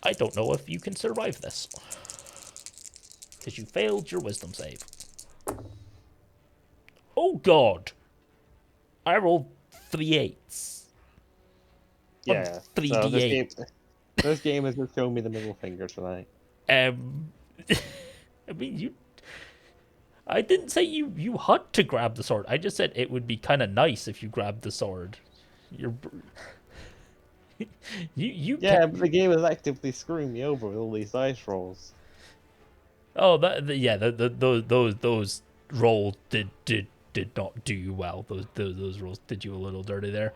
I don't know if you can survive this. Because you failed your wisdom save. Oh god! I rolled 3 8s. Yeah. So 3d8. this game has just shown me the middle finger tonight. I mean, I didn't say you had to grab the sword. I just said it would be kind of nice if you grabbed the sword. You're... you Yeah, can't... but the game is actively screwing me over with all these dice rolls. Oh, those rolls did not do you well. Those rolls did you a little dirty there.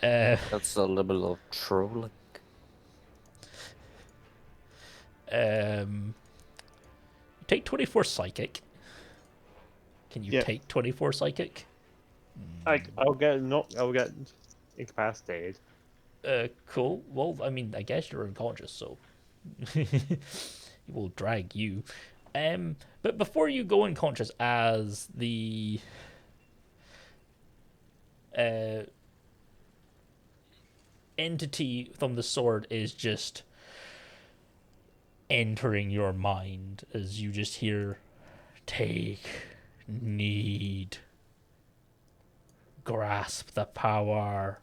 That's a level of trolling. You take 24 psychic. Can you Yeah. take 24 psychic? I'll get incapacitated. Cool. Well, I mean, I guess you're unconscious, so he will drag you. But before you go unconscious, as the entity from the sword is just entering your mind, as you just hear, take, need, grasp the power.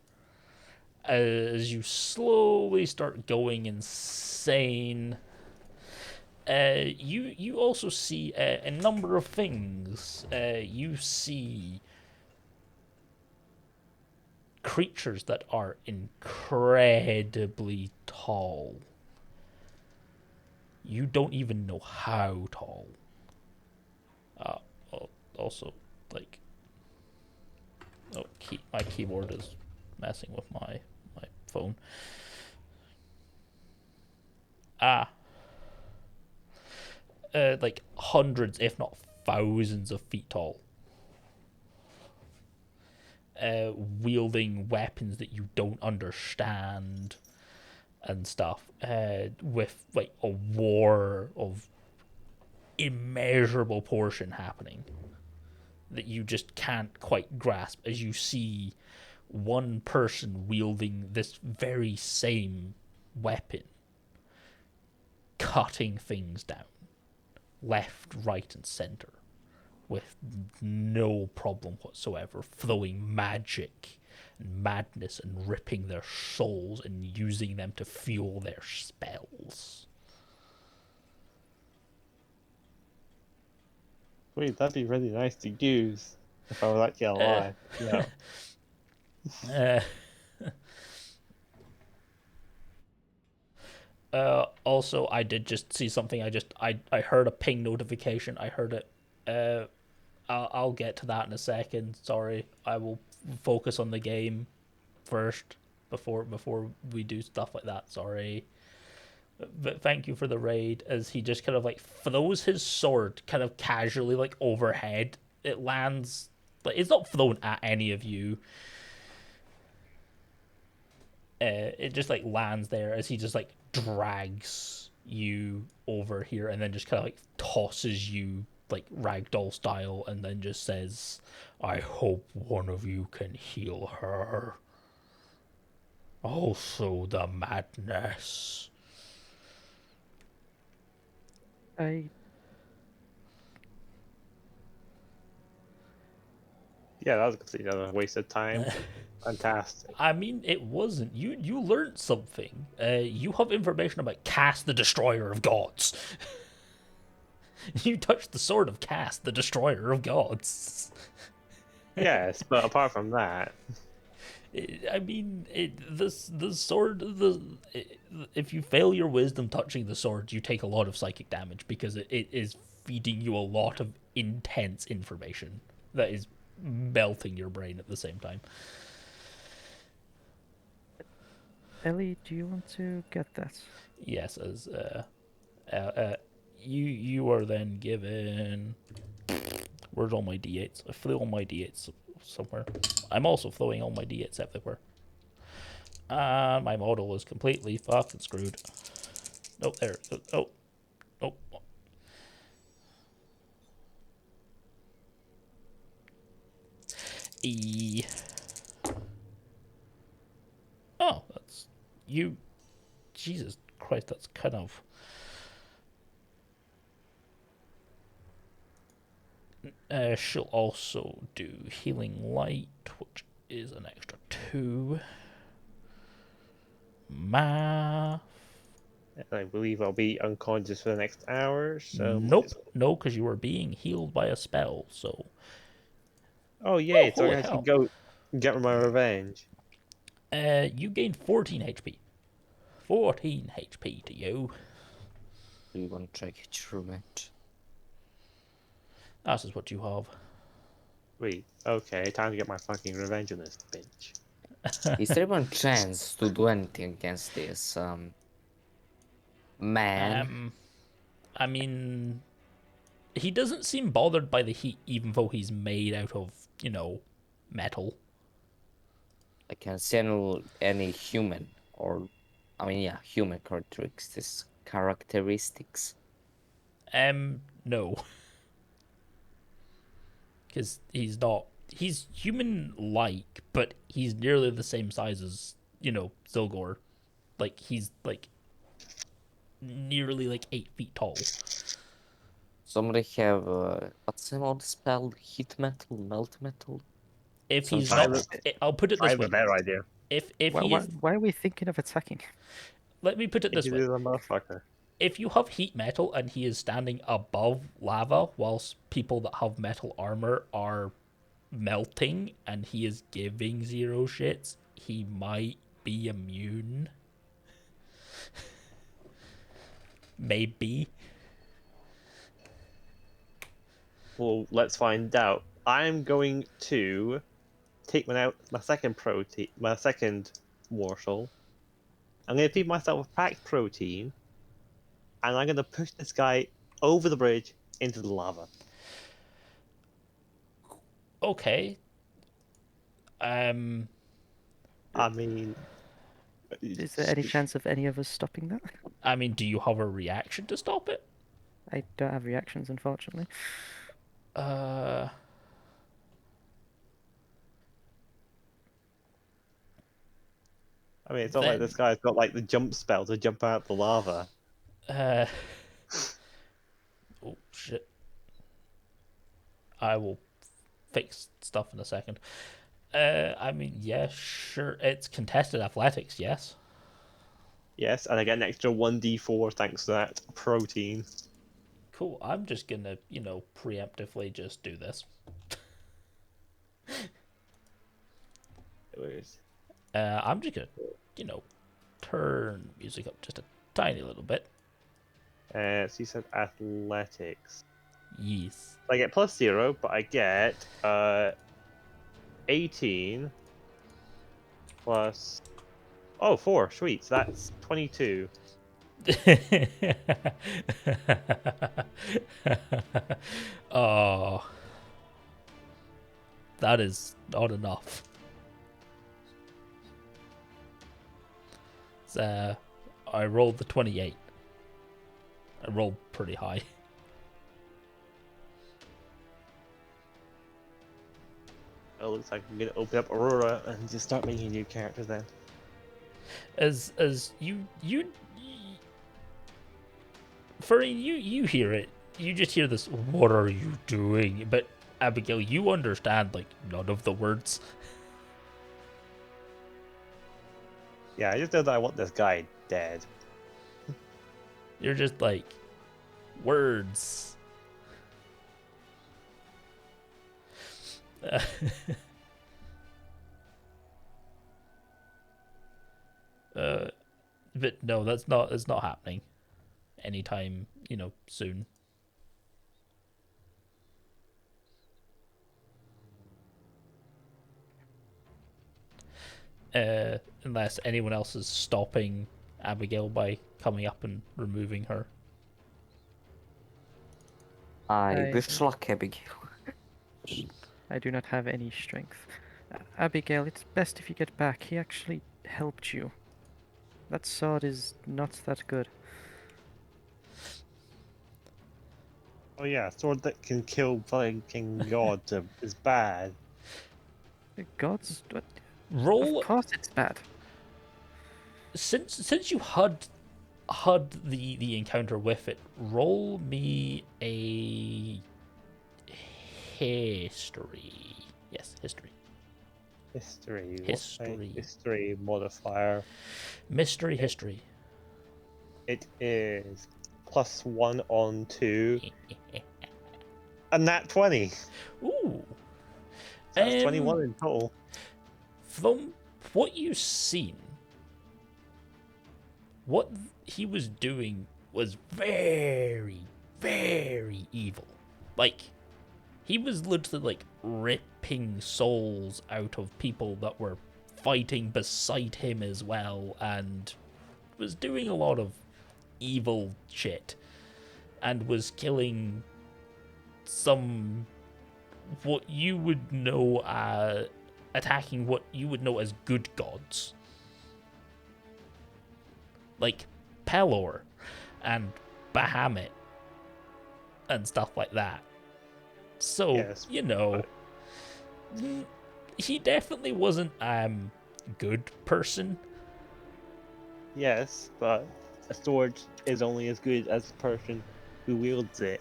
As you slowly start going insane, you also see a number of things. You see creatures that are incredibly tall. You don't even know how tall. Also, like, my keyboard is messing with my phone. Like hundreds, if not thousands of feet tall. Wielding weapons that you don't understand and stuff. With like a war of immeasurable portion happening that you just can't quite grasp, as you see one person wielding this very same weapon, cutting things down, left, right, and center, with no problem whatsoever, throwing magic and madness and ripping their souls and using them to fuel their spells. Wait, that'd be really nice to use if I was actually alive. Also, I did just see something. I heard a ping notification. I heard it. I'll get to that in a second. Sorry, I will focus on the game first before we do stuff like that. Sorry. But thank you for the raid, as he just kind of like throws his sword kind of casually like overhead. It lands, but it's not thrown at any of you. It just like lands there as he just like drags you over here and then just kind of like tosses you like ragdoll style, and then just says, "I hope one of you can heal her. Also the madness." Yeah, that was completely a waste of time. Fantastic. I mean, it wasn't. You learned something. You have information about Cass, the Destroyer of Gods. You touched the sword of Cass, the Destroyer of Gods. Yes, but apart from that, I mean, the sword. If you fail your wisdom touching the sword, you take a lot of psychic damage, because it is feeding you a lot of intense information that is melting your brain at the same time. Ellie, do you want to get that? Yes, as you are then given. Where's all my d8s? I flew all my d8s somewhere. I'm also throwing all my d8s everywhere. And my model is completely fucking screwed. Nope, there. Oh. Nope. Oh, that's... You Jesus Christ, that's kind of... she'll also do Healing Light, which is an extra 2. Math. I believe I'll be unconscious for the next hour, so... Nope. No, because you are being healed by a spell, so... Oh, yay, so I holy can actually hell. go and get my revenge. You gained 14 HP. 14 HP to you. Do you want to try get your revenge? That is what you have. Wait, okay, time to get my fucking revenge on this bitch. Is there one chance to do anything against this man? I mean, he doesn't seem bothered by the heat, even though he's made out of, metal. I can see any human or, I mean, yeah, human characteristics. No. Because he's not. He's human-like, but he's nearly the same size as, Zylgor. Like, he's, nearly, 8 feet tall. Somebody have what's the old spell? Heat metal, melt metal. If he's Sometimes- not, I'll put it I this have way: a better idea. if Why, he why, is, why are we thinking of attacking? let me put it this This way: is a motherfucker. if you have heat metal and he is standing above lava, whilst people that have metal armor are melting, and he is giving 0 shits, he might be immune. Maybe. Well, let's find out. I'm going to take my second protein, my second morsel. I'm going to feed myself a packed protein, and I'm going to push this guy over the bridge into the lava. Okay. I mean, Is there any chance of any of us stopping that? I mean, do you have a reaction to stop it? I don't have reactions, unfortunately. I mean, it's not like Then- this guy's got like the jump spell to jump out the lava. Oh shit. I will fix stuff in a second. I mean, yeah, sure. It's contested athletics, yes. Yes, and I get an extra 1d4 thanks to that protein. Cool. I'm just gonna, preemptively just do this. I'm just gonna, turn music up just a tiny little bit. So you said athletics. Yes. I get +0, but I get 18 plus 4. Sweet. So that's 22. Oh, that is not enough. I rolled the 28. I rolled pretty high. Oh, looks like I'm gonna open up Aurora and just start making a new character then. As Furry, you hear it. You just hear this, what are you doing? But Abigail, you understand none of the words. Yeah, I just know that I want this guy dead. You're just words. But no, that's not happening anytime, soon. Unless anyone else is stopping Abigail by coming up and removing her. I wish luck, Abigail. I do not have any strength. Abigail, it's best if you get back. He actually helped you. That sword is not that good. Oh yeah, sword that can kill fucking gods is bad. Gods? What? Roll Of course it's bad. since you had the encounter with it, roll me a history. Yes, history. History. What's my History. history modifier? Mystery history. It is +1 on 2. And that 20. Ooh. So that's 21 in total. From what you've seen, what he was doing was very, very evil. Like, he was literally like ripping souls out of people that were fighting beside him as well, and was doing a lot of evil shit, and was killing some what you would know attacking what you would know as good gods, like Pelor and Bahamut and stuff like that. So, Yes, you know, he definitely wasn't good person. Yes, but a sword is only as good as the person who wields it.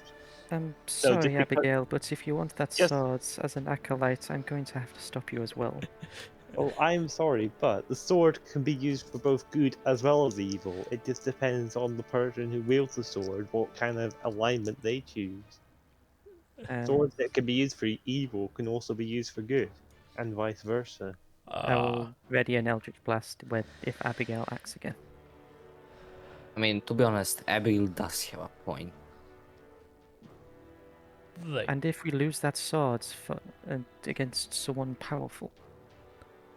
I'm So just sorry, because- Abigail, but if you want that Just- sword as an acolyte, I'm going to have to stop you as well. Oh, I'm sorry, but the sword can be used for both good as well as evil. It just depends on the person who wields the sword, what kind of alignment they choose. Swords that can be used for evil can also be used for good, and vice versa. I'll ready an Eldritch Blast if Abigail acts again. I mean, to be honest, Abigail does have a point. And if we lose that sword against someone powerful,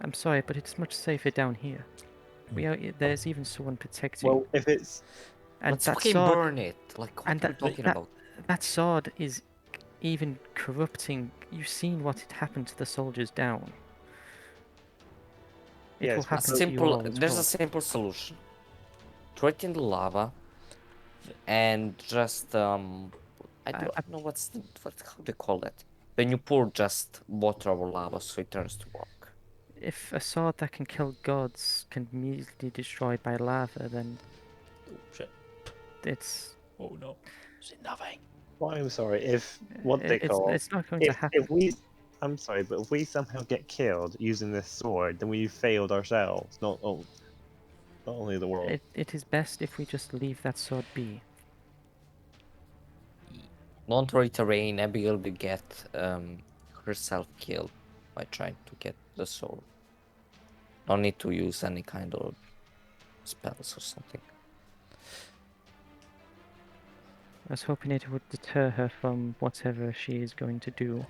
I'm sorry, but it's much safer down here. There's even someone protecting. Well, if it's and Let's that fucking sword, burn it. Like, what and are you talking about? that sword is even corrupting. You've seen what had happened to the soldiers down. It will Yes, happen to you all as There's well. a simple solution. Throw it in the lava and just I don't know how they call that. When you pour just water over lava so it turns to rock. If a sword that can kill gods can be easily destroyed by lava, then Oh shit. it's Oh no. Say nothing. well, I'm sorry, if what they call it's not going to happen. if we I'm sorry, but if we somehow get killed using this sword, then we failed ourselves, not only the world. It is best if we just leave that sword be. Don't worry, Therein, Abigail will get herself killed by trying to get the sword. No need to use any kind of spells or something. I was hoping it would deter her from whatever she is going to do.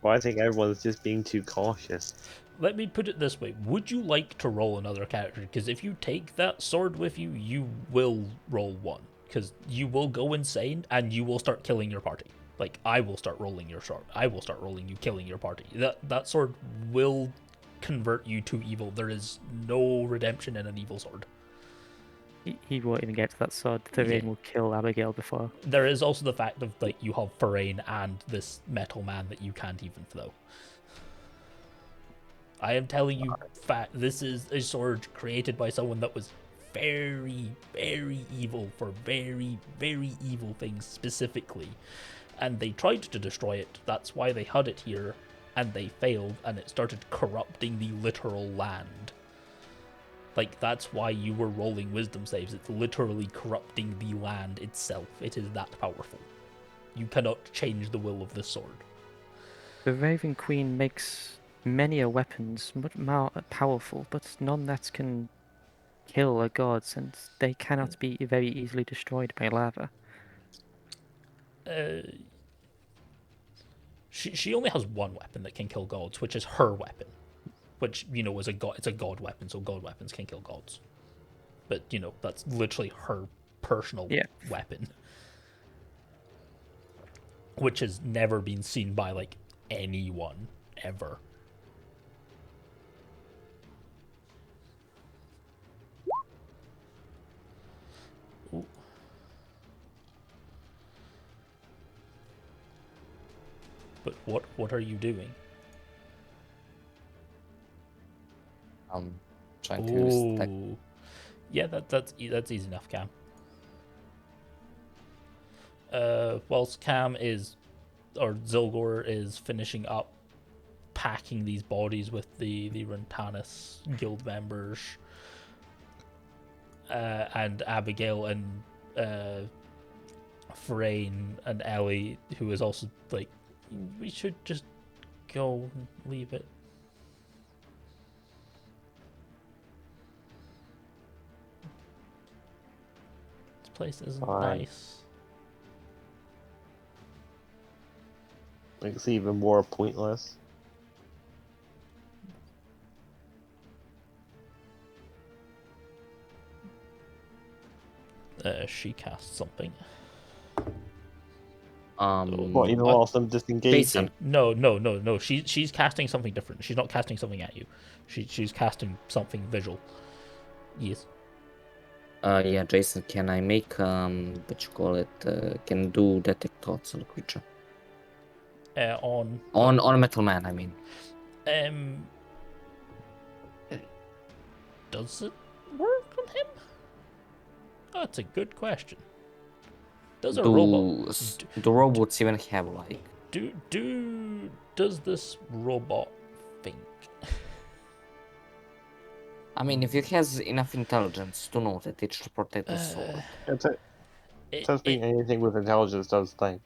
Well, I think everyone's just being too cautious. Let me put it this way. Would you like to roll another character? Because if you take that sword with you, you will roll 1. Because you will go insane and you will start killing your party. Like, I will start rolling your sword. I will start rolling you killing your party. That sword will convert you to evil. There is no redemption in an evil sword. He won't even get to that sword. Therein will kill Abigail before. There is also the fact of, like, you have Therein and this metal man that you can't even throw. I am telling you, this is a sword created by someone that was very, very evil for very, very evil things specifically. And they tried to destroy it. That's why they had it here. And they failed, and it started corrupting the literal land. Like, that's why you were rolling wisdom saves. It's literally corrupting the land itself. It is that powerful. You cannot change the will of this sword. The Raven Queen makes many a weapons much more powerful, but none that can kill a god, since they cannot be very easily destroyed by lava. She only has one weapon that can kill gods, which is her weapon. Which, you know, is a god. It's a god weapon, so god weapons can kill gods. But, you know, that's literally her personal weapon. Which has never been seen by, like, anyone, ever. Ooh. But what are you doing? Trying to use tech. Ooh. Yeah, that's easy enough, Cam. Whilst Zylgor is finishing up packing these bodies with the Rantauns guild members, and Abigail and Therein and Ellie, who is also like, we should just go and leave it. This place isn't Fine. nice. It's even more pointless. She casts something. What, even what? whilst I'm disengaging? Jason. No. She's casting something different. She's not casting something at you. She's casting something visual. Yes. Yeah, Jason, can I make what you call it? Can do detect thoughts on the creature? On On Metal Man, I mean. Does it work on him? That's a good question. Does a robot Do robots even have like? does this robot think? I mean, if it has enough intelligence to know that it should protect the sword. Does mean anything with intelligence does think.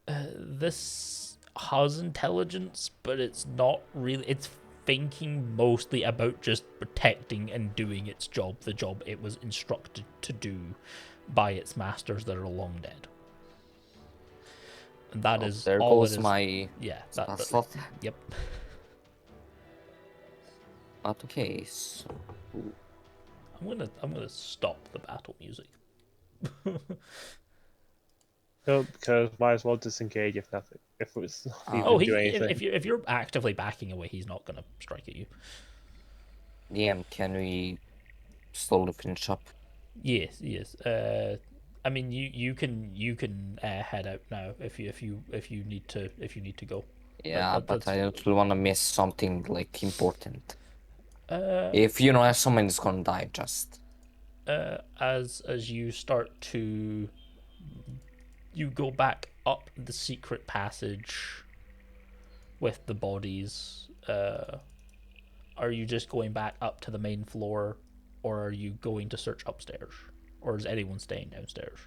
This has intelligence, but it's not really. It's thinking mostly about just protecting and doing its job, the job it was instructed to do by its masters that are long dead. And that is there all goes it is. my Yeah, slot. Yep. But okay, so I'm gonna stop the battle music. No, because might as well disengage if nothing. If it's not even Oh, do anything. if you're actively backing away, he's not gonna strike at you. DM, can we slowly finish up? Yes. I mean, you can head out now if you need to go. Yeah, but that's- I don't want to miss something like important. Uh, If you know, if someone is gonna die, just as you start to you go back up the secret passage with the bodies. Are you just going back up to the main floor, or are you going to search upstairs, or is anyone staying downstairs?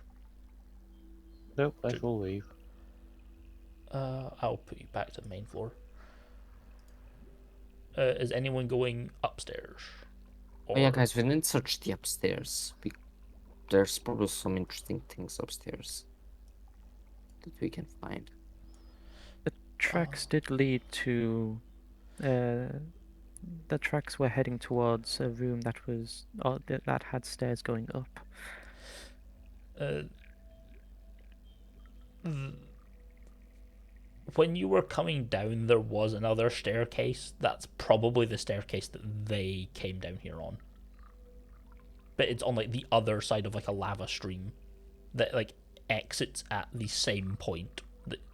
Nope, I will leave. I'll put you back to the main floor. Is anyone going upstairs? Oh yeah, guys, we didn't search the upstairs. There's probably some interesting things upstairs that we can find. The tracks did lead to. The tracks were heading towards a room that was that had stairs going up. When you were coming down, there was another staircase. That's probably the staircase that they came down here on. But it's on like the other side of like a lava stream that like exits at the same point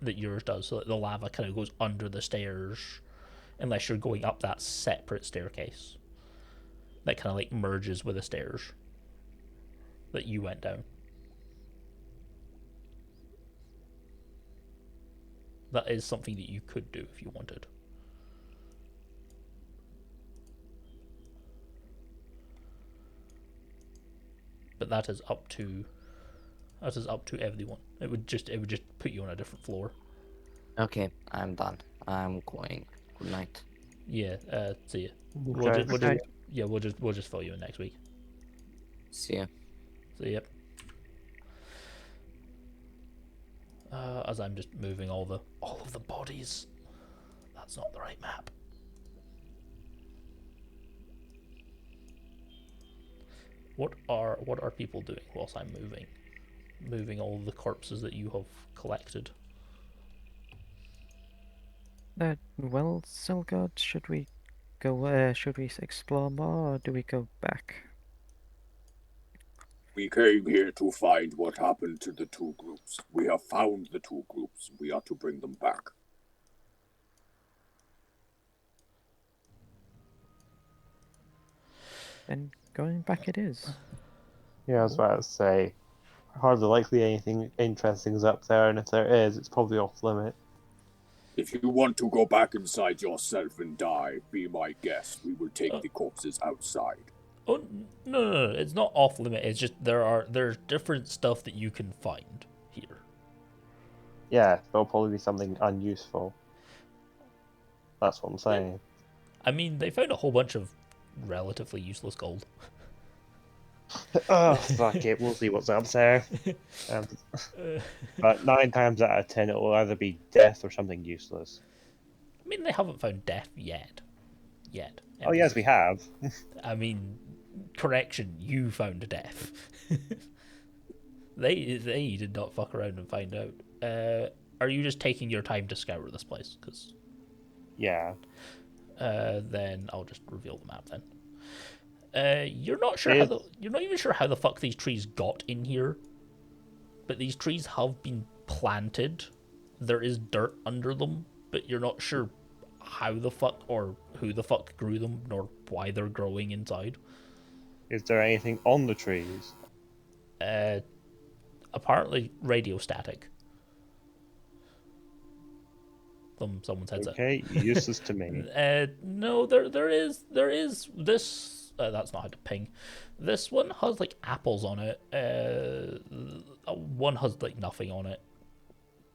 that yours does. So the lava kind of goes under the stairs, unless you're going up that separate staircase that kind of like merges with the stairs that you went down. That is something that you could do if you wanted. But that is up to everyone. It would just put you on a different floor. Okay, I'm done. I'm going. Good night. Yeah. See ya. Okay. We'll just fill you in next week. See ya. So yep. As I'm just moving all of the bodies. That's not the right map. What are people doing whilst I'm moving all the corpses that you have collected? Well, Zylgor, should we go? Should we explore more, or do we go back? We came here to find what happened to the two groups. We have found the two groups. We are to bring them back. then going back it is. Yeah, I was about to say, hardly likely anything interesting is up there, and if there is, it's probably off limit. If you want to go back inside yourself and die, be my guest. We will take the corpses outside. Oh no, it's not off limit. It's just there's different stuff that you can find here. Yeah, there'll probably be something unuseful. That's what I'm saying. I mean, they found a whole bunch of relatively useless gold. Oh, fuck it, we'll see what's up there. But 9 times out of 10, it will either be death or something useless. I mean, they haven't found death yet. Oh, yes, we have. I mean, correction, you found death. They did not fuck around and find out. Are you just taking your time to scour this place? Because Yeah. then I'll just reveal the map then. You're not sure how you're not even sure how the fuck these trees got in here. But these trees have been planted. There is dirt under them, but you're not sure how the fuck or who the fuck grew them, nor why they're growing inside. Is there anything on the trees? Apparently radio static. Someone said Okay, useless to me. no, there is this. That's not how to ping. This one has like apples on it. One has like nothing on it.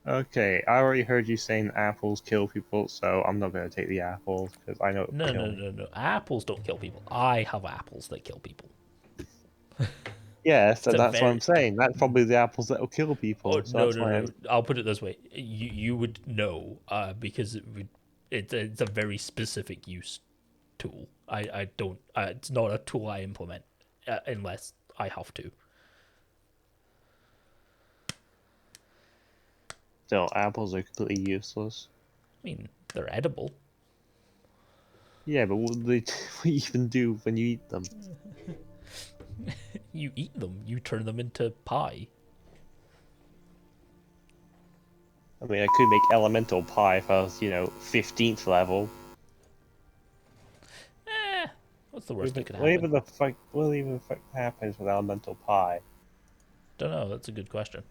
Okay, I already heard you saying apples kill people, so I'm not going to take the apples, because I know it will kill me. No. Apples don't kill people. I have apples that kill people. Yeah, so It's a that's what very- I'm saying. That's probably the apples that will kill people. Oh so no, that's why I'm... I'll put it this way: you would know, because it's a very specific use tool. I don't. It's not a tool I implement unless I have to. Still, apples are completely useless. I mean, they're edible. Yeah, but what do they what do you even do when you eat them? You eat them. You turn them into pie. I mean, I could make elemental pie if I was, 15th level. What's the worst that could What happen? even the fuck happens with elemental pie? Don't know. That's a good question.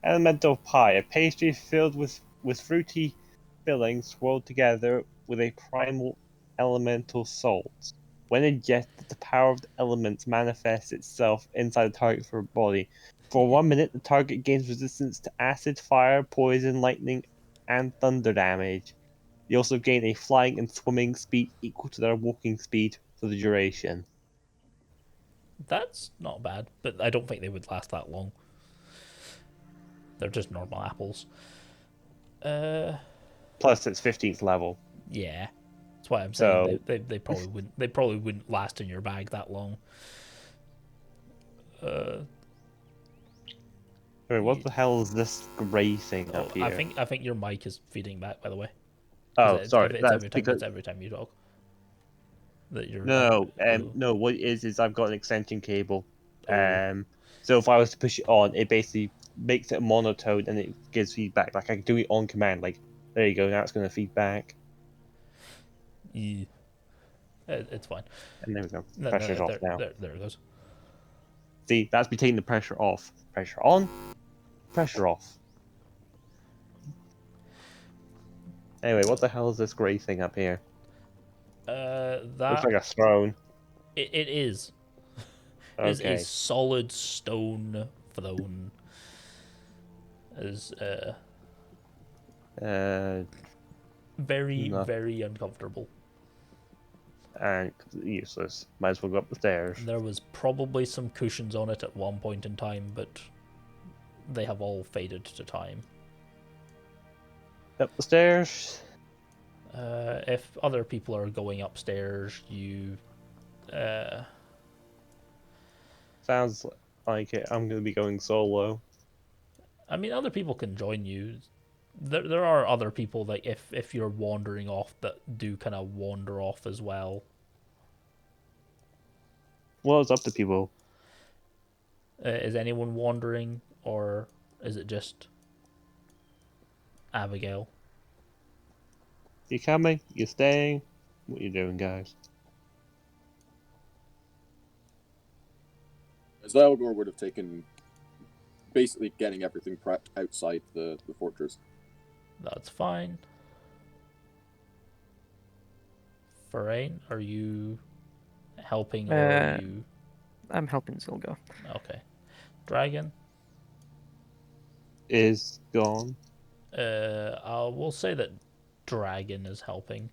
Elemental pie, a pastry filled with fruity fillings swirled together with a primal elemental salt. When ingested, the power of the elements manifests itself inside the target's body. For 1 minute, the target gains resistance to acid, fire, poison, lightning, and thunder damage. They also gain a flying and swimming speed equal to their walking speed for the duration. That's not bad, but I don't think they would last that long. They're just normal apples. Plus, it's 15th level. Yeah, that's why I'm saying So, they probably wouldn't. They probably wouldn't last in your bag that long. I mean, what the hell is this grey thing up here? I think your mic is feeding back. By the way. Oh, sorry. That's because It's every time you talk. That you're no. What it is I've got an extension cable. Oh. So if I was to push it on, it basically makes it monotone and it gives feedback. Like I can do it on command. Like there you go. Now it's going to feed back. Yeah. It's fine. And there we go. Pressure's off now. There it goes. See, that's me taking the pressure off. Pressure on. Pressure off. Anyway, what the hell is this grey thing up here? That Looks like a throne. it is. It is a solid stone throne. Is very very uncomfortable. And useless. Might as well go up the stairs. There was probably some cushions on it at one point in time, but they have all faded to time. Up the stairs. If other people are going upstairs, you. Sounds like it. I'm going to be going solo. I mean, other people can join you. There are other people that if you're wandering off that do kind of wander off as well. Well, it's up to people. Is anyone wandering, or is it just Abigail? You coming? You staying? What you doing, guys? Zylgor would have taken basically getting everything prepped outside the fortress. That's fine. Therein, are you helping or are you... I'm helping Zylgor. Okay. Dragin? Is gone. I will say that Dragin is helping.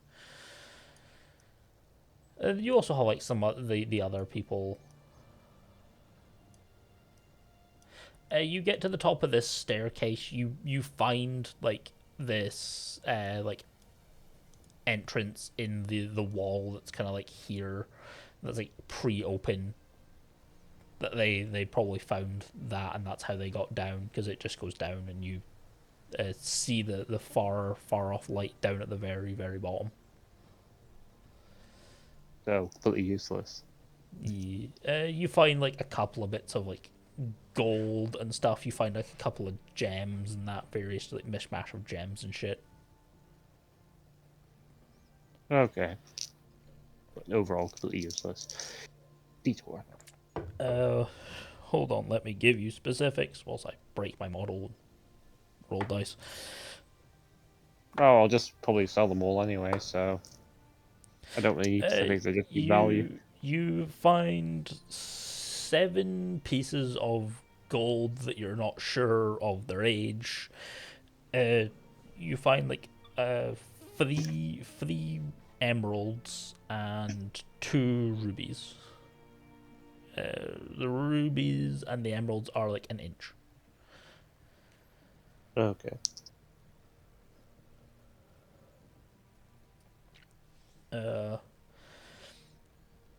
You also have like some the other people. You get to the top of this staircase. You find like this like entrance in the wall that's kind of like here. That's like pre-open. That they probably found that, and that's how they got down, because it just goes down, and you see the far off light down at the very bottom. So completely useless. You find like a couple of bits of like gold and stuff. You find like a couple of gems and that various like mishmash of gems and shit. Okay. But overall, completely useless. Detour. Hold on, let me give you specifics whilst I break my model and roll dice. Oh, I'll just probably sell them all anyway, so I don't really need specifics. I just need value. You find 7 pieces of gold that you're not sure of their age. You find like 3 emeralds and 2 rubies. The rubies and the emeralds are like an inch. Okay.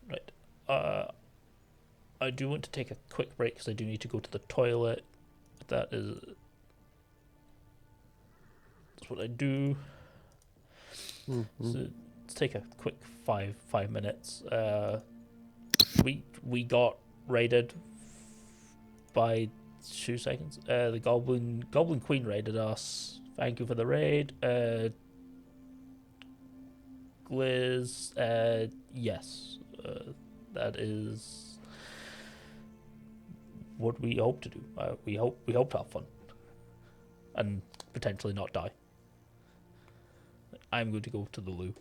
Right. I do want to take a quick break because I do need to go to the toilet. That's what I do. Mm-hmm. So let's take a quick 5 minutes. We got raided by 2 seconds. The Goblin Queen raided us. Thank you for the raid. Gliz, yes, that is what we hope to do. We hope to have fun and potentially not die. I'm going to go to the loo.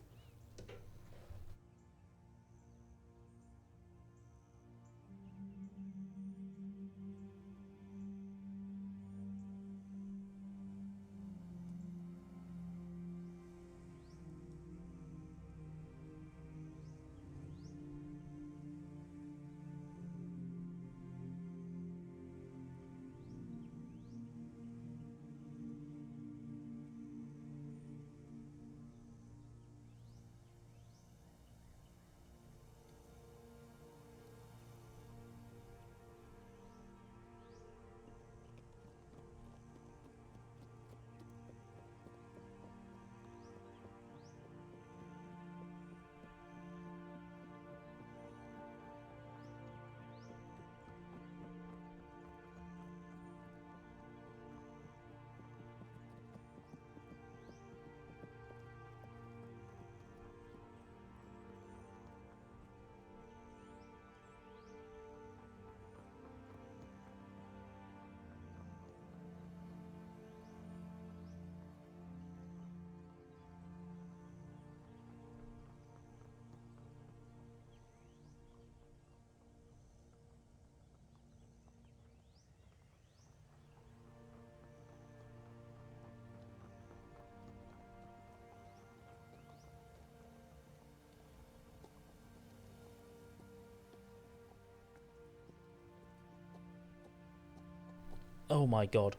Oh my god.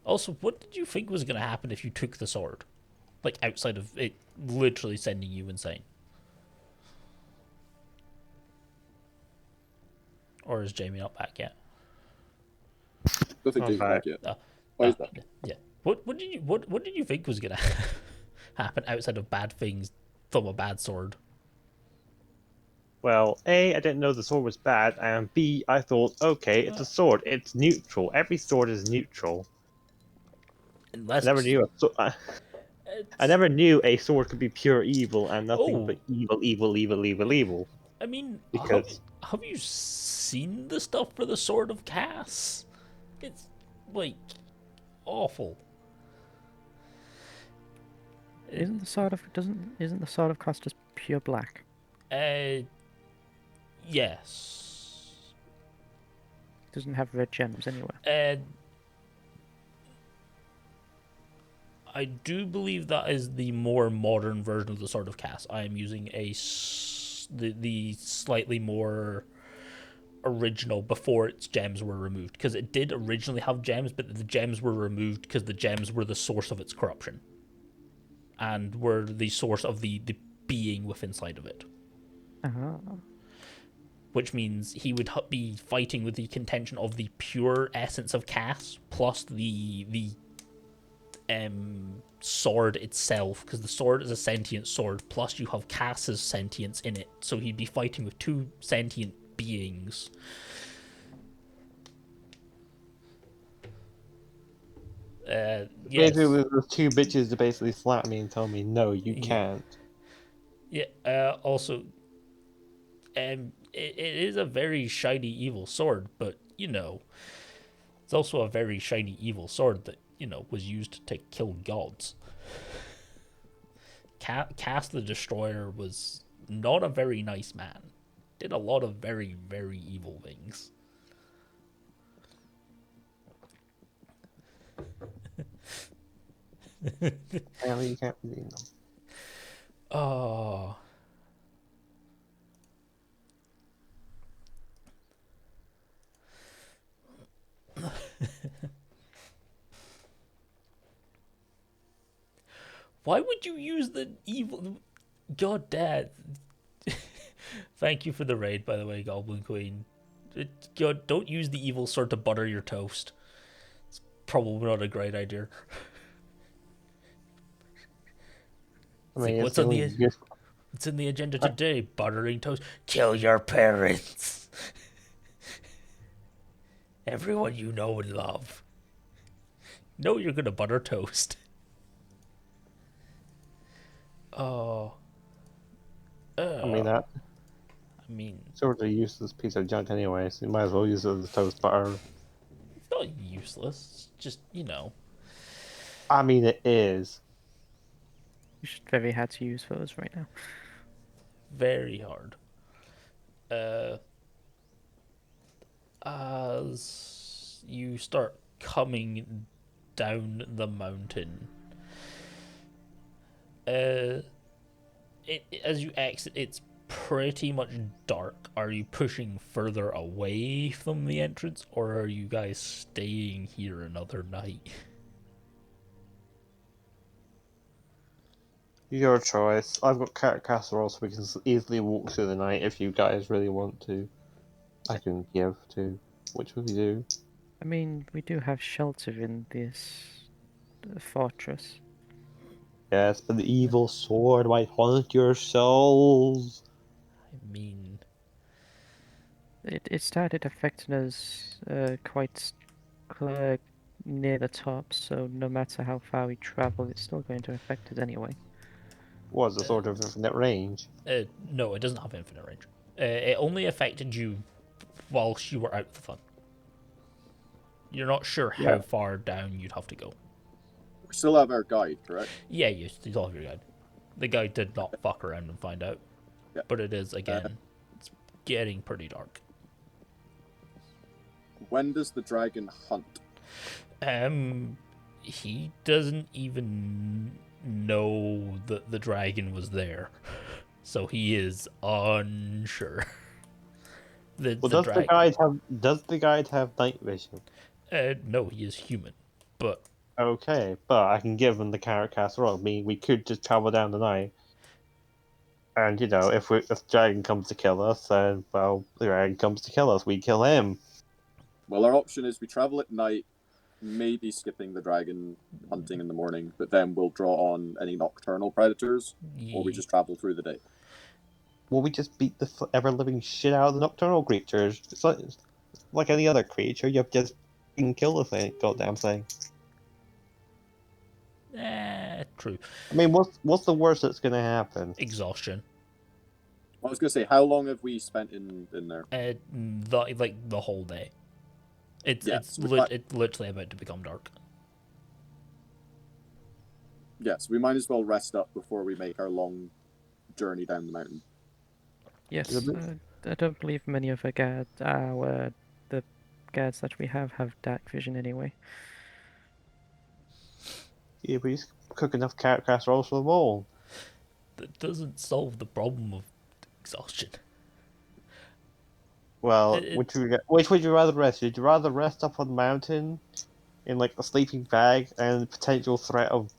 Also, what did you think was going to happen if you took the sword? Like, outside of it literally sending you insane? Or is Jamie not back yet? Don't think Oh, James hi. back yet. Why is that? Yeah. What did you think was going to happen outside of bad things from a bad sword? Well, A, I didn't know the sword was bad, and B, I thought, okay, it's a sword. It's neutral. Every sword is neutral. Unless I never knew I never knew a sword could be pure evil and nothing but evil, evil, evil, evil, evil. I mean, Because have you seen the stuff for the Sword of Cass? It's like awful. Isn't the sword of Cass just pure black? Yes. Doesn't have red gems anywhere. I do believe that is the more modern version of the Sword of Cass. I am using the slightly more original before its gems were removed, because it did originally have gems, but the gems were removed because the gems were the source of its corruption and were the source of the being within inside of it. Which means he would be fighting with the contention of the pure essence of Cass plus the sword itself, because the sword is a sentient sword, plus you have Cass's sentience in it, so he'd be fighting with two sentient beings. Yes. basically, there's two bitches to basically slap me and tell me, no, you can't. Yeah, also, it is a very shiny evil sword, but, it's also a very shiny evil sword that, was used to kill gods. Cass the Destroyer was not a very nice man. Did a lot of very, very evil things. Apparently, you can't redeem them. Oh. Why would you use the evil... God, Dad. Thank you for the raid, by the way, Goblin Queen. God, don't use the evil sword to butter your toast. It's probably not a great idea. I mean, what's in the agenda today? Buttering toast. Kill your parents. Everyone you know and love. No, you're gonna butter toast. Oh. I mean, sort of a useless piece of junk anyway, so you might as well use it as toast butter. It's not useless. It's just, I mean, it is. It's just very hard to use for us right now. Very hard. As you start coming down the mountain, as you exit, it's pretty much dark. Are you pushing further away from the entrance, or are you guys staying here another night? Your choice. I've got carrot casserole, so we can easily walk through the night if you guys really want to. I can give to. Which will we do? I mean, we do have shelter in this fortress. Yes, but the evil sword might haunt your souls. I mean, It started affecting us quite near the top, so no matter how far we travel, it's still going to affect us anyway. Was a sort of infinite range. no, it doesn't have infinite range. It only affected you whilst you were out for fun. You're not sure how far down you'd have to go. We still have our guide, correct? Yeah, you still have your guide. The guide did not fuck around and find out. Yeah. But it is, again, it's getting pretty dark. When does the dragon hunt? He doesn't even know that the dragon was there. So he is unsure. Does the guide have night vision? No, he is human. But okay, but I can give him the carrot casserole. I mean, we could just travel down the night. And if the dragon comes to kill us, then the dragon comes to kill us. We kill him. Well, our option is we travel at night, maybe skipping the dragon hunting in the morning, but then we'll draw on any nocturnal predators, or we just travel through the day. will we just beat the ever living shit out of the nocturnal creatures? It's like any other creature. You just can kill the thing, goddamn thing. True. I mean, what's the worst that's gonna happen? Exhaustion. I was gonna say, how long have we spent in there? The whole day. It's Yeah, it's so we it's literally about to become dark. Yes, we might as well rest up before we make our long journey down the mountain. Yes, The- I don't believe many of the guards that we have dark vision anyway. Yeah, we just cook enough carrot casseroles for them all. That doesn't solve the problem of exhaustion. Well, It- which would you rather rest? Would you rather rest up on the mountain in like a sleeping bag and potential threat of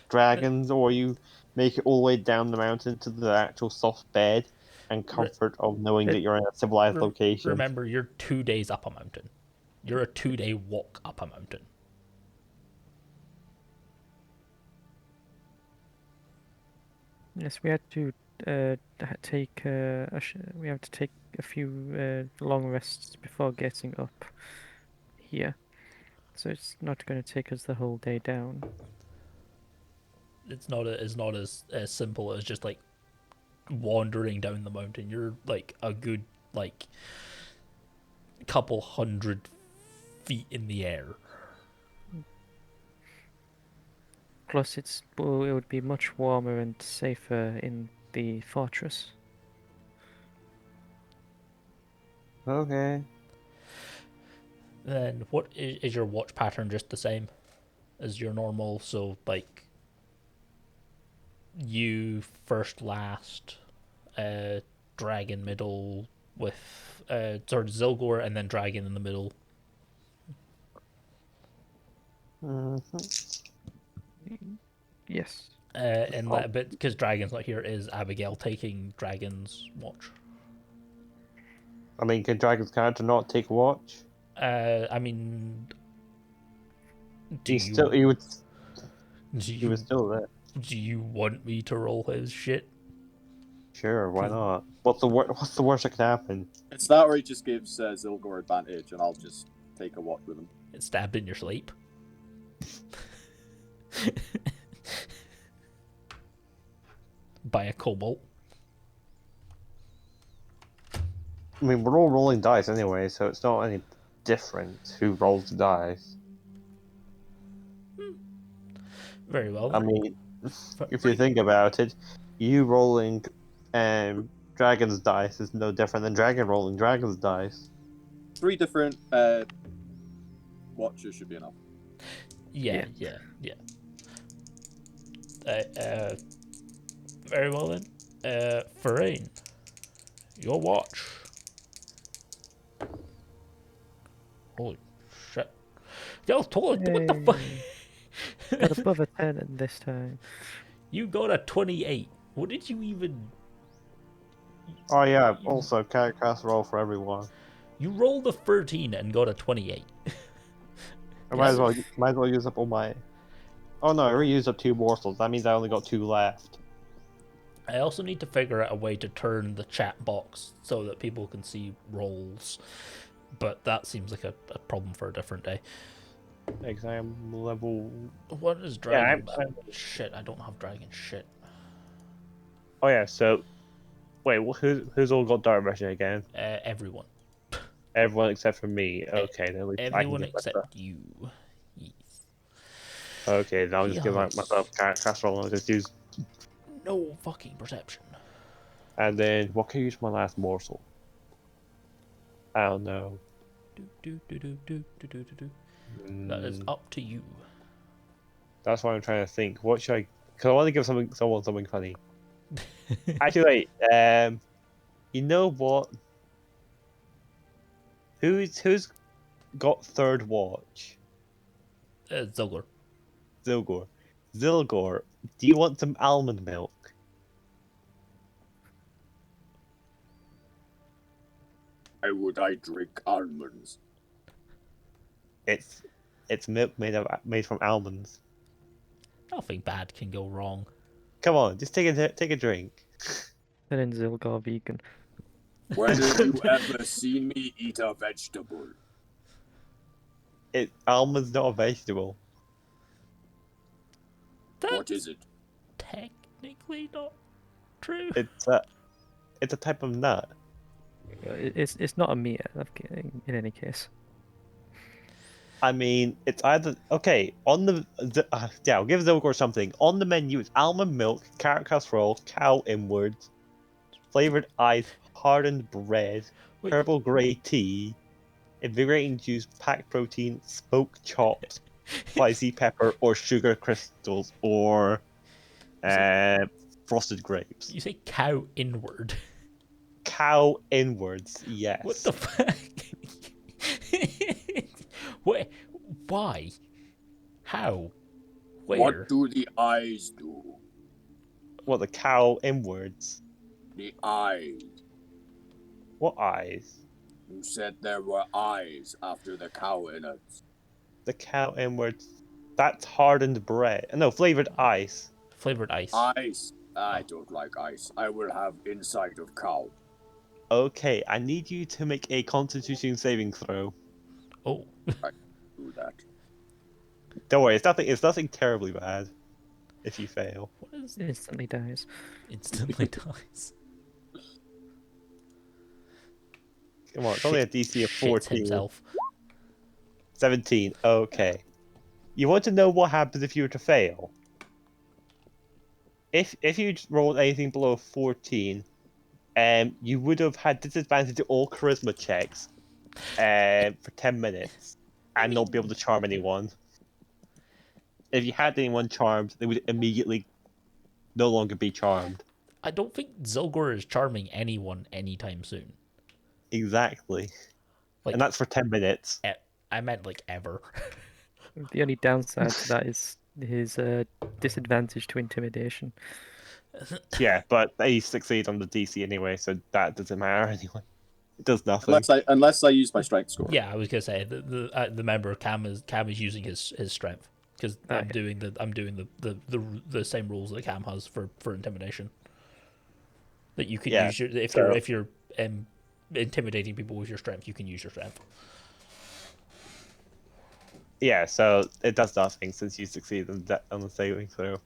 dragons, or you make it all the way down the mountain to the actual soft bed and comfort of knowing that you're in a civilized location? Remember, you're 2 days up a mountain. You're a 2-day walk up a mountain. Yes, we had to take we have to take a few long rests before getting up here, so it's not going to take us the whole day down. It's not as simple as just like wandering down the mountain. You're like a good like couple 100 feet in the air. Plus, it would be much warmer and safer in the fortress. Okay. Then what is your watch pattern just the same as your normal? So like you first, last, dragon middle with Zylgor, and then dragon in the middle. Yes. And that bit, because dragon's not here, is Abigail taking dragon's watch. I mean, can Dragon's character not take watch? I mean, He would do he was you still there. do you want me to roll his shit? Sure, why not? What's the worst that could happen? It's that, or he just gives Zylgor advantage, and I'll just take a walk with him. It's stabbed in your sleep. By a kobold. I mean, we're all rolling dice anyway, so it's not any different who rolls the dice. Very well. I mean, if you think about it, you rolling Dragon's dice is no different than Dragon rolling Dragon's dice. 3 different watches should be enough. Yeah. Very well then. Therein, your watch. Holy shit. Yo, what the fuck? Got above a 10 this time. You got a 28. What did you even... Oh yeah, also character casserole for everyone. You rolled a 13 and got a 28. I might as well use up all my. Oh no, I already used up 2 morsels. That means I only got 2 left. I also need to figure out a way to turn the chat box so that people can see rolls. But that seems like a problem for a different day. Exam level. What is dragon? Yeah, Shit, I don't have dragon shit. Oh yeah, so wait, who's all got dark vision again? Everyone. Everyone except for me. Okay, then at least Everyone I can get except better. you. Yes. Okay, then I'll just give myself character casserole and I'll just use. No fucking perception. And then what can I use for my last morsel? I don't know. That is up to you. That's why I'm trying to think. What should I? Because I want to give someone something funny. Actually, wait. You know what? Who's got third watch? Zylgor. Zylgor. Zylgor, do you want some almond milk? Why would I drink almonds? It's milk made from almonds. Nothing bad can go wrong. Come on, just take a drink. And then Zylgor vegan. When have you ever seen me eat a vegetable? Almond's not a vegetable. What is it? Technically not true. It's a type of nut. It's not a meat in any case. I mean, it's either okay on yeah. I'll give Zylgor something on the menu. It's almond milk, carrot casserole, cow inwards, flavored ice, hardened bread, Wait. purple grey tea, invigorating juice, packed protein, smoked chops, spicy pepper, or sugar crystals, or frosted grapes. You say cow inward. Cow inwards, yes. What the fuck? What? Why? How? Where? What do the eyes do? What, the cow inwards? The eyes. What eyes? You said there were eyes after the cow innards. The cow inwards. That's hardened bread. No, flavored ice. Flavored ice. Ice. I don't like ice. I will have inside of cow. Okay, I need you to make a Constitution saving throw. Oh. Do that. Don't worry, it's nothing terribly bad. If you fail. What is Instantly dies. instantly dies? Come on, it's only a DC of Shits 14. himself. 17. Okay. You want to know what happens if you were to fail? If you rolled anything below 14, you would have had disadvantage to all charisma checks for 10 minutes and not be able to charm anyone. If you had anyone charmed, they would immediately no longer be charmed. I don't think Zylgor is charming anyone anytime soon. Exactly. Like, And that's for 10 minutes. I meant like ever. The only downside to that is his disadvantage to intimidation. Yeah, but they succeed on the DC anyway, so that doesn't matter anyway. It does nothing. Unless I use my strength score. Yeah, I was gonna say the member Cam is using his strength because I'm doing the same rules that Cam has for intimidation. That you can use your if you're intimidating people with your strength, you can use your strength. Yeah, so it does nothing since you succeed on the saving throw.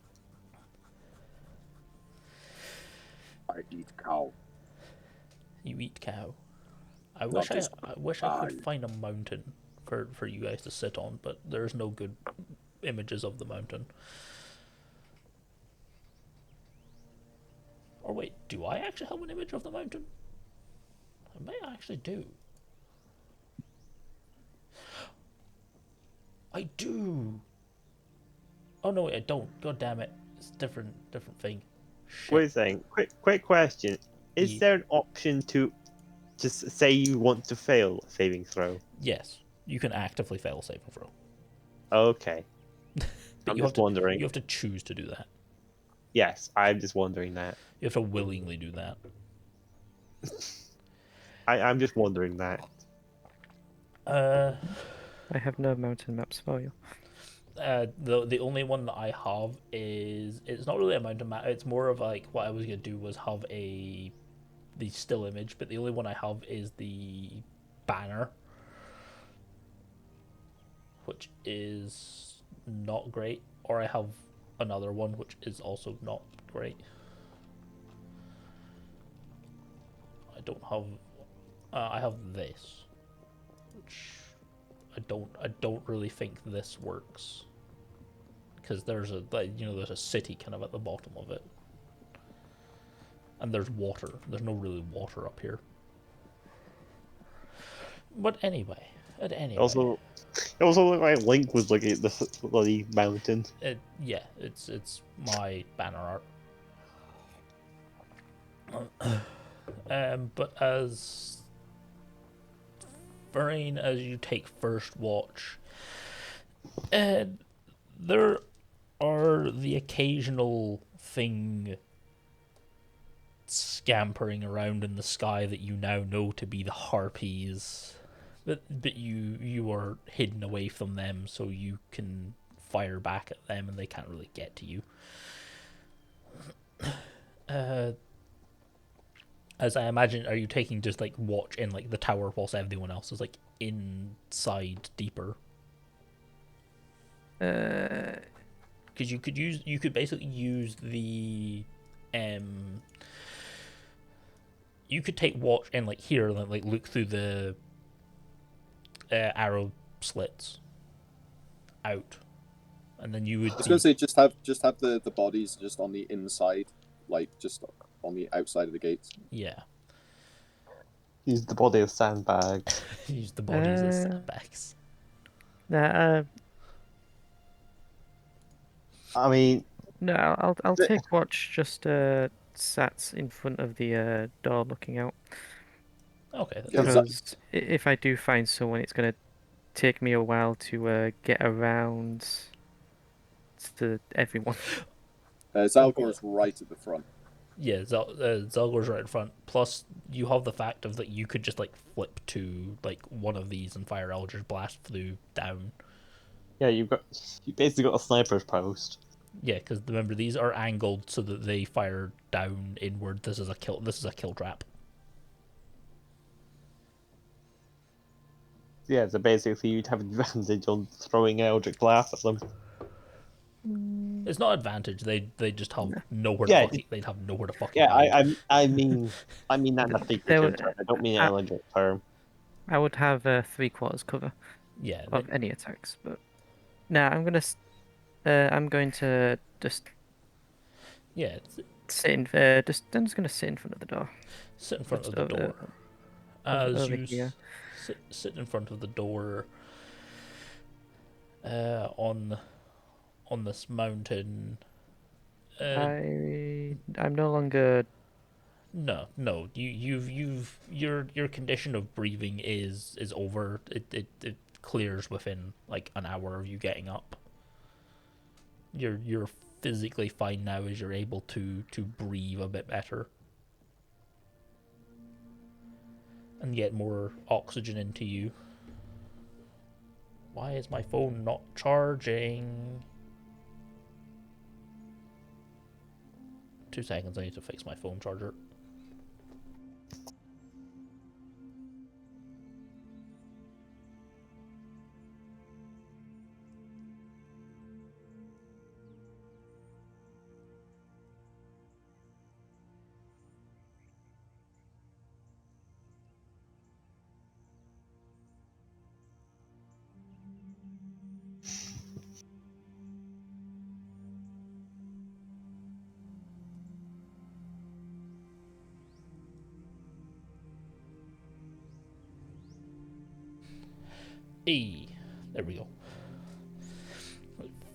I eat cow. You eat cow. I Not wish I just could find a mountain for you guys to sit on, but there's no good images of the mountain. Or wait, do I actually have an image of the mountain? I may actually do. I do. Oh no, wait, I don't. God damn it! It's a different thing. Shit. Wait a second. Quick question. Is there an option to just say you want to fail a saving throw? Yes, you can actively fail a saving throw. Okay. But I'm just wondering. You have to choose to do that. Yes, I'm just wondering that. You have to willingly do that. I'm just wondering that. I have no mountain maps for you. The only one that I have is it's not really a mountain map. It's more of like what I was gonna do was have the still image, but the only one I have is the banner, which is not great. Or I have another one which is also not great. I don't have. I have this, which I don't really think this works because there's there's a city kind of at the bottom of it, and there's water. There's no really water up here. But anyway, It also looked like Link was looking at the bloody mountain. It's my banner art. But as Therein, as you take first watch, there are the occasional thing scampering around in the sky that you now know to be the harpies, but you are hidden away from them, so you can fire back at them and they can't really get to you. As I imagine, are you taking just like watch in like the tower whilst everyone else is like inside deeper? Because you could basically use the you could take watch and like here and like look through the arrow slits out, and then you would I was going to say just have the bodies just on the inside, like just on the outside of the gates. yeah. Use the body as sandbags. Use the bodies as sandbags. Nah, I mean, no, I'll The- take watch just sat in front of the door looking out. Okay. Yeah, Because if I do find someone, it's gonna take me a while to get around to everyone. Zylgor's right at the front. Yeah, Zylgor's right in front. Plus, you have the fact of that you could just like flip to like one of these and fire Eldritch Blast through down. yeah, you basically got a sniper's post. Yeah, because remember these are angled so that they fire down inward. This is a kill. This is a kill trap. Yeah, so basically you'd have advantage on throwing Eldritch Blast at them. It's not advantage. They just have nowhere Yeah, to fucking. They'd have nowhere to fucking Yeah, hide. I mean that in a figurative term. I don't mean it in a legit term. I would have 3/4 cover Yeah, of any attacks, but now I'm going to just yeah. sit in. I'm just gonna sit in front of the door. Sit in front Just of the door. As over you here. sit in front of the door on this mountain. I'm no longer. No. Your condition of breathing is over. It clears within like an hour of you getting up. You're physically fine now as you're able to breathe a bit better and get more oxygen into you. Why is my phone not charging? 2 seconds, I need to fix my phone charger. Hey, there we go.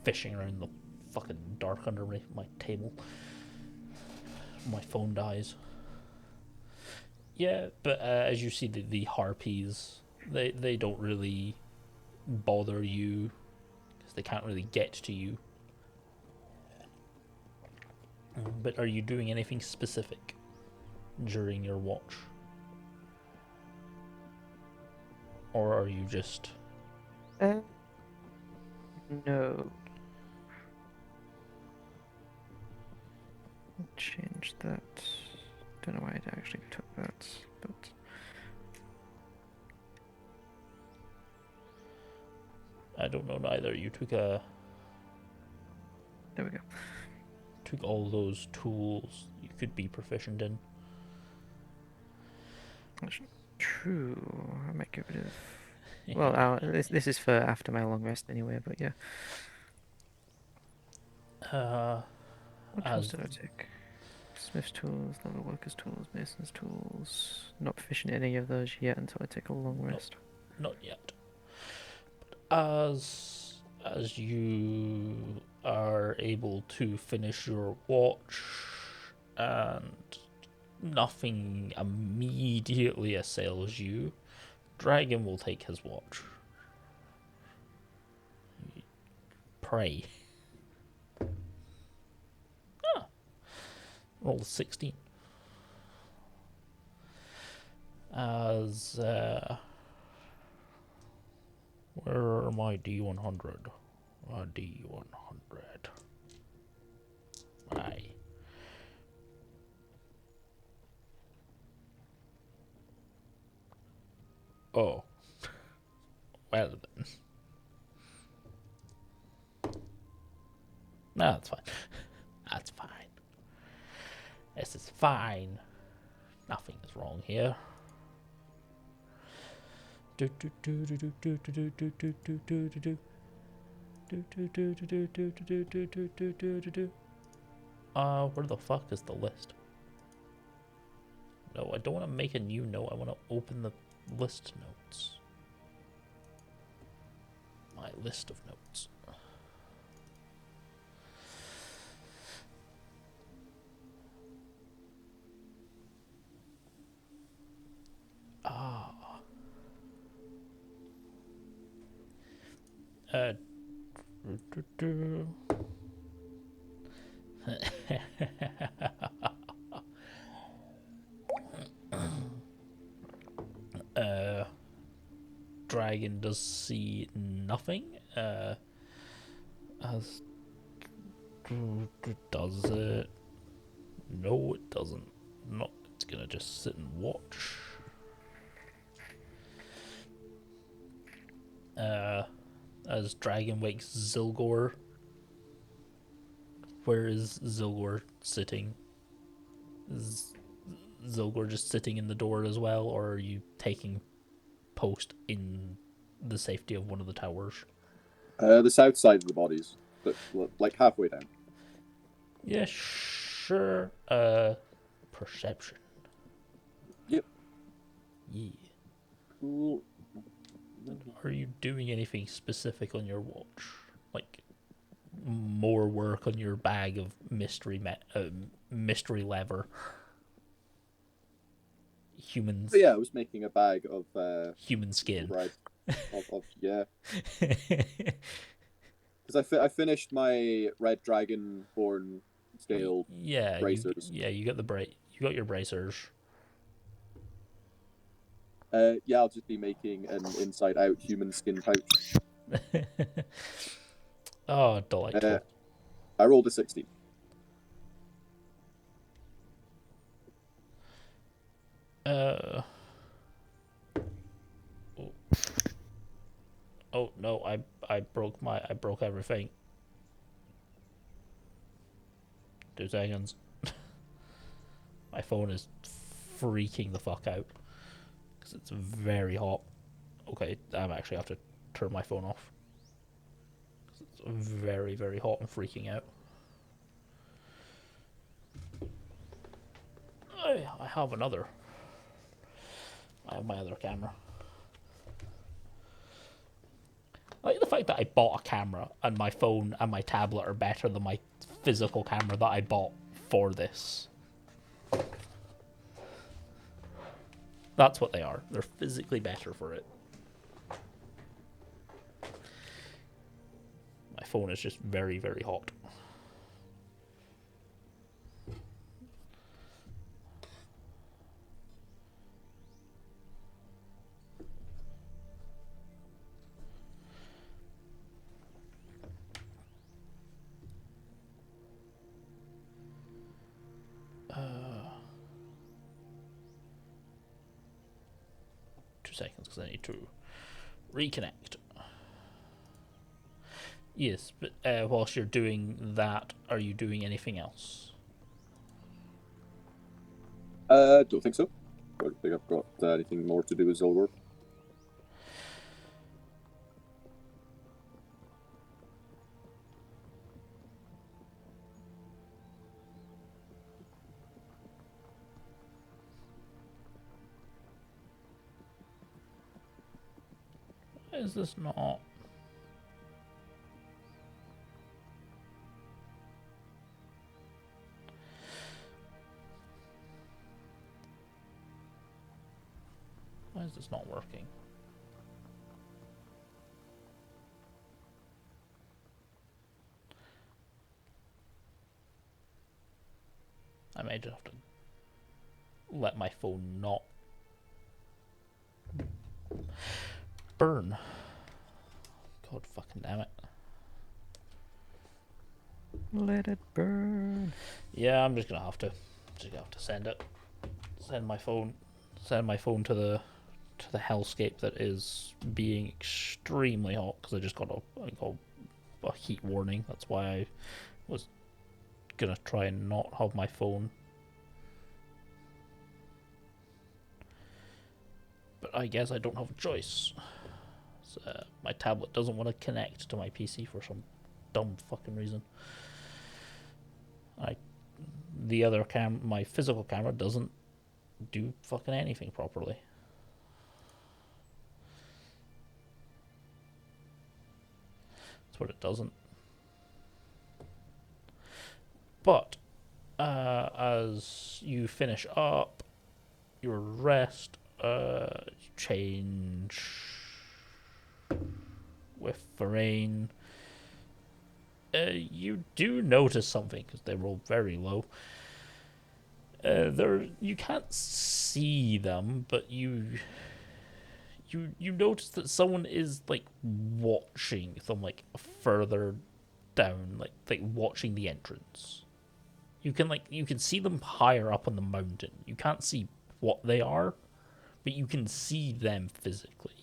Fishing around the fucking dark underneath my table. My phone dies. Yeah, but as you see, the harpies, they don't really bother you because they can't really get to you. But are you doing anything specific during your watch? Or are you just... No. Change that. Don't know why I actually took that, but I don't know neither. You took there we go. all those tools you could be proficient in. That's true. I might get rid of. Well, this is for after my long rest anyway. But yeah. What tools did I take? Smith's tools, level workers' tools, mason's tools. Not proficient in any of those yet until I take a long rest. Not yet. But as you are able to finish your watch and nothing immediately assails you, Dragin will take his watch. Pray. Roll 16. As where are my D100? D100. Aye. Oh. Well then. No, that's fine. That's fine. This is fine. Nothing is wrong here. Do do do do do do do do do do do do do. Do do do do do do do do do do do do. Where the fuck is the list? No, I don't want to make a new note. I want to open the list notes. My list of notes. Do, do, do. Dragin does see nothing. As does it? No, it doesn't. Not. It's gonna just sit and watch. As Dragin wakes Zylgor. Where is Zylgor sitting? Is Zylgor just sitting in the door as well, or are you taking post in the safety of one of the towers? The south side of the bodies, but like halfway down. Yeah, sure. Perception. Yep. Yeah. Cool. Are you doing anything specific on your watch? Like more work on your bag of mystery leather? Humans. But yeah, I was making a bag of human skin. Right. Yeah. Because I finished my red dragon horn scale bracers. You got you got your bracers. Yeah, I'll just be making an inside-out human skin pouch. Oh, delightful. I rolled a 16. Oh no, I broke everything. 2 seconds. My phone is freaking the fuck out because it's very hot. Okay, I'm actually have to turn my phone off. It's very, very hot and freaking out. I have my other camera. I like the fact that I bought a camera and my phone and my tablet are better than my physical camera that I bought for this. That's what they are. They're physically better for it. My phone is just very, very hot. Seconds because I need to reconnect. Yes, but whilst you're doing that, are you doing anything else? Don't think so. I don't think I've got anything more to do with Zylgor. Why is this not? Why is this not working? I may just have to let my phone not burn. God fucking damn it. Let it burn. Yeah, I'm just gonna have to send it. Send my phone to to the hellscape that is being extremely hot because I just got a heat warning. That's why I was gonna try and not have my phone. But I guess I don't have a choice. So, my tablet doesn't want to connect to my PC for some dumb fucking reason. My physical camera doesn't do fucking anything properly. That's what it doesn't. But as you finish up your rest, change with Therein. You do notice something because they roll very low. You can't see them, but you notice that someone is like watching them like further down, like watching the entrance. You can see them higher up on the mountain. You can't see what they are, but you can see them physically.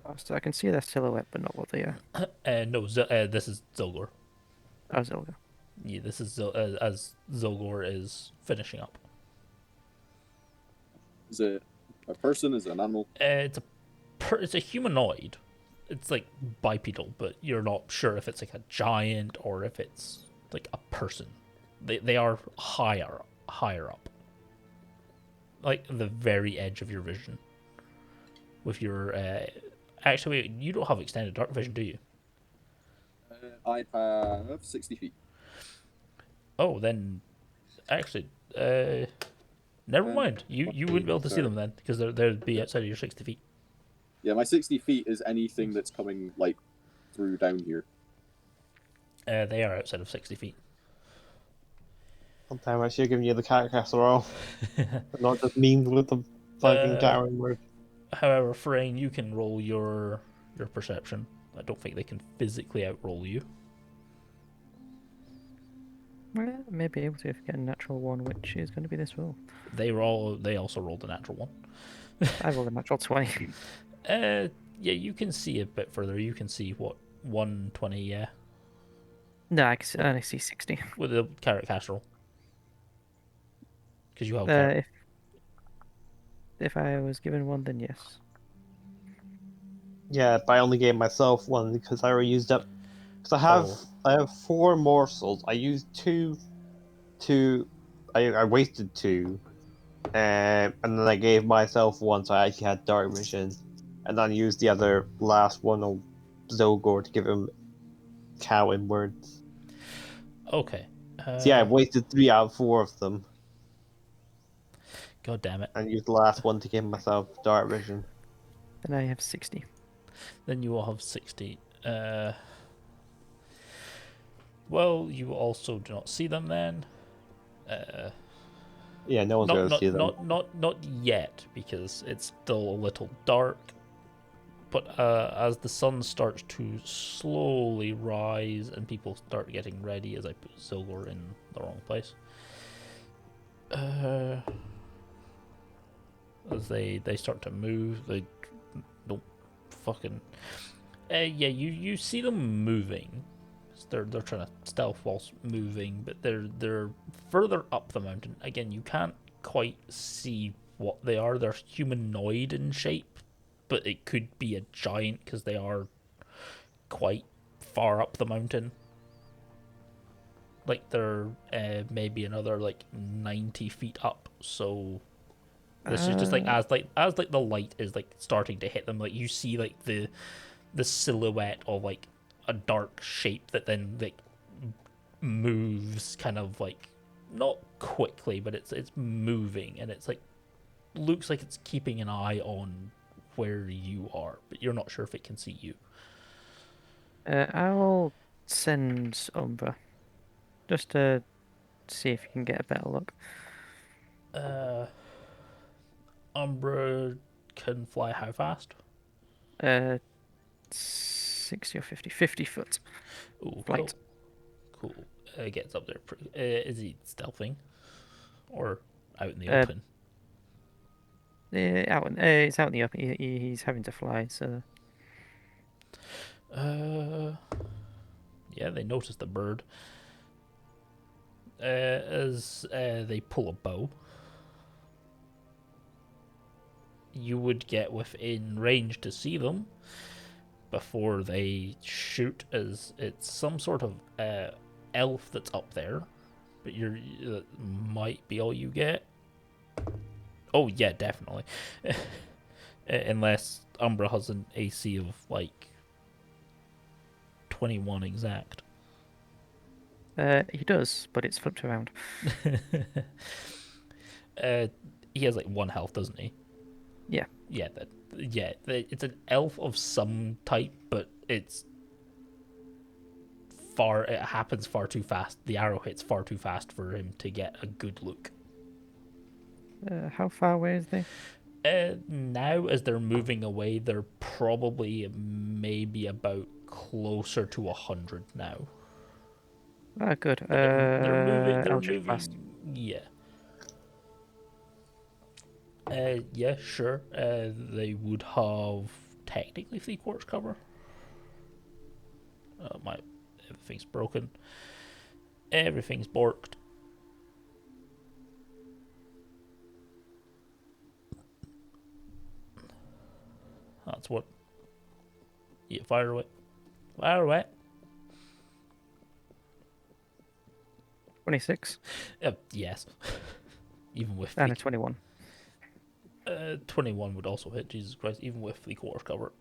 Oh, so I can see their silhouette, but not what they are. No, this is Zylgor. Oh, Zylgor. Yeah, this is as Zylgor is finishing up. Is it a person? Is it an animal? It's a humanoid. It's like bipedal, but you're not sure if it's like a giant or if it's like a person. They are higher up, like the very edge of your vision. With your actually, you don't have extended dark vision, do you? I have 60 feet. Oh, then actually, never mind. You wouldn't be able to see them then because they'd be outside of your 60 feet. Yeah, my 60 feet is anything that's coming like through down here. They are outside of 60 feet. Sometime I should have given you the character casserole. Not just memes with the fucking Garen word. However, Therein, you can roll your perception. I don't think they can physically outroll you. Well, I may be able to if I get a natural one, which is going to be this roll. They also rolled a natural one. I rolled a natural 20. Yeah, you can see a bit further. You can see what 120. Yeah, No, I can only see 60. with the carrot casserole. Because you have carrot. If I was given one, then yes. Yeah, but I only gave myself one because I already used up. Because I have 4 morsels. I used 2 to. I wasted 2, and then I gave myself 1, so I actually had dark vision, and then I used the other last one on Zylgor to give him cow in words. Okay. So yeah, I wasted 3 out of 4 of them, God damn it. and used the last one to give myself dark vision. Then I have 60. Then you will have 60. Well, you also do not see them then. Yeah, no one's going to see them. Not yet, because it's still a little dark. But as the sun starts to slowly rise and people start getting ready, as I put Zylgor in the wrong place, as they start to move, they don't fucking. Yeah, you see them moving. They're trying to stealth whilst moving, but they're further up the mountain. Again, you can't quite see what they are. They're humanoid in shape, but it could be a giant because they are quite far up the mountain. Like they're maybe another like 90 feet up. So this is just like as the light is like starting to hit them, like you see like the silhouette of like a dark shape that then like moves kind of like not quickly, but it's moving, and it's like looks like it's keeping an eye on where you are, but you're not sure if it can see you. I'll send Umbra just to see if you can get a better look. Umbra can fly how fast? 60 or 50. 50 foot. Ooh, Flight. Cool. Gets up there. Is he stealthing? Or out in the open? It's out in the open. He's having to fly, so Yeah, they notice the bird. As they pull a bow, you would get within range to see them before they shoot, as it's some sort of elf that's up there, but that might be all you get. Oh yeah, definitely. Unless Umbra has an AC of like 21 exact. he does, but it's flipped around. He has like 1 health, doesn't he? Yeah. Yeah, it's an elf of some type, but it happens far too fast. The arrow hits far too fast for him to get a good look. How far away is they? Now, as they're moving away, they're probably maybe about closer to 100 now. Ah, good. They're moving. They're Eldritch Blast. moving. Yeah. Yeah, sure. They would have technically 3/4 cover. Everything's broken. Everything's borked. That's what. Yeah, fire away. Fire away. 26. Yes. Even with And a 21. 21 would also hit. Jesus Christ! Even with 3/4 cover.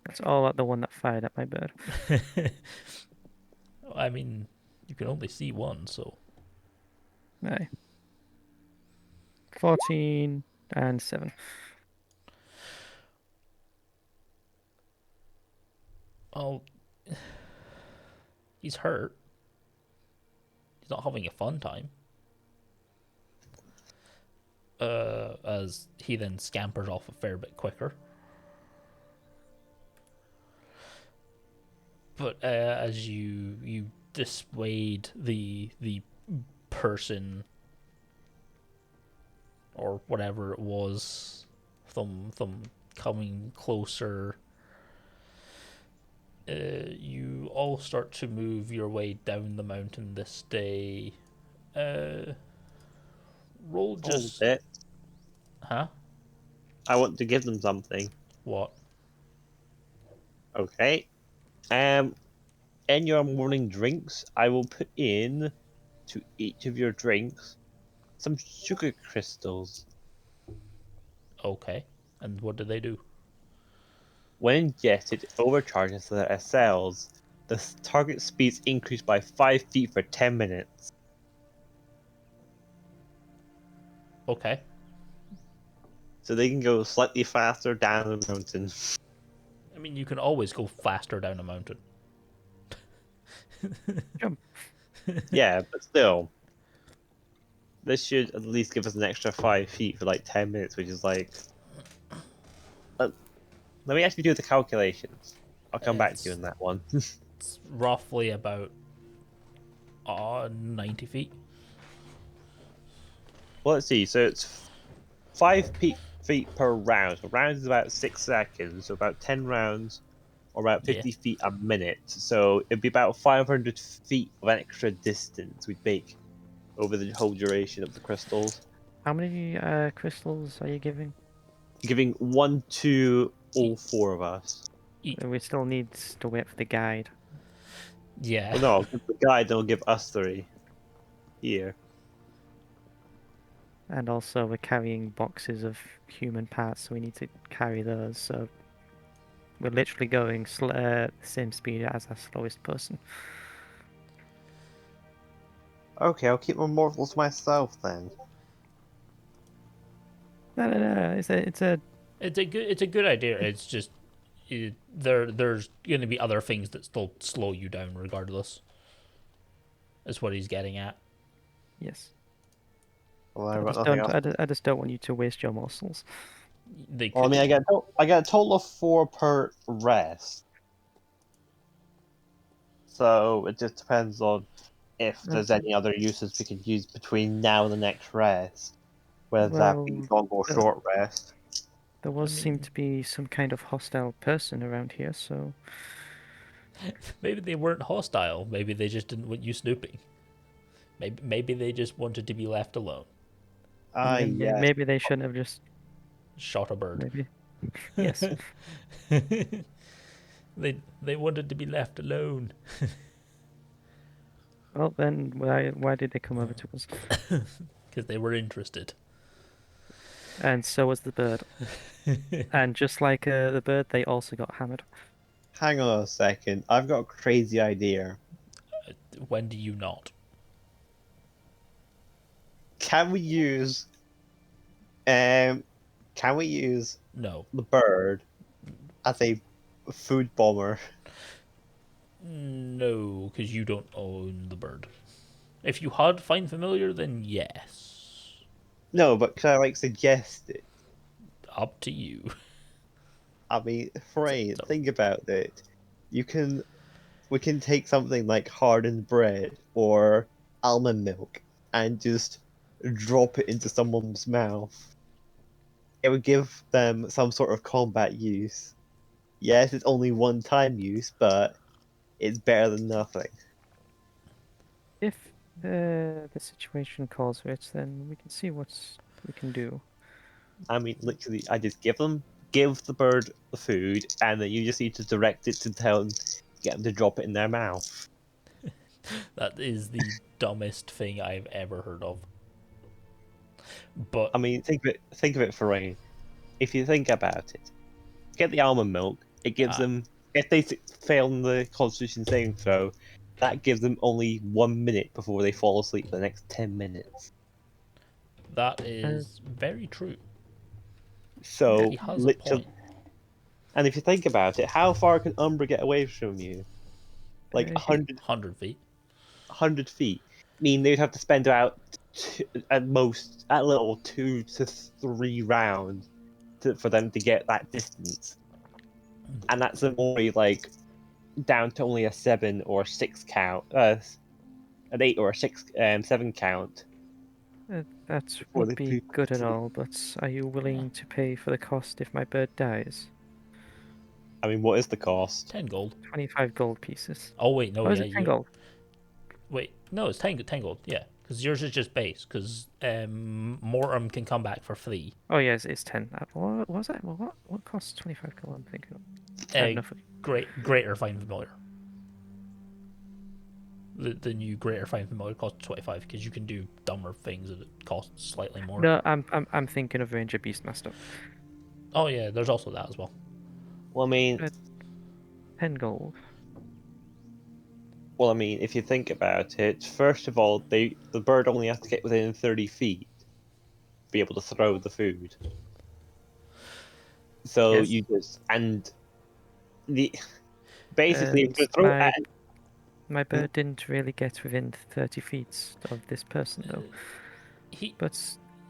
That's all at the one that fired at my bird. I mean, you can only see one, so. Aye. 14 and 7. Oh, he's hurt. He's not having a fun time. As he then scampers off a fair bit quicker. But as you dissuade the person or whatever it was from coming closer, you all start to move your way down the mountain this day. Roll just... Hold it. Huh? I want to give them something. What? Okay. In your morning drinks, I will put in to each of your drinks some sugar crystals. Okay. And what do they do? When ingested, it overcharges their cells. The target speeds increase by 5 feet for 10 minutes. Okay. So they can go slightly faster down the mountain. I mean, you can always go faster down a mountain. Jump. Yeah, but still. This should at least give us an extra 5 feet for like 10 minutes, which is like... Let me actually do the calculations. I'll come back to you on that one. It's roughly about 90 feet. Well, let's see. So it's 5 feet per round. So round is about 6 seconds. So about 10 rounds, or about 50 feet a minute. So it'd be about 500 feet of extra distance we'd make over the whole duration of the crystals. How many crystals are you giving? Giving 1 to all 4 of us. We still need to wait for the guide. Yeah. Well, no, I'll give the guide, they'll give us 3. Here. And also we're carrying boxes of human parts, so we need to carry those. So we're literally going the same speed as our slowest person. Okay, I'll keep my mortals myself then. No. It's a It's a good idea. It's just there's going to be other things that still slow you down regardless. That's what he's getting at. yes. Well, I just don't want you to waste your muscles. They Well, I could, mean, I get a total of 4 per rest. So it just depends on if there's any other uses we could use between now and the next rest. whether that be Well, long or short rest. there was seemed to be some kind of hostile person around here, so Maybe they weren't hostile. Maybe they just didn't want you snooping. Maybe they just wanted to be left alone. Ah, yes. maybe they shouldn't have just Shot a bird. maybe. Yes. They wanted to be left alone. Well, then why did they come over to us? Because they were interested. And so was the bird. And just like the bird, they also got hammered. Hang on a second. I've got a crazy idea. When do you not? Can we use No. the bird as a food bomber? No, because you don't own the bird. If you had Find Familiar, then yes. No, but can I suggest it? Up to you. I mean, Frey, So- think about it. We can take something like hardened bread or almond milk and just drop it into someone's mouth. It would give them some sort of combat use. Yes, it's only one time use, but it's better than nothing. If the situation calls for it, then we can see what we can do. I mean, literally, I just give the bird the food, and then you just need to direct it to get them to drop it in their mouth. That is the dumbest thing I've ever heard of. But I mean, think of it, Forain. If you think about it, get the almond milk. It gives them, if they fail in the Constitution saving throw, that gives them only 1 minute before they fall asleep for the next 10 minutes. that is very true. So, He has a literally, point. and if you think about it, how far can Umbra get away from you? Like Uh, 100 feet. 100 feet. I mean, they'd have to spend about at little 2 to 3 rounds for them to get that distance, and that's only down to only a 7 or 6 count, an 8 or a 6, 7 count. That Before would they be move good and to the- all, but are you willing to pay for the cost if my bird dies? I mean, what is the cost? 10 gold. 25 gold pieces. Oh, wait, no, Or is yeah. it 10 gold? Wait, no, it's 10 gold, yeah. Because yours is just base, because Mortem can come back for free. Oh, yes, it's 10. What was that? Well, what costs 25 gold? I'm thinking of. I have nothing. Greater Find Familiar. The new Greater Find Familiar costs 25 because you can do dumber things that it costs slightly more. No, I'm thinking of Ranger Beastmaster. Oh yeah, there's also that as well. Well, I mean, 10 gold. if you think about it, first of all, the bird only has to get within 30 feet to be able to throw the food. So Yes. you just basically And if you throw it at my bird didn't really get within 30 feet of this person, though. He But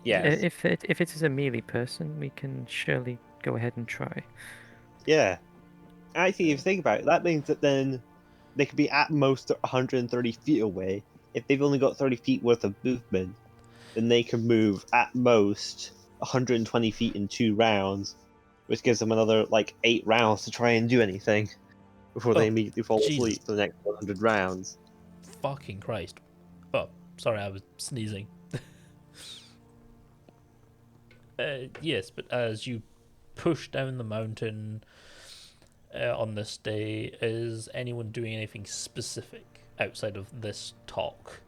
yes, if it is a melee person, we can surely go ahead and try. yeah. Actually, if you think about it, that means that then they could be at most 130 feet away. If they've only got 30 feet worth of movement, then they can move at most 120 feet in 2 rounds, which gives them another 8 rounds to try and do anything before they Oh, immediately fall Jesus. asleep for the next 100 rounds. fucking Christ. Oh, sorry, I was sneezing. Yes, but as you push down the mountain on this day, is anyone doing anything specific outside of this talk?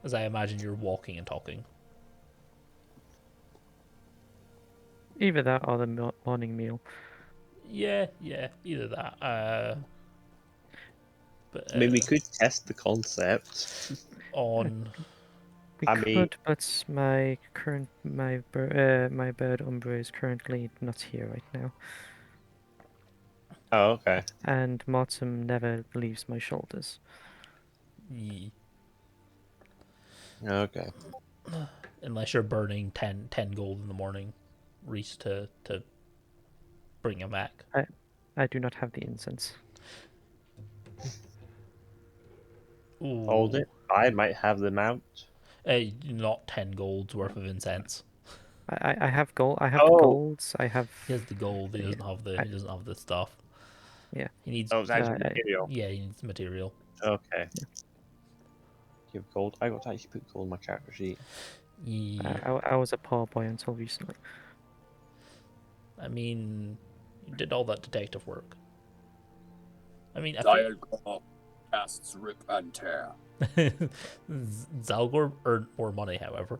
As I imagine you're walking and talking. Either that or the morning meal. Yeah, either that. But I mean, we could test the concept. on We I could, mean- but my bird Umbra is currently not here right now, Oh, okay. and Mortem never leaves my shoulders. Okay. unless you're burning 10 gold in the morning, Ryce, to bring him back. I do not have the incense. Ooh. Hold it. I might have them out. Not 10 golds worth of incense. I have gold. I have the Oh. golds. I have. He has the gold. He doesn't have the. He doesn't have the stuff. Yeah. He needs. Oh, it's actually material. Yeah, he needs material. Okay. You have gold. I got to actually put gold on my character sheet. Yeah. I was a poor boy until recently. I mean, you did all that detective work. I mean, I think Zylgor casts Rip and Tear. Zylgor earned more money, however.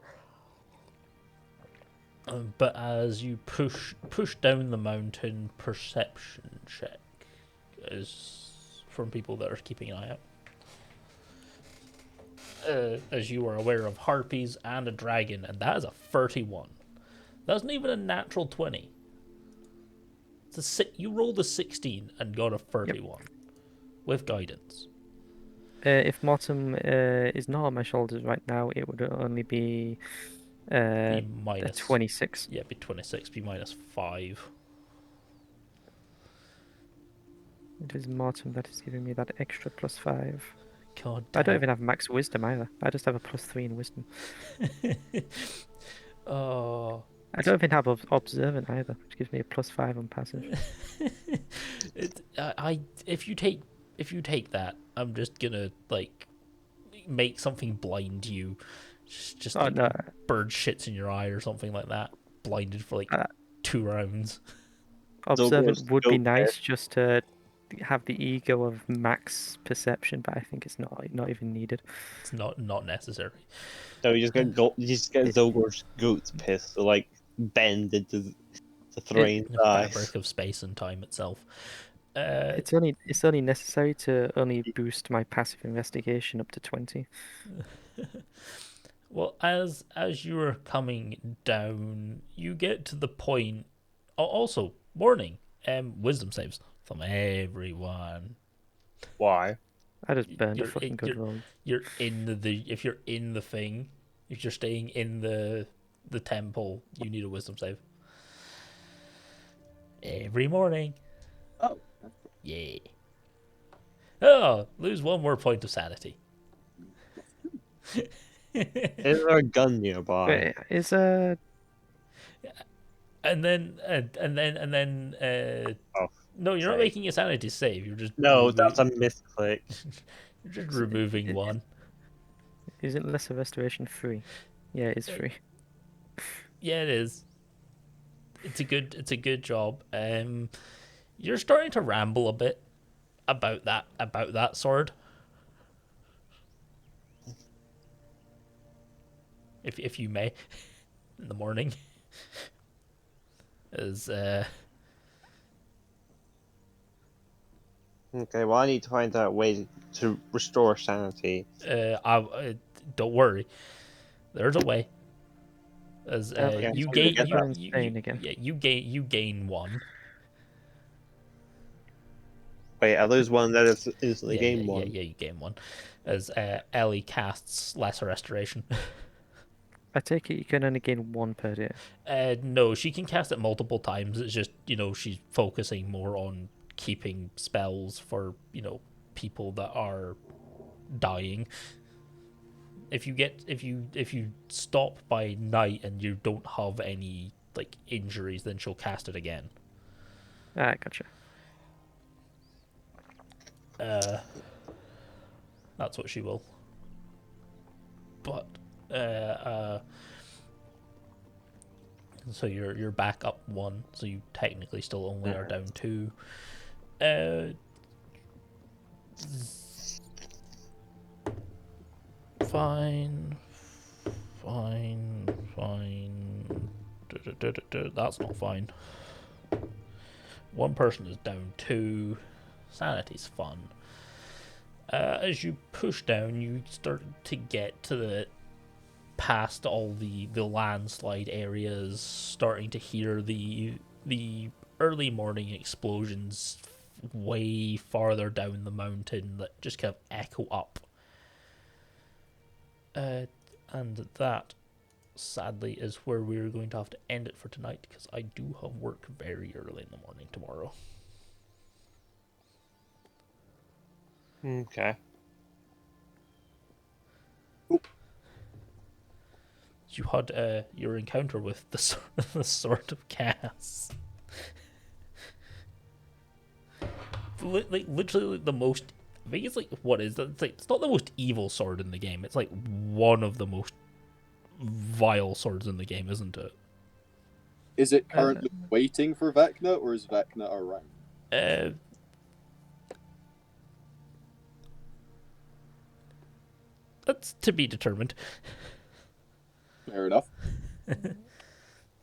But as you push down the mountain, perception check is from people that are keeping an eye out. As you are aware of harpies and a dragon, and that is a 31. That's not even a natural 20. You rolled a 16 and got a 31 with guidance. If Mortem is not on my shoulders right now, it would only be Be a minus 26. Yeah, be 26. Be minus 5. It is Mortem that is giving me that extra +5. God I don't damn. even have max wisdom either. I just have a +3 in wisdom. Oh. I don't even have observant either, which gives me a +5 on passage. If you take that, I'm just gonna like make something blind you. Just Oh, like no. bird shits in your eye or something like that. Blinded for like 2 rounds. Observant Zylgor's would be goat nice test. just to have the ego of max perception, but I think it's not even needed. It's not necessary. No, you just get Zylgor's goat's piss to like bend into the Therein The eyes. fabric of space and time itself. It's only necessary to only boost my passive investigation up to 20. Well, as you are coming down, you get to the point. Also, warning. Wisdom saves from everyone. Why? I just burned a You're fucking good roll. You're in the if you're in the thing, if you're staying in the temple, you need a wisdom save. Every morning. Oh, Yeah. Oh, lose 1 more point of sanity. Is there a gun nearby? Wait, is And then Oh, no, you're not sake. making a sanity save. You're just No, that's a misclick. you're just removing one. Isn't lesser restoration free? Yeah, it is free. Yeah, it is. It's a good job. You're starting to ramble a bit about that sword. If you may, in the morning, as Okay, well, I need to find out a way to restore sanity. don't worry, there's a way. As Okay, you so gain get that. you Insane again. yeah you gain 1. Wait, I lose one, then it's instantly Yeah, gain one. you gain 1. As Ellie casts lesser restoration. I take it you can only gain 1 per day. No, she can cast it multiple times. It's just, she's focusing more on keeping spells for, people that are dying. If you stop by night and you don't have any like injuries, then she'll cast it again. Ah, gotcha. That's what she will. But so you're back up 1, so you technically still only are down 2. Fine. That's not fine. 1 person is down 2. Sanity's fun. As you push down, you start to get to the past all the landslide areas, starting to hear the early morning explosions way farther down the mountain that just kind of echo up. And that, sadly, is where we're going to have to end it for tonight, because I do have work very early in the morning tomorrow. Okay. you had your encounter with the Sword of Chaos. Like literally the most. I think it's like what is that? It's not the most evil sword in the game. It's like one of the most vile swords in the game, isn't it? Is it currently waiting for Vecna, or is Vecna around? That's to be determined. Fair enough.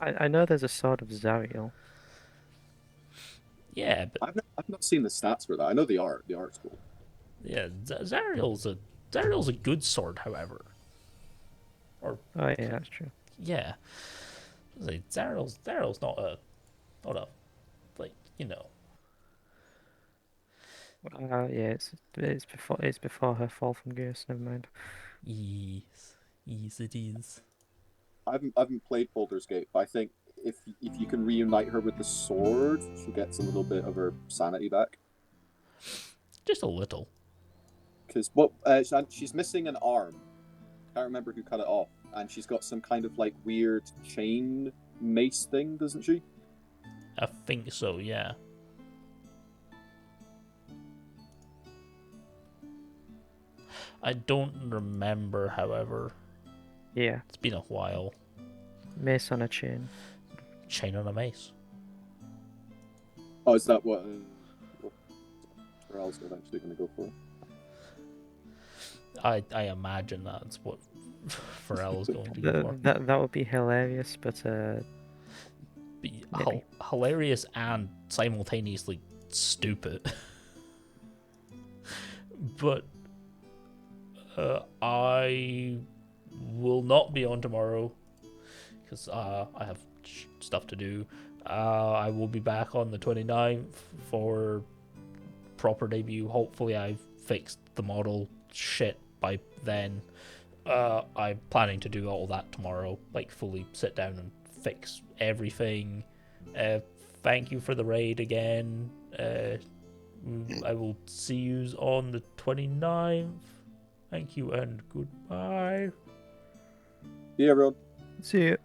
I know there's a Sword of Zariel. Yeah, but I've not seen the stats for that. I know the art. The art's cool. yeah, Zariel's a good sword, however. Or Oh yeah, that's true. yeah, like Zariel's not a like Yeah, it's before her fall from grace. Never mind. Yes it is. I haven't played Baldur's Gate, but I think if you can reunite her with the sword, she gets a little bit of her sanity back. Just a little. Because she's missing an arm. Can't remember who cut it off, and she's got some kind of like weird chain mace thing, doesn't she? I think so. Yeah. I don't remember, however. Yeah, It's been a while. mace on a chain. Chain on a mace. Oh, is that what Pharrell's eventually going to go for? I imagine that's what Pharrell is going to go for. That would be hilarious, but Be maybe. hilarious and simultaneously stupid. But I will not be on tomorrow because I have stuff to do. I will be back on the 29th for proper debut. Hopefully I've fixed the model shit by then. I'm planning to do all that tomorrow, like fully sit down and fix everything. Thank you for the raid again. I will see you on the 29th. Thank you and goodbye. Yeah, everyone. See you.